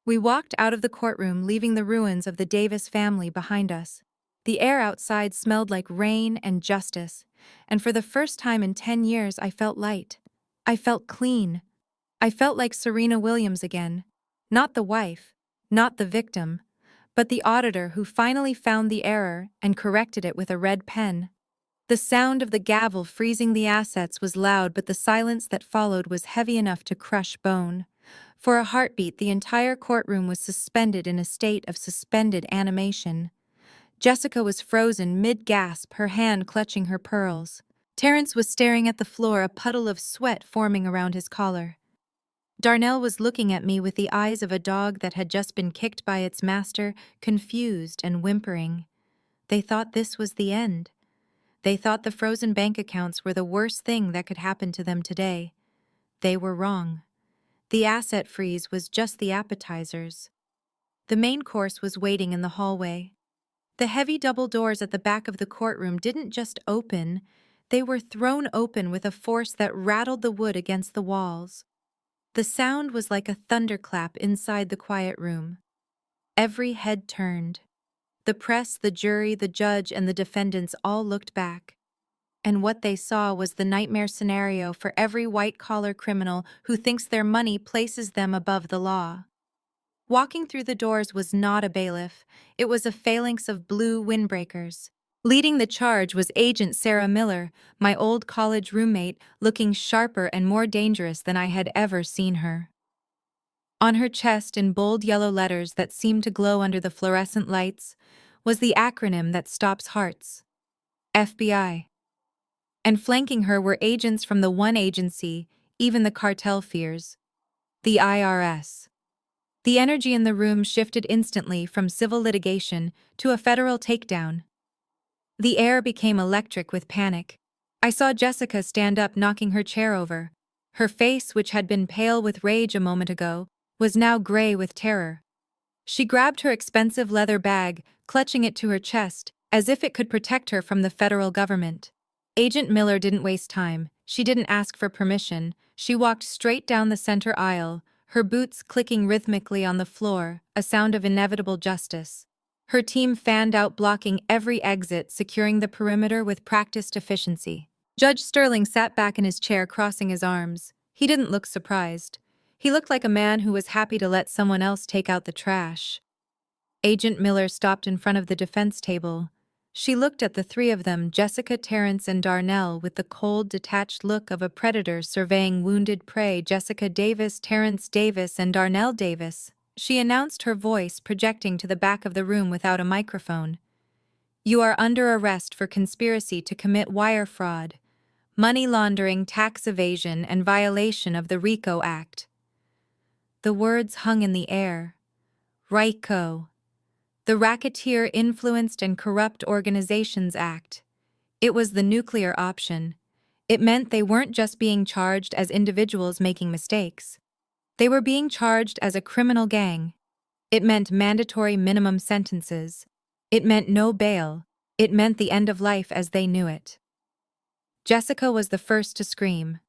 We walked out of the courtroom, leaving the ruins of the Davis family behind us. The air outside smelled like rain and justice, and for the first time in 10 years I felt light. I felt clean. I felt like Serena Williams again. Not the wife, not the victim, but the auditor who finally found the error and corrected it with a red pen. The sound of the gavel freezing the assets was loud, but the silence that followed was heavy enough to crush bone. For a heartbeat, the entire courtroom was suspended in a state of suspended animation. Jessica was frozen mid-gasp, her hand clutching her pearls. Terrence was staring at the floor, a puddle of sweat forming around his collar. Darnell was looking at me with the eyes of a dog that had just been kicked by its master, confused and whimpering. They thought this was the end. They thought the frozen bank accounts were the worst thing that could happen to them today. They were wrong. The asset freeze was just the appetizers. The main course was waiting in the hallway. The heavy double doors at the back of the courtroom didn't just open, they were thrown open with a force that rattled the wood against the walls. The sound was like a thunderclap inside the quiet room. Every head turned. The press, the jury, the judge, and the defendants all looked back. And what they saw was the nightmare scenario for every white-collar criminal who thinks their money places them above the law. Walking through the doors was not a bailiff, it was a phalanx of blue windbreakers. Leading the charge was Agent Sarah Miller, my old college roommate, looking sharper and more dangerous than I had ever seen her. On her chest, in bold yellow letters that seemed to glow under the fluorescent lights, was the acronym that stops hearts: FBI. And flanking her were agents from the one agency even the cartel fears: the IRS. The energy in the room shifted instantly from civil litigation to a federal takedown. The air became electric with panic. I saw Jessica stand up, knocking her chair over. Her face, which had been pale with rage a moment ago, was now gray with terror. She grabbed her expensive leather bag, clutching it to her chest, as if it could protect her from the federal government. Agent Miller didn't waste time. She didn't ask for permission. She walked straight down the center aisle, her boots clicking rhythmically on the floor, a sound of inevitable justice. Her team fanned out, blocking every exit, securing the perimeter with practiced efficiency. Judge Sterling sat back in his chair, crossing his arms. He didn't look surprised. He looked like a man who was happy to let someone else take out the trash. Agent Miller stopped in front of the defense table. She looked at the three of them, Jessica, Terrence, and Darnell, with the cold, detached look of a predator surveying wounded prey. Jessica Davis, Terrence Davis, and Darnell Davis. She announced, her voice projecting to the back of the room without a microphone. You are under arrest for conspiracy to commit wire fraud, money laundering, tax evasion, and violation of the RICO Act. The words hung in the air. RICO. The Racketeer Influenced and Corrupt Organizations Act. It was the nuclear option. It meant they weren't just being charged as individuals making mistakes. They were being charged as a criminal gang. It meant mandatory minimum sentences. It meant no bail. It meant the end of life as they knew it. Jessica was the first to scream.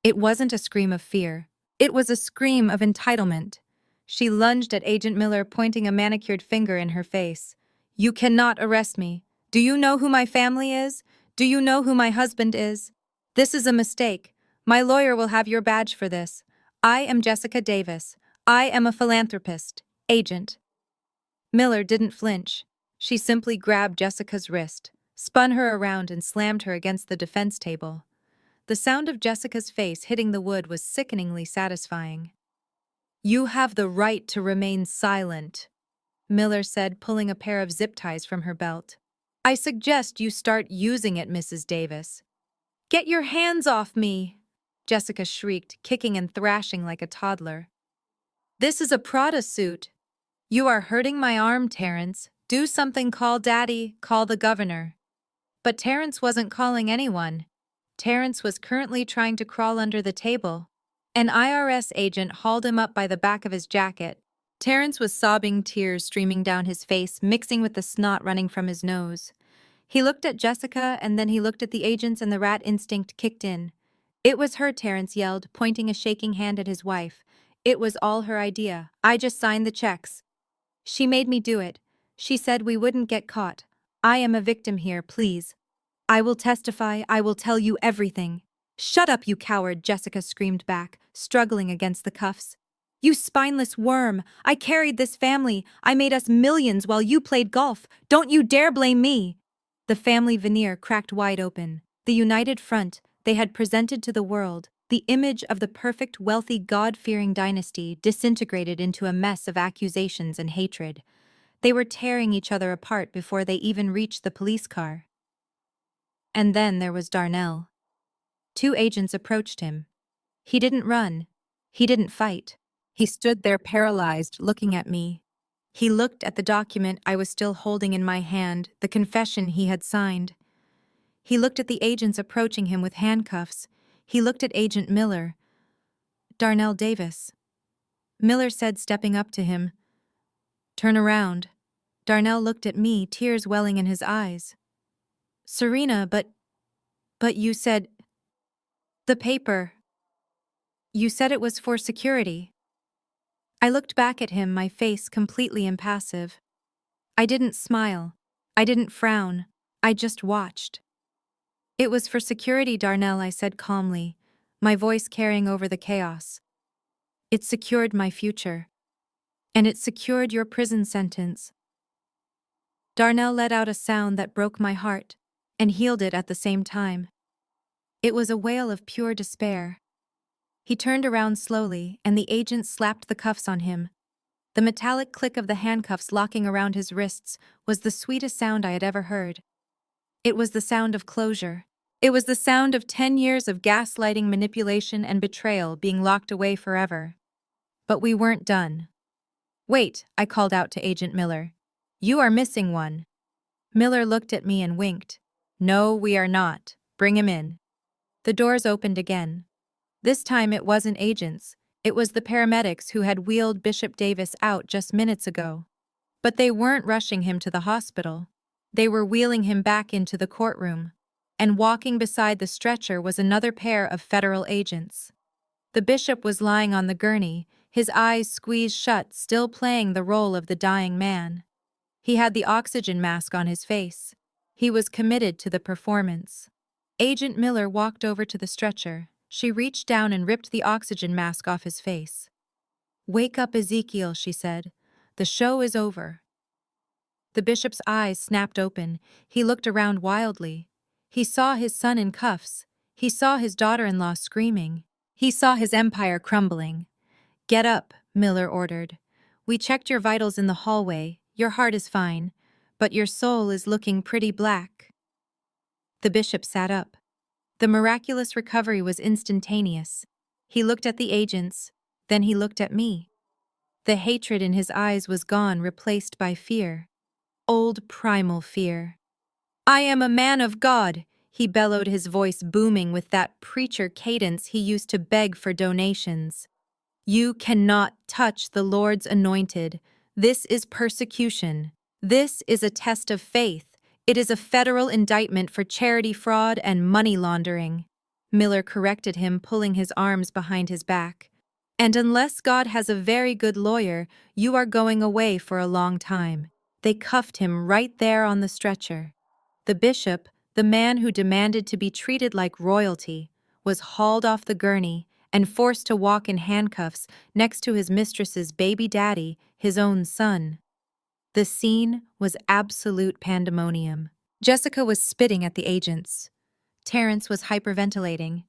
It wasn't a scream of fear. It was a scream of entitlement. She lunged at Agent Miller, pointing a manicured finger in her face. You cannot arrest me. Do you know who my family is? Do you know who my husband is? This is a mistake. My lawyer will have your badge for this. I am Jessica Davis. I am a philanthropist. Agent. Miller didn't flinch. She simply grabbed Jessica's wrist, spun her around, and slammed her against the defense table. The sound of Jessica's face hitting the wood was sickeningly satisfying. You have the right to remain silent, Miller said, pulling a pair of zip ties from her belt. I suggest you start using it, Mrs. Davis. Get your hands off me, Jessica shrieked, kicking and thrashing like a toddler. This is a Prada suit. You are hurting my arm, Terrence. Do something, call Daddy, call the governor. But Terrence wasn't calling anyone. Terrence was currently trying to crawl under the table. An IRS agent hauled him up by the back of his jacket. Terrence was sobbing, tears streaming down his face, mixing with the snot running from his nose. He looked at Jessica, and then he looked at the agents, and the rat instinct kicked in. It was her, Terrence yelled, pointing a shaking hand at his wife. It was all her idea. I just signed the checks. She made me do it. She said we wouldn't get caught. I am a victim here, please. I will testify. I will tell you everything. Shut up, you coward, Jessica screamed back, struggling against the cuffs. You spineless worm. I carried this family. I made us millions while you played golf. Don't you dare blame me. The family veneer cracked wide open. The united front they had presented to the world, the image of the perfect, wealthy, God-fearing dynasty, disintegrated into a mess of accusations and hatred. They were tearing each other apart before they even reached the police car. And then there was Darnell. Two agents approached him. He didn't run. He didn't fight. He stood there paralyzed, looking at me. He looked at the document I was still holding in my hand, the confession he had signed. He looked at the agents approaching him with handcuffs. He looked at Agent Miller. Darnell Davis. Miller said, stepping up to him, Turn around. Darnell looked at me, tears welling in his eyes. Serena, but you said... The paper. You said it was for security. I looked back at him, my face completely impassive. I didn't smile. I didn't frown. I just watched. It was for security, Darnell, I said calmly, my voice carrying over the chaos. It secured my future. And it secured your prison sentence. Darnell let out a sound that broke my heart and healed it at the same time. It was a wail of pure despair. He turned around slowly, and the agent slapped the cuffs on him. The metallic click of the handcuffs locking around his wrists was the sweetest sound I had ever heard. It was the sound of closure. It was the sound of 10 years of gaslighting, manipulation, and betrayal being locked away forever. But we weren't done. Wait, I called out to Agent Miller. You are missing one. Miller looked at me and winked. No, we are not. Bring him in. The doors opened again. This time it wasn't agents. It was the paramedics who had wheeled Bishop Davis out just minutes ago. But they weren't rushing him to the hospital. They were wheeling him back into the courtroom. And walking beside the stretcher was another pair of federal agents. The bishop was lying on the gurney, his eyes squeezed shut, still playing the role of the dying man. He had the oxygen mask on his face. He was committed to the performance. Agent Miller walked over to the stretcher. She reached down and ripped the oxygen mask off his face. "Wake up, Ezekiel," she said. "The show is over." The bishop's eyes snapped open. He looked around wildly. He saw his son in cuffs. He saw his daughter-in-law screaming. He saw his empire crumbling. "Get up," Miller ordered. "We checked your vitals in the hallway. Your heart is fine, but your soul is looking pretty black." The bishop sat up. The miraculous recovery was instantaneous. He looked at the agents, then he looked at me. The hatred in his eyes was gone, replaced by fear. Old primal fear. "I am a man of God," he bellowed, his voice booming with that preacher cadence he used to beg for donations. "You cannot touch the Lord's anointed. This is persecution. This is a test of faith. It is a federal indictment for charity fraud and money laundering." Miller corrected him, pulling his arms behind his back. "And unless God has a very good lawyer, you are going away for a long time." They cuffed him right there on the stretcher. The bishop, the man who demanded to be treated like royalty, was hauled off the gurney and forced to walk in handcuffs next to his mistress's baby daddy, his own son. The scene was absolute pandemonium. Jessica was spitting at the agents. Terrence was hyperventilating.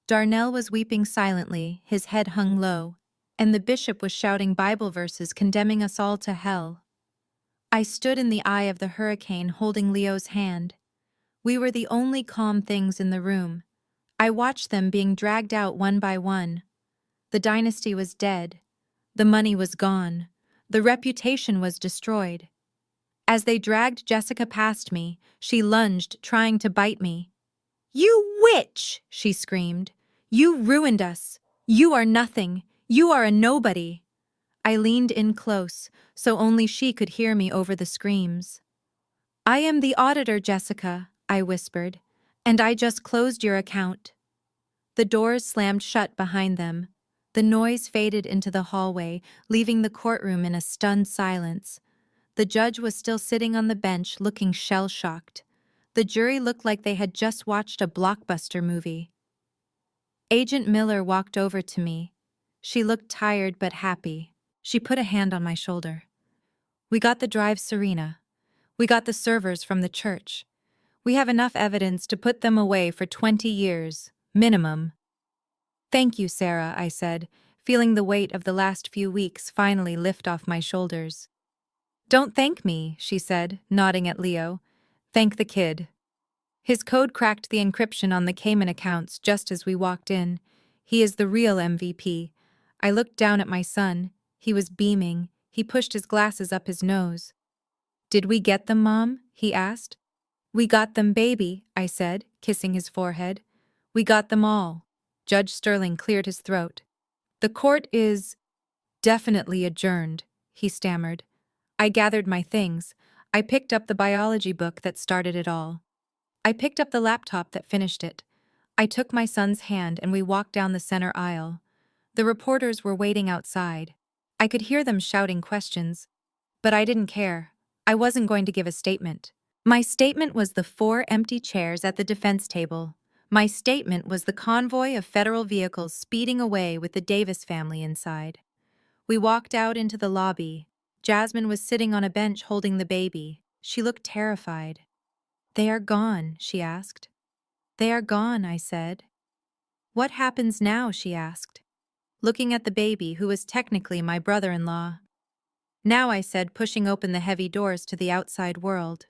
Darnell was weeping silently, his head hung low, and the bishop was shouting Bible verses condemning us all to hell. I stood in the eye of the hurricane holding Leo's hand. We were the only calm things in the room. I watched them being dragged out one by one. The dynasty was dead. The money was gone. The reputation was destroyed. As they dragged Jessica past me, she lunged, trying to bite me. "You witch!" she screamed. "You ruined us. You are nothing. You are a nobody." I leaned in close, so only she could hear me over the screams. "I am the auditor, Jessica," I whispered, "and I just closed your account." The doors slammed shut behind them. The noise faded into the hallway, leaving the courtroom in a stunned silence. The judge was still sitting on the bench, looking shell-shocked. The jury looked like they had just watched a blockbuster movie. Agent Miller walked over to me. She looked tired but happy. She put a hand on my shoulder. "We got the drive, Serena. We got the servers from the church. We have enough evidence to put them away for 20 years, minimum." "Thank you, Sarah," I said, feeling the weight of the last few weeks finally lift off my shoulders. "Don't thank me," she said, nodding at Leo. "Thank the kid." His code cracked the encryption on the Cayman accounts just as we walked in. He is the real MVP. I looked down at my son. He was beaming. He pushed his glasses up his nose. "Did we get them, Mom?" he asked. "We got them, baby," I said, kissing his forehead. "We got them all." Judge Sterling cleared his throat. "The court is definitely adjourned," he stammered. I gathered my things. I picked up the biology book that started it all. I picked up the laptop that finished it. I took my son's hand and we walked down the center aisle. The reporters were waiting outside. I could hear them shouting questions. But I didn't care. I wasn't going to give a statement. My statement was the 4 empty chairs at the defense table. My statement was the convoy of federal vehicles speeding away with the Davis family inside. We walked out into the lobby. Jasmine was sitting on a bench holding the baby. She looked terrified. "They are gone?" she asked. "They are gone," I said. "What happens now?" she asked, looking at the baby who was technically my brother-in-law. "Now," I said, pushing open the heavy doors to the outside world.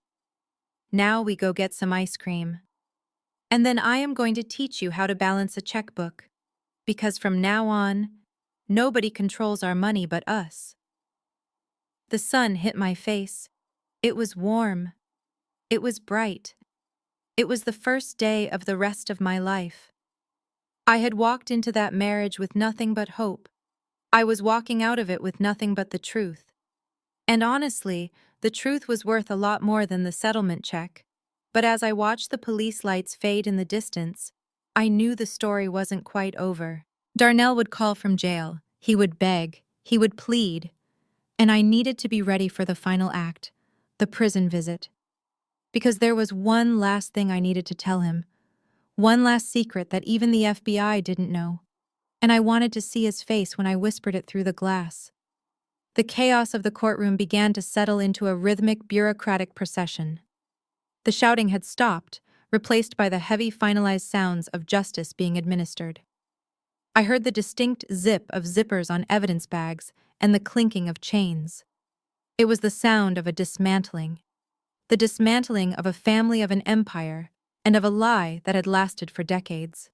"Now we go get some ice cream. And then I am going to teach you how to balance a checkbook. Because from now on, nobody controls our money but us." The sun hit my face. It was warm. It was bright. It was the first day of the rest of my life. I had walked into that marriage with nothing but hope. I was walking out of it with nothing but the truth. And honestly, the truth was worth a lot more than the settlement check. But as I watched the police lights fade in the distance, I knew the story wasn't quite over. Darnell would call from jail. He would beg. He would plead. And I needed to be ready for the final act, the prison visit. Because there was one last thing I needed to tell him. One last secret that even the FBI didn't know. And I wanted to see his face when I whispered it through the glass. The chaos of the courtroom began to settle into a rhythmic, bureaucratic procession. The shouting had stopped, replaced by the heavy, finalized sounds of justice being administered. I heard the distinct zip of zippers on evidence bags and the clinking of chains. It was the sound of a dismantling. The dismantling of a family, of an empire, and of a lie that had lasted for decades.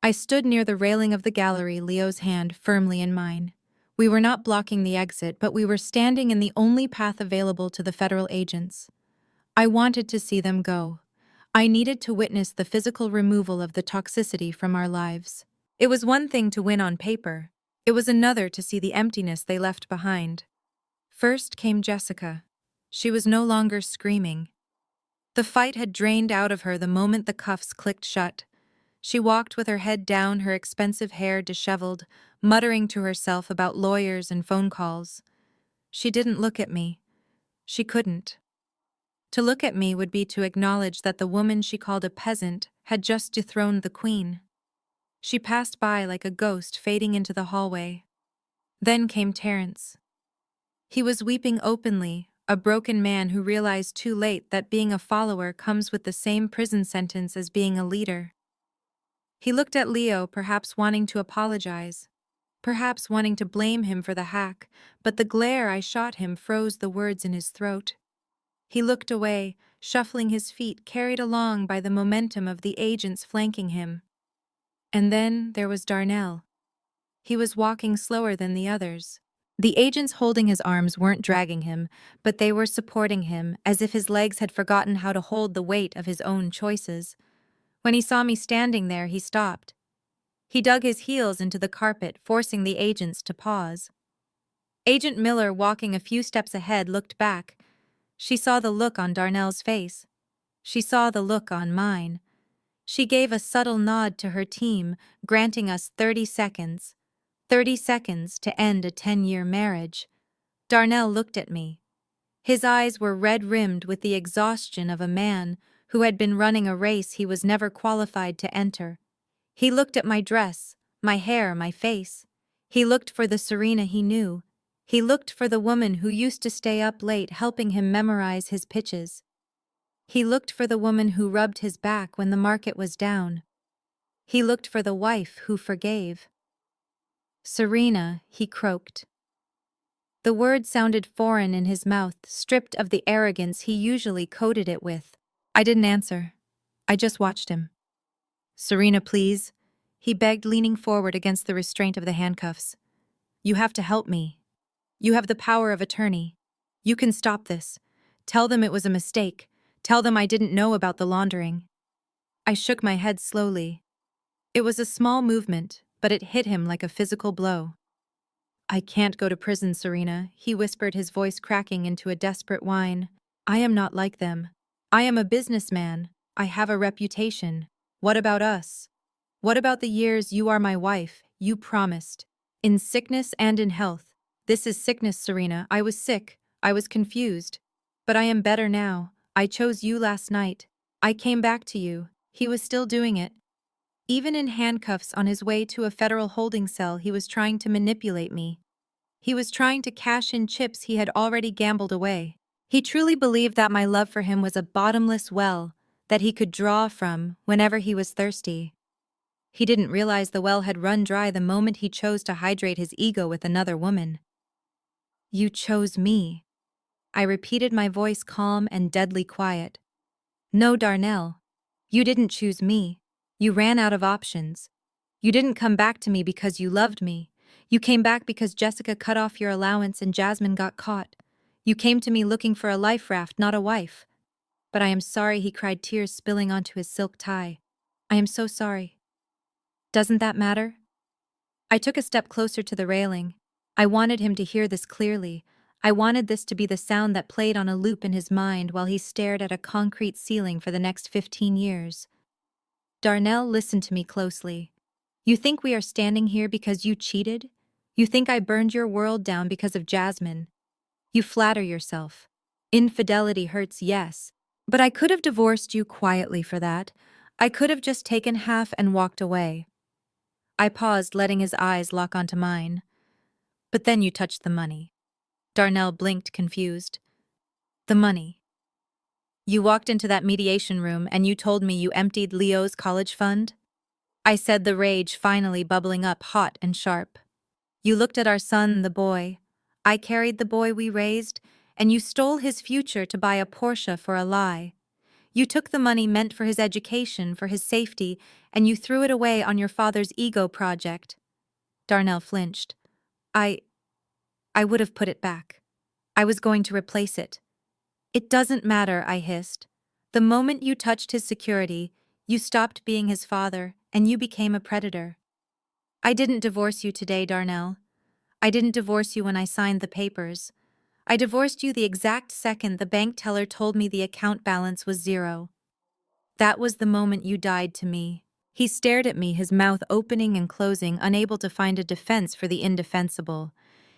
I stood near the railing of the gallery, Leo's hand firmly in mine. We were not blocking the exit, but we were standing in the only path available to the federal agents. I wanted to see them go. I needed to witness the physical removal of the toxicity from our lives. It was one thing to win on paper. It was another to see the emptiness they left behind. First came Jessica. She was no longer screaming. The fight had drained out of her the moment the cuffs clicked shut. She walked with her head down, her expensive hair disheveled, muttering to herself about lawyers and phone calls. She didn't look at me. She couldn't. To look at me would be to acknowledge that the woman she called a peasant had just dethroned the queen. She passed by like a ghost fading into the hallway. Then came Terrence. He was weeping openly, a broken man who realized too late that being a follower comes with the same prison sentence as being a leader. He looked at Leo, perhaps wanting to apologize, perhaps wanting to blame him for the hack, but the glare I shot him froze the words in his throat. He looked away, shuffling his feet, carried along by the momentum of the agents flanking him. And then there was Darnell. He was walking slower than the others. The agents holding his arms weren't dragging him, but they were supporting him, as if his legs had forgotten how to hold the weight of his own choices. When he saw me standing there, he stopped. He dug his heels into the carpet, forcing the agents to pause. Agent Miller, walking a few steps ahead, looked back. She saw the look on Darnell's face. She saw the look on mine. She gave a subtle nod to her team, granting us 30 seconds. 30 seconds to end a 10-year marriage. Darnell looked at me. His eyes were red-rimmed with the exhaustion of a man who had been running a race he was never qualified to enter. He looked at my dress, my hair, my face. He looked for the Serena he knew. He looked for the woman who used to stay up late helping him memorize his pitches. He looked for the woman who rubbed his back when the market was down. He looked for the wife who forgave. Serena, he croaked. The word sounded foreign in his mouth, stripped of the arrogance he usually coated it with. I didn't answer. I just watched him. Serena, please, he begged, leaning forward against the restraint of the handcuffs. You have to help me. You have the power of attorney. You can stop this. Tell them it was a mistake. Tell them I didn't know about the laundering. I shook my head slowly. It was a small movement, but it hit him like a physical blow. I can't go to prison, Serena, he whispered, his voice cracking into a desperate whine. I am not like them. I am a businessman. I have a reputation. What about us? What about the years you are my wife? You promised. In sickness and in health. This is sickness, Serena. I was sick. I was confused. But I am better now. I chose you last night. I came back to you. He was still doing it. Even in handcuffs on his way to a federal holding cell, he was trying to manipulate me. He was trying to cash in chips he had already gambled away. He truly believed that my love for him was a bottomless well that he could draw from whenever he was thirsty. He didn't realize the well had run dry the moment he chose to hydrate his ego with another woman. You chose me. I repeated, my voice calm and deadly quiet. No, Darnell. You didn't choose me. You ran out of options. You didn't come back to me because you loved me. You came back because Jessica cut off your allowance and Jasmine got caught. You came to me looking for a life raft, not a wife. But I am sorry, he cried, tears spilling onto his silk tie. I am so sorry. Doesn't that matter? I took a step closer to the railing. I wanted him to hear this clearly. I wanted this to be the sound that played on a loop in his mind while he stared at a concrete ceiling for the next 15 years. Darnell, listened to me closely. You think we are standing here because you cheated? You think I burned your world down because of Jasmine? You flatter yourself. Infidelity hurts, yes. But I could have divorced you quietly for that. I could have just taken half and walked away. I paused, letting his eyes lock onto mine. But then you touched the money. Darnell blinked, confused. The money. You walked into that mediation room and you told me you emptied Leo's college fund? I said, the rage finally bubbling up hot and sharp. You looked at our son, the boy. I carried the boy we raised, and you stole his future to buy a Porsche for a lie. You took the money meant for his education, for his safety, and you threw it away on your father's ego project. Darnell flinched. I would have put it back. I was going to replace it. It doesn't matter, I hissed. The moment you touched his security, you stopped being his father, and you became a predator. I didn't divorce you today, Darnell. I didn't divorce you when I signed the papers. I divorced you the exact second the bank teller told me the account balance was 0. That was the moment you died to me. He stared at me, his mouth opening and closing, unable to find a defense for the indefensible.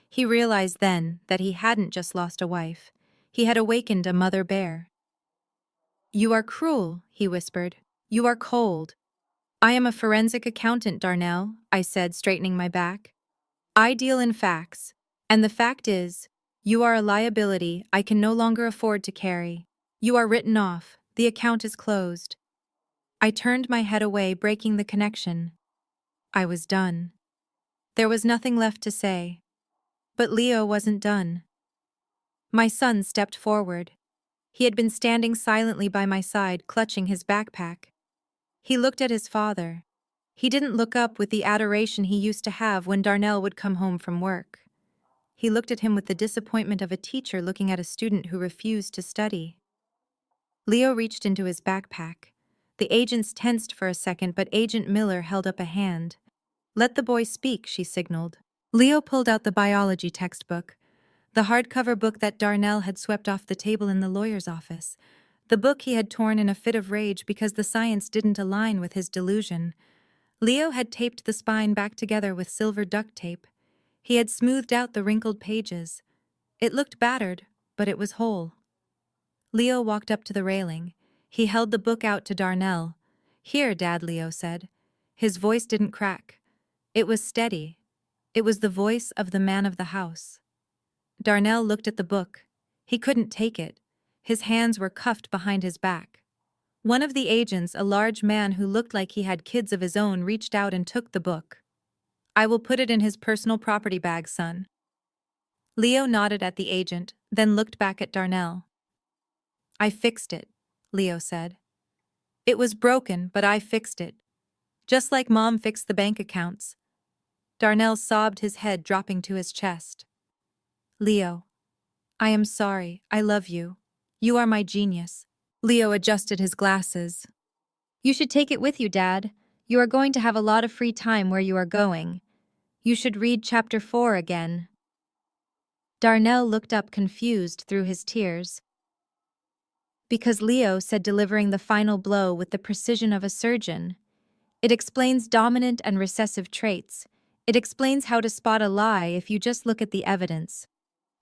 He realized then that he hadn't just lost a wife. He had awakened a mother bear. You are cruel, he whispered. You are cold. I am a forensic accountant, Darnell, I said, straightening my back. I deal in facts, and the fact is, you are a liability I can no longer afford to carry. You are written off. The account is closed. I turned my head away, breaking the connection. I was done. There was nothing left to say. But Leo wasn't done. My son stepped forward. He had been standing silently by my side, clutching his backpack. He looked at his father. He didn't look up with the adoration he used to have when Darnell would come home from work. He looked at him with the disappointment of a teacher looking at a student who refused to study. Leo reached into his backpack. The agents tensed for a second, but Agent Miller held up a hand. Let the boy speak, she signaled. Leo pulled out the biology textbook, the hardcover book that Darnell had swept off the table in the lawyer's office, the book he had torn in a fit of rage because the science didn't align with his delusion. Leo had taped the spine back together with silver duct tape. He had smoothed out the wrinkled pages. It looked battered, but it was whole. Leo walked up to the railing. He held the book out to Darnell. Here, Dad, Leo said. His voice didn't crack. It was steady. It was the voice of the man of the house. Darnell looked at the book. He couldn't take it. His hands were cuffed behind his back. One of the agents, a large man who looked like he had kids of his own, reached out and took the book. I will put it in his personal property bag, son. Leo nodded at the agent, then looked back at Darnell. I fixed it, Leo said. It was broken, but I fixed it. Just like Mom fixed the bank accounts. Darnell sobbed, his head dropping to his chest. Leo, I am sorry. I love you. You are my genius. Leo adjusted his glasses. You should take it with you, Dad. You are going to have a lot of free time where you are going. You should read chapter 4 again. Darnell looked up confused through his tears. Because Leo said delivering the final blow with the precision of a surgeon. It explains dominant and recessive traits. It explains how to spot a lie if you just look at the evidence.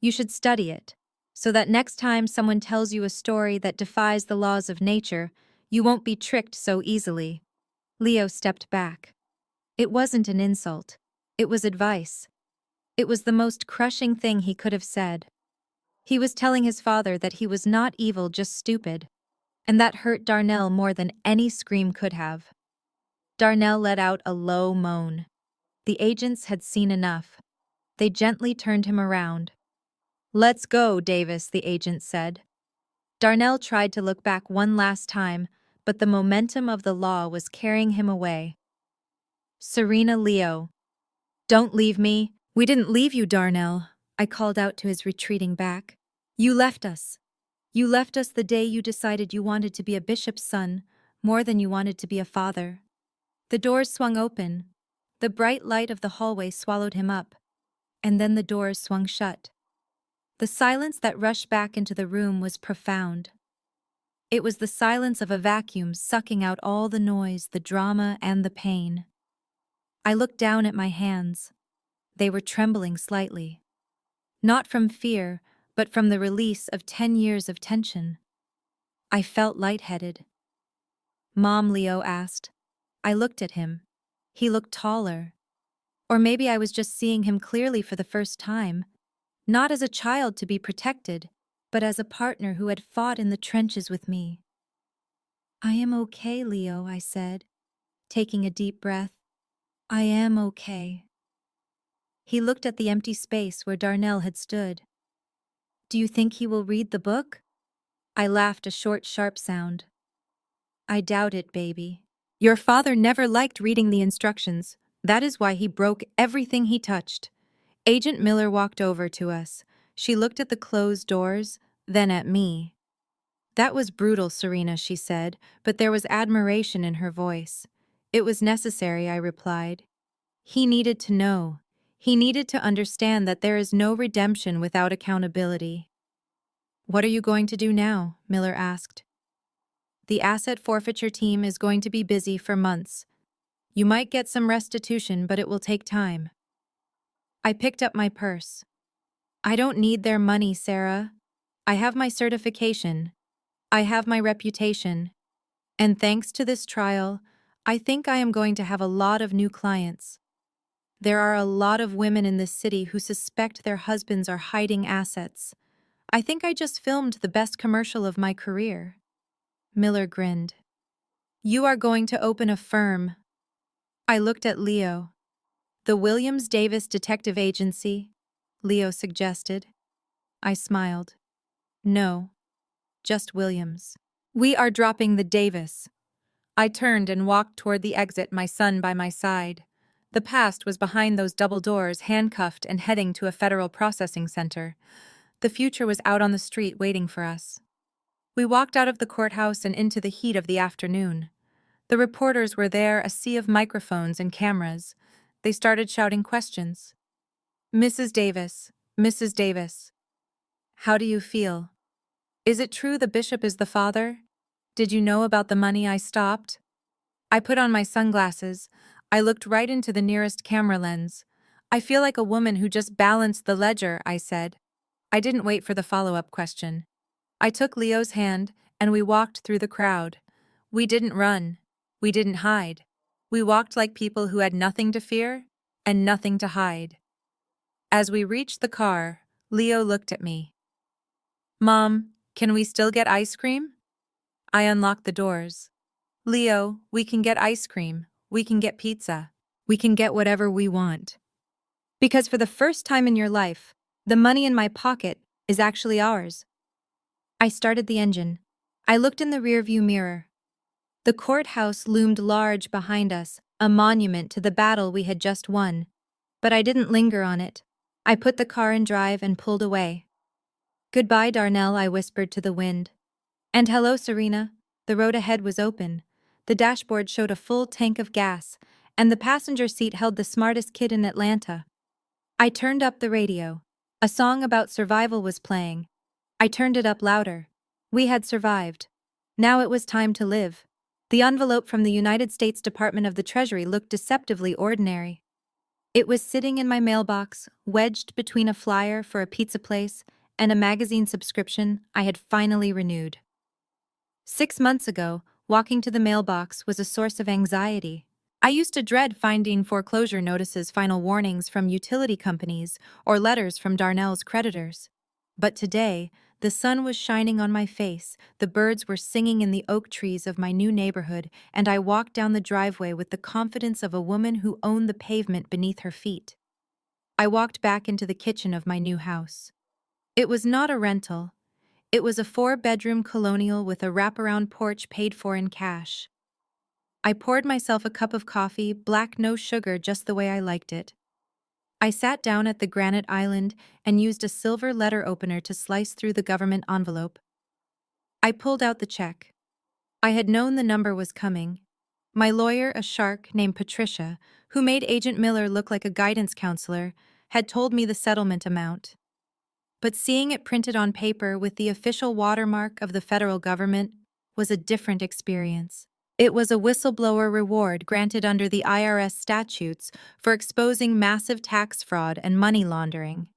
You should study it, so that next time someone tells you a story that defies the laws of nature, you won't be tricked so easily. Leo stepped back. It wasn't an insult. It was advice. It was the most crushing thing he could have said. He was telling his father that he was not evil, just stupid, and that hurt Darnell more than any scream could have. Darnell let out a low moan. The agents had seen enough. They gently turned him around. Let's go, Davis, the agent said. Darnell tried to look back one last time, but the momentum of the law was carrying him away. Serena, Leo. Don't leave me. We didn't leave you, Darnell, I called out to his retreating back. You left us. You left us the day you decided you wanted to be a bishop's son, more than you wanted to be a father. The doors swung open. The bright light of the hallway swallowed him up, and then the doors swung shut. The silence that rushed back into the room was profound. It was the silence of a vacuum sucking out all the noise, the drama, and the pain. I looked down at my hands. They were trembling slightly. Not from fear, but from the release of 10 years of tension. I felt lightheaded. "Mom," Leo asked. I looked at him. He looked taller. Or maybe I was just seeing him clearly for the first time, not as a child to be protected, but as a partner who had fought in the trenches with me. "I am okay, Leo," I said, taking a deep breath. "I am okay." He looked at the empty space where Darnell had stood. "Do you think he will read the book?" I laughed, a short, sharp sound. "I doubt it, baby. Your father never liked reading the instructions. That is why he broke everything he touched." Agent Miller walked over to us. She looked at the closed doors, then at me. "That was brutal, Serena," she said, but there was admiration in her voice. "It was necessary," I replied. "He needed to know. He needed to understand that there is no redemption without accountability." "What are you going to do now?" Miller asked. "The asset forfeiture team is going to be busy for months. You might get some restitution, but it will take time." I picked up my purse. "I don't need their money, Sarah. I have my certification. I have my reputation. And thanks to this trial, I think I am going to have a lot of new clients. There are a lot of women in this city who suspect their husbands are hiding assets. I think I just filmed the best commercial of my career." Miller grinned. "You are going to open a firm." I looked at Leo. "The Williams Davis Detective Agency," Leo suggested. I smiled. "No, just Williams. We are dropping the Davis." I turned and walked toward the exit, my son by my side. The past was behind those double doors, handcuffed and heading to a federal processing center. The future was out on the street waiting for us. We walked out of the courthouse and into the heat of the afternoon. The reporters were there, a sea of microphones and cameras. They started shouting questions. "Mrs. Davis, Mrs. Davis, how do you feel? Is it true the bishop is the father? Did you know about the money I stopped?" I put on my sunglasses. I looked right into the nearest camera lens. "I feel like a woman who just balanced the ledger," I said. I didn't wait for the follow-up question. I took Leo's hand, and we walked through the crowd. We didn't run. We didn't hide. We walked like people who had nothing to fear and nothing to hide. As we reached the car, Leo looked at me. "Mom, can we still get ice cream?" I unlocked the doors. "Leo, we can get ice cream. We can get pizza. We can get whatever we want. Because for the first time in your life, the money in my pocket is actually ours." I started the engine. I looked in the rearview mirror. The courthouse loomed large behind us, a monument to the battle we had just won. But I didn't linger on it. I put the car in drive and pulled away. "Goodbye, Darnell," I whispered to the wind. "And hello, Serena." The road ahead was open. The dashboard showed a full tank of gas, and the passenger seat held the smartest kid in Atlanta. I turned up the radio. A song about survival was playing. I turned it up louder. We had survived. Now it was time to live. The envelope from the United States Department of the Treasury looked deceptively ordinary. It was sitting in my mailbox, wedged between a flyer for a pizza place and a magazine subscription I had finally renewed. 6 months ago, walking to the mailbox was a source of anxiety. I used to dread finding foreclosure notices, final warnings from utility companies, or letters from Darnell's creditors. But today, the sun was shining on my face, the birds were singing in the oak trees of my new neighborhood, and I walked down the driveway with the confidence of a woman who owned the pavement beneath her feet. I walked back into the kitchen of my new house. It was not a rental. It was a 4-bedroom colonial with a wraparound porch paid for in cash. I poured myself a cup of coffee, black, no sugar, just the way I liked it. I sat down at the granite island and used a silver letter opener to slice through the government envelope. I pulled out the check. I had known the number was coming. My lawyer, a shark named Patricia, who made Agent Miller look like a guidance counselor, had told me the settlement amount. But seeing it printed on paper with the official watermark of the federal government was a different experience. It was a whistleblower reward granted under the IRS statutes for exposing massive tax fraud and money laundering.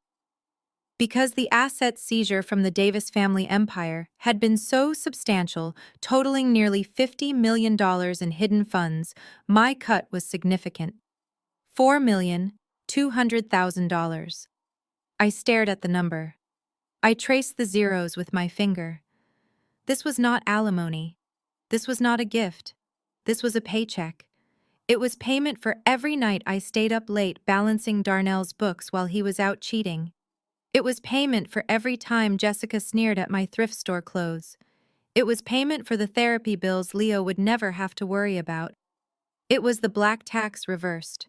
Because the asset seizure from the Davis family empire had been so substantial, totaling nearly $50 million in hidden funds, my cut was significant. $4,200,000. I stared at the number. I traced the zeros with my finger. This was not alimony. This was not a gift. This was a paycheck. It was payment for every night I stayed up late balancing Darnell's books while he was out cheating. It was payment for every time Jessica sneered at my thrift store clothes. It was payment for the therapy bills Leo would never have to worry about. It was the black tax reversed.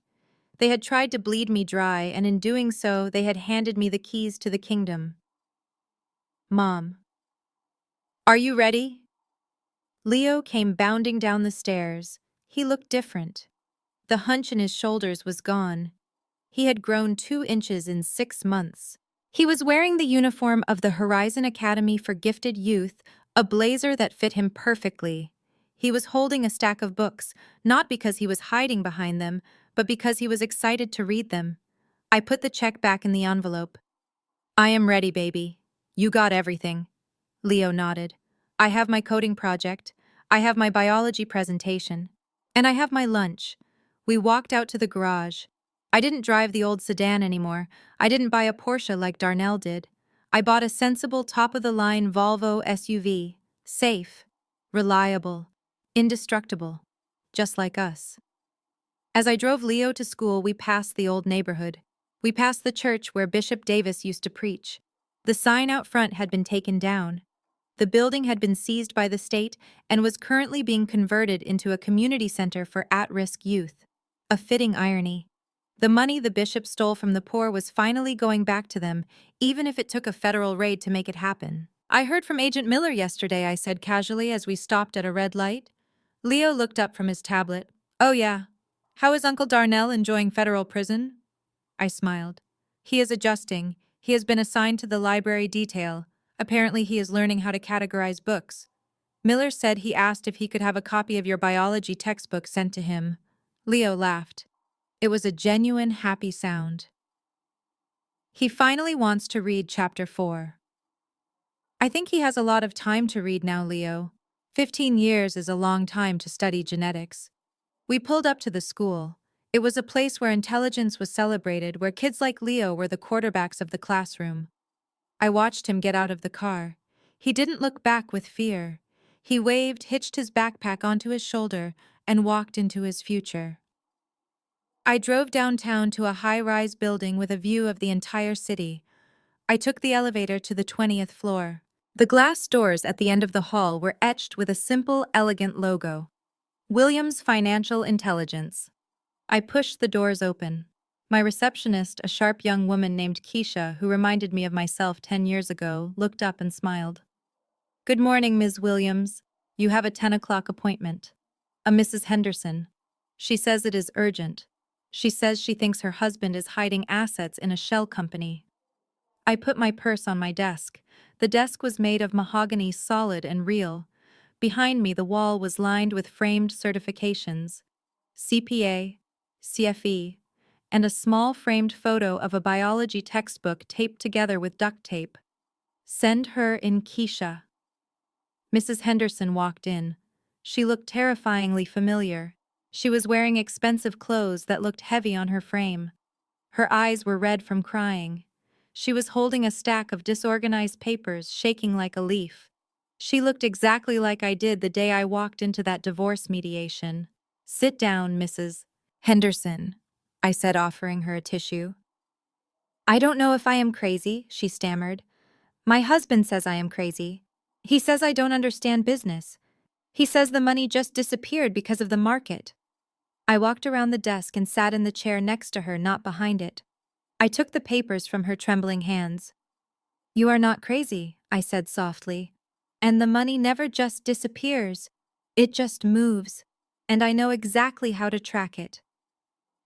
They had tried to bleed me dry, and in doing so, they had handed me the keys to the kingdom. Mom. Are you ready? Leo came bounding down the stairs. He looked different. The hunch in his shoulders was gone. He had grown 2 inches in 6 months. He was wearing the uniform of the Horizon Academy for Gifted Youth, a blazer that fit him perfectly. He was holding a stack of books, not because he was hiding behind them, but because he was excited to read them. I put the check back in the envelope. I am ready, baby. You got everything. Leo nodded. I have my coding project. I have my biology presentation. And I have my lunch. We walked out to the garage. I didn't drive the old sedan anymore. I didn't buy a Porsche like Darnell did. I bought a sensible top-of-the-line Volvo SUV. Safe. Reliable. Indestructible. Just like us. As I drove Leo to school, we passed the old neighborhood. We passed the church where Bishop Davis used to preach. The sign out front had been taken down. The building had been seized by the state and was currently being converted into a community center for at-risk youth. A fitting irony. The money the bishop stole from the poor was finally going back to them, even if it took a federal raid to make it happen. I heard from Agent Miller yesterday, I said casually as we stopped at a red light. Leo looked up from his tablet. Oh yeah. How is Uncle Darnell enjoying federal prison? I smiled. He is adjusting. He has been assigned to the library detail. Apparently he is learning how to categorize books. Miller said he asked if he could have a copy of your biology textbook sent to him. Leo laughed. It was a genuine, happy sound. He finally wants to read chapter 4. I think he has a lot of time to read now, Leo. 15 years is a long time to study genetics. We pulled up to the school. It was a place where intelligence was celebrated, where kids like Leo were the quarterbacks of the classroom. I watched him get out of the car. He didn't look back with fear. He waved, hitched his backpack onto his shoulder, and walked into his future. I drove downtown to a high-rise building with a view of the entire city. I took the elevator to the 20th floor. The glass doors at the end of the hall were etched with a simple, elegant logo. Williams Financial Intelligence. I pushed the doors open. My receptionist, a sharp young woman named Keisha, who reminded me of myself 10 years ago, looked up and smiled. Good morning, Ms. Williams. You have a 10 o'clock appointment. A Mrs. Henderson. She says it is urgent. She says she thinks her husband is hiding assets in a shell company. I put my purse on my desk. The desk was made of mahogany, solid and real. Behind me, the wall was lined with framed certifications. CPA, CFE, and a small framed photo of a biology textbook taped together with duct tape. Send her in, Keisha. Mrs. Henderson walked in. She looked terrifyingly familiar. She was wearing expensive clothes that looked heavy on her frame. Her eyes were red from crying. She was holding a stack of disorganized papers, shaking like a leaf. She looked exactly like I did the day I walked into that divorce mediation. Sit down, Mrs. Henderson, I said, offering her a tissue. I don't know if I am crazy, she stammered. My husband says I am crazy. He says I don't understand business. He says the money just disappeared because of the market. I walked around the desk and sat in the chair next to her, not behind it. I took the papers from her trembling hands. You are not crazy, I said softly. And the money never just disappears. It just moves. And I know exactly how to track it.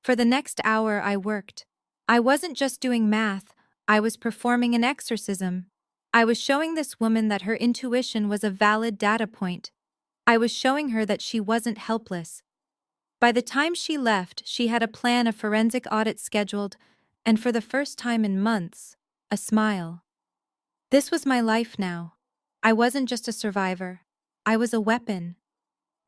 For the next hour, I worked. I wasn't just doing math, I was performing an exorcism. I was showing this woman that her intuition was a valid data point. I was showing her that she wasn't helpless. By the time she left, she had a plan of forensic audit scheduled, and for the first time in months, a smile. This was my life now. I wasn't just a survivor. I was a weapon.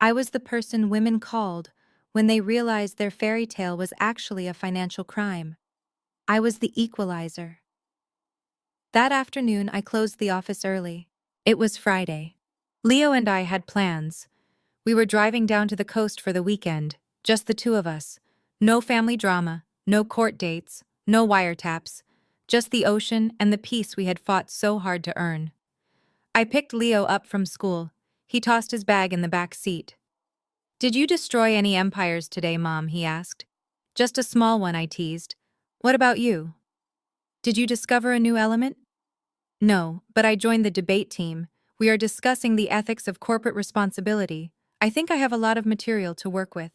I was the person women called when they realized their fairy tale was actually a financial crime. I was the equalizer. That afternoon, I closed the office early. It was Friday. Leo and I had plans. We were driving down to the coast for the weekend, just the two of us. No family drama, no court dates, no wiretaps, just the ocean and the peace we had fought so hard to earn. I picked Leo up from school. He tossed his bag in the back seat. "Did you destroy any empires today, Mom?" he asked. "Just a small one," I teased. "What about you? Did you discover a new element?" "No, but I joined the debate team. We are discussing the ethics of corporate responsibility. I think I have a lot of material to work with."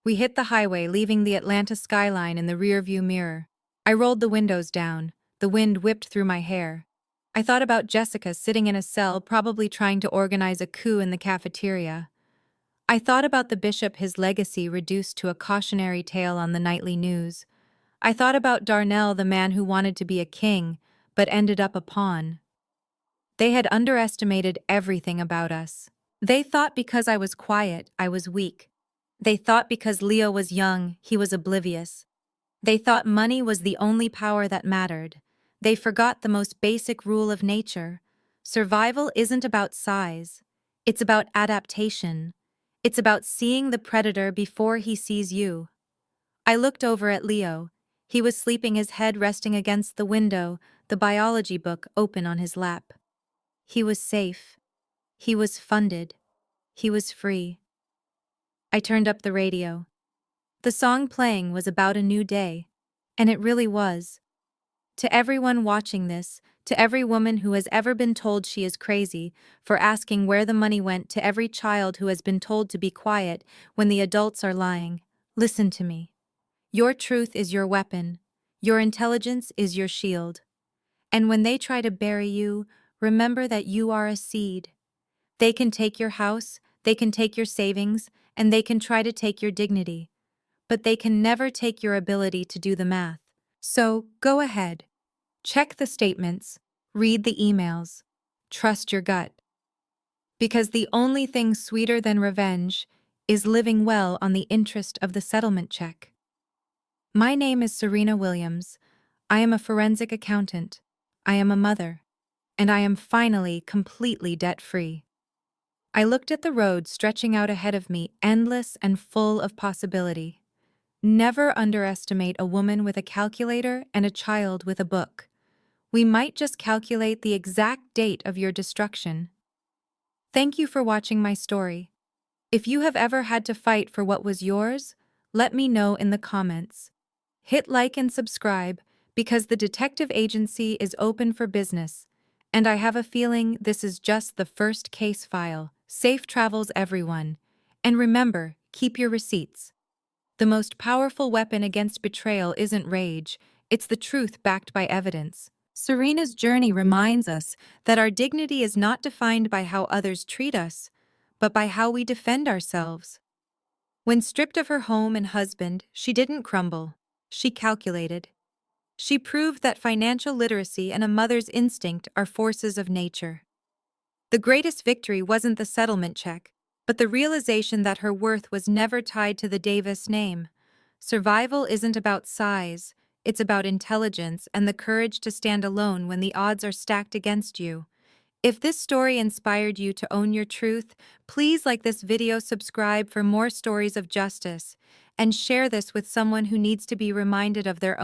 We hit the highway, leaving the Atlanta skyline in the rearview mirror. I rolled the windows down. The wind whipped through my hair. I thought about Jessica sitting in a cell, probably trying to organize a coup in the cafeteria. I thought about the bishop, his legacy reduced to a cautionary tale on the nightly news. I thought about Darnell, the man who wanted to be a king, but ended up a pawn. They had underestimated everything about us. They thought because I was quiet, I was weak. They thought because Leo was young, he was oblivious. They thought money was the only power that mattered. They forgot the most basic rule of nature. Survival isn't about size. It's about adaptation. It's about seeing the predator before he sees you. I looked over at Leo. He was sleeping, his head resting against the window, the biology book open on his lap. He was safe. He was funded. He was free. I turned up the radio. The song playing was about a new day. And it really was. To everyone watching this, to every woman who has ever been told she is crazy for asking where the money went, to every child who has been told to be quiet when the adults are lying, listen to me. Your truth is your weapon. Your intelligence is your shield. And when they try to bury you, remember that you are a seed. They can take your house, they can take your savings, and they can try to take your dignity. But they can never take your ability to do the math. So, go ahead. Check the statements, read the emails, trust your gut. Because the only thing sweeter than revenge is living well on the interest of the settlement check. My name is Serena Williams. I am a forensic accountant. I am a mother. And I am finally completely debt-free. I looked at the road stretching out ahead of me, endless and full of possibility. Never underestimate a woman with a calculator and a child with a book. We might just calculate the exact date of your destruction. Thank you for watching my story. If you have ever had to fight for what was yours, let me know in the comments. Hit like and subscribe because the detective agency is open for business, and I have a feeling this is just the first case file. Safe travels, everyone. And remember, keep your receipts. The most powerful weapon against betrayal isn't rage, it's the truth backed by evidence. Serena's journey reminds us that our dignity is not defined by how others treat us, but by how we defend ourselves. When stripped of her home and husband, she didn't crumble. She calculated. She proved that financial literacy and a mother's instinct are forces of nature. The greatest victory wasn't the settlement check, but the realization that her worth was never tied to the Davis name. Survival isn't about size, it's about intelligence and the courage to stand alone when the odds are stacked against you. If this story inspired you to own your truth, please like this video, subscribe for more stories of justice, and share this with someone who needs to be reminded of their own.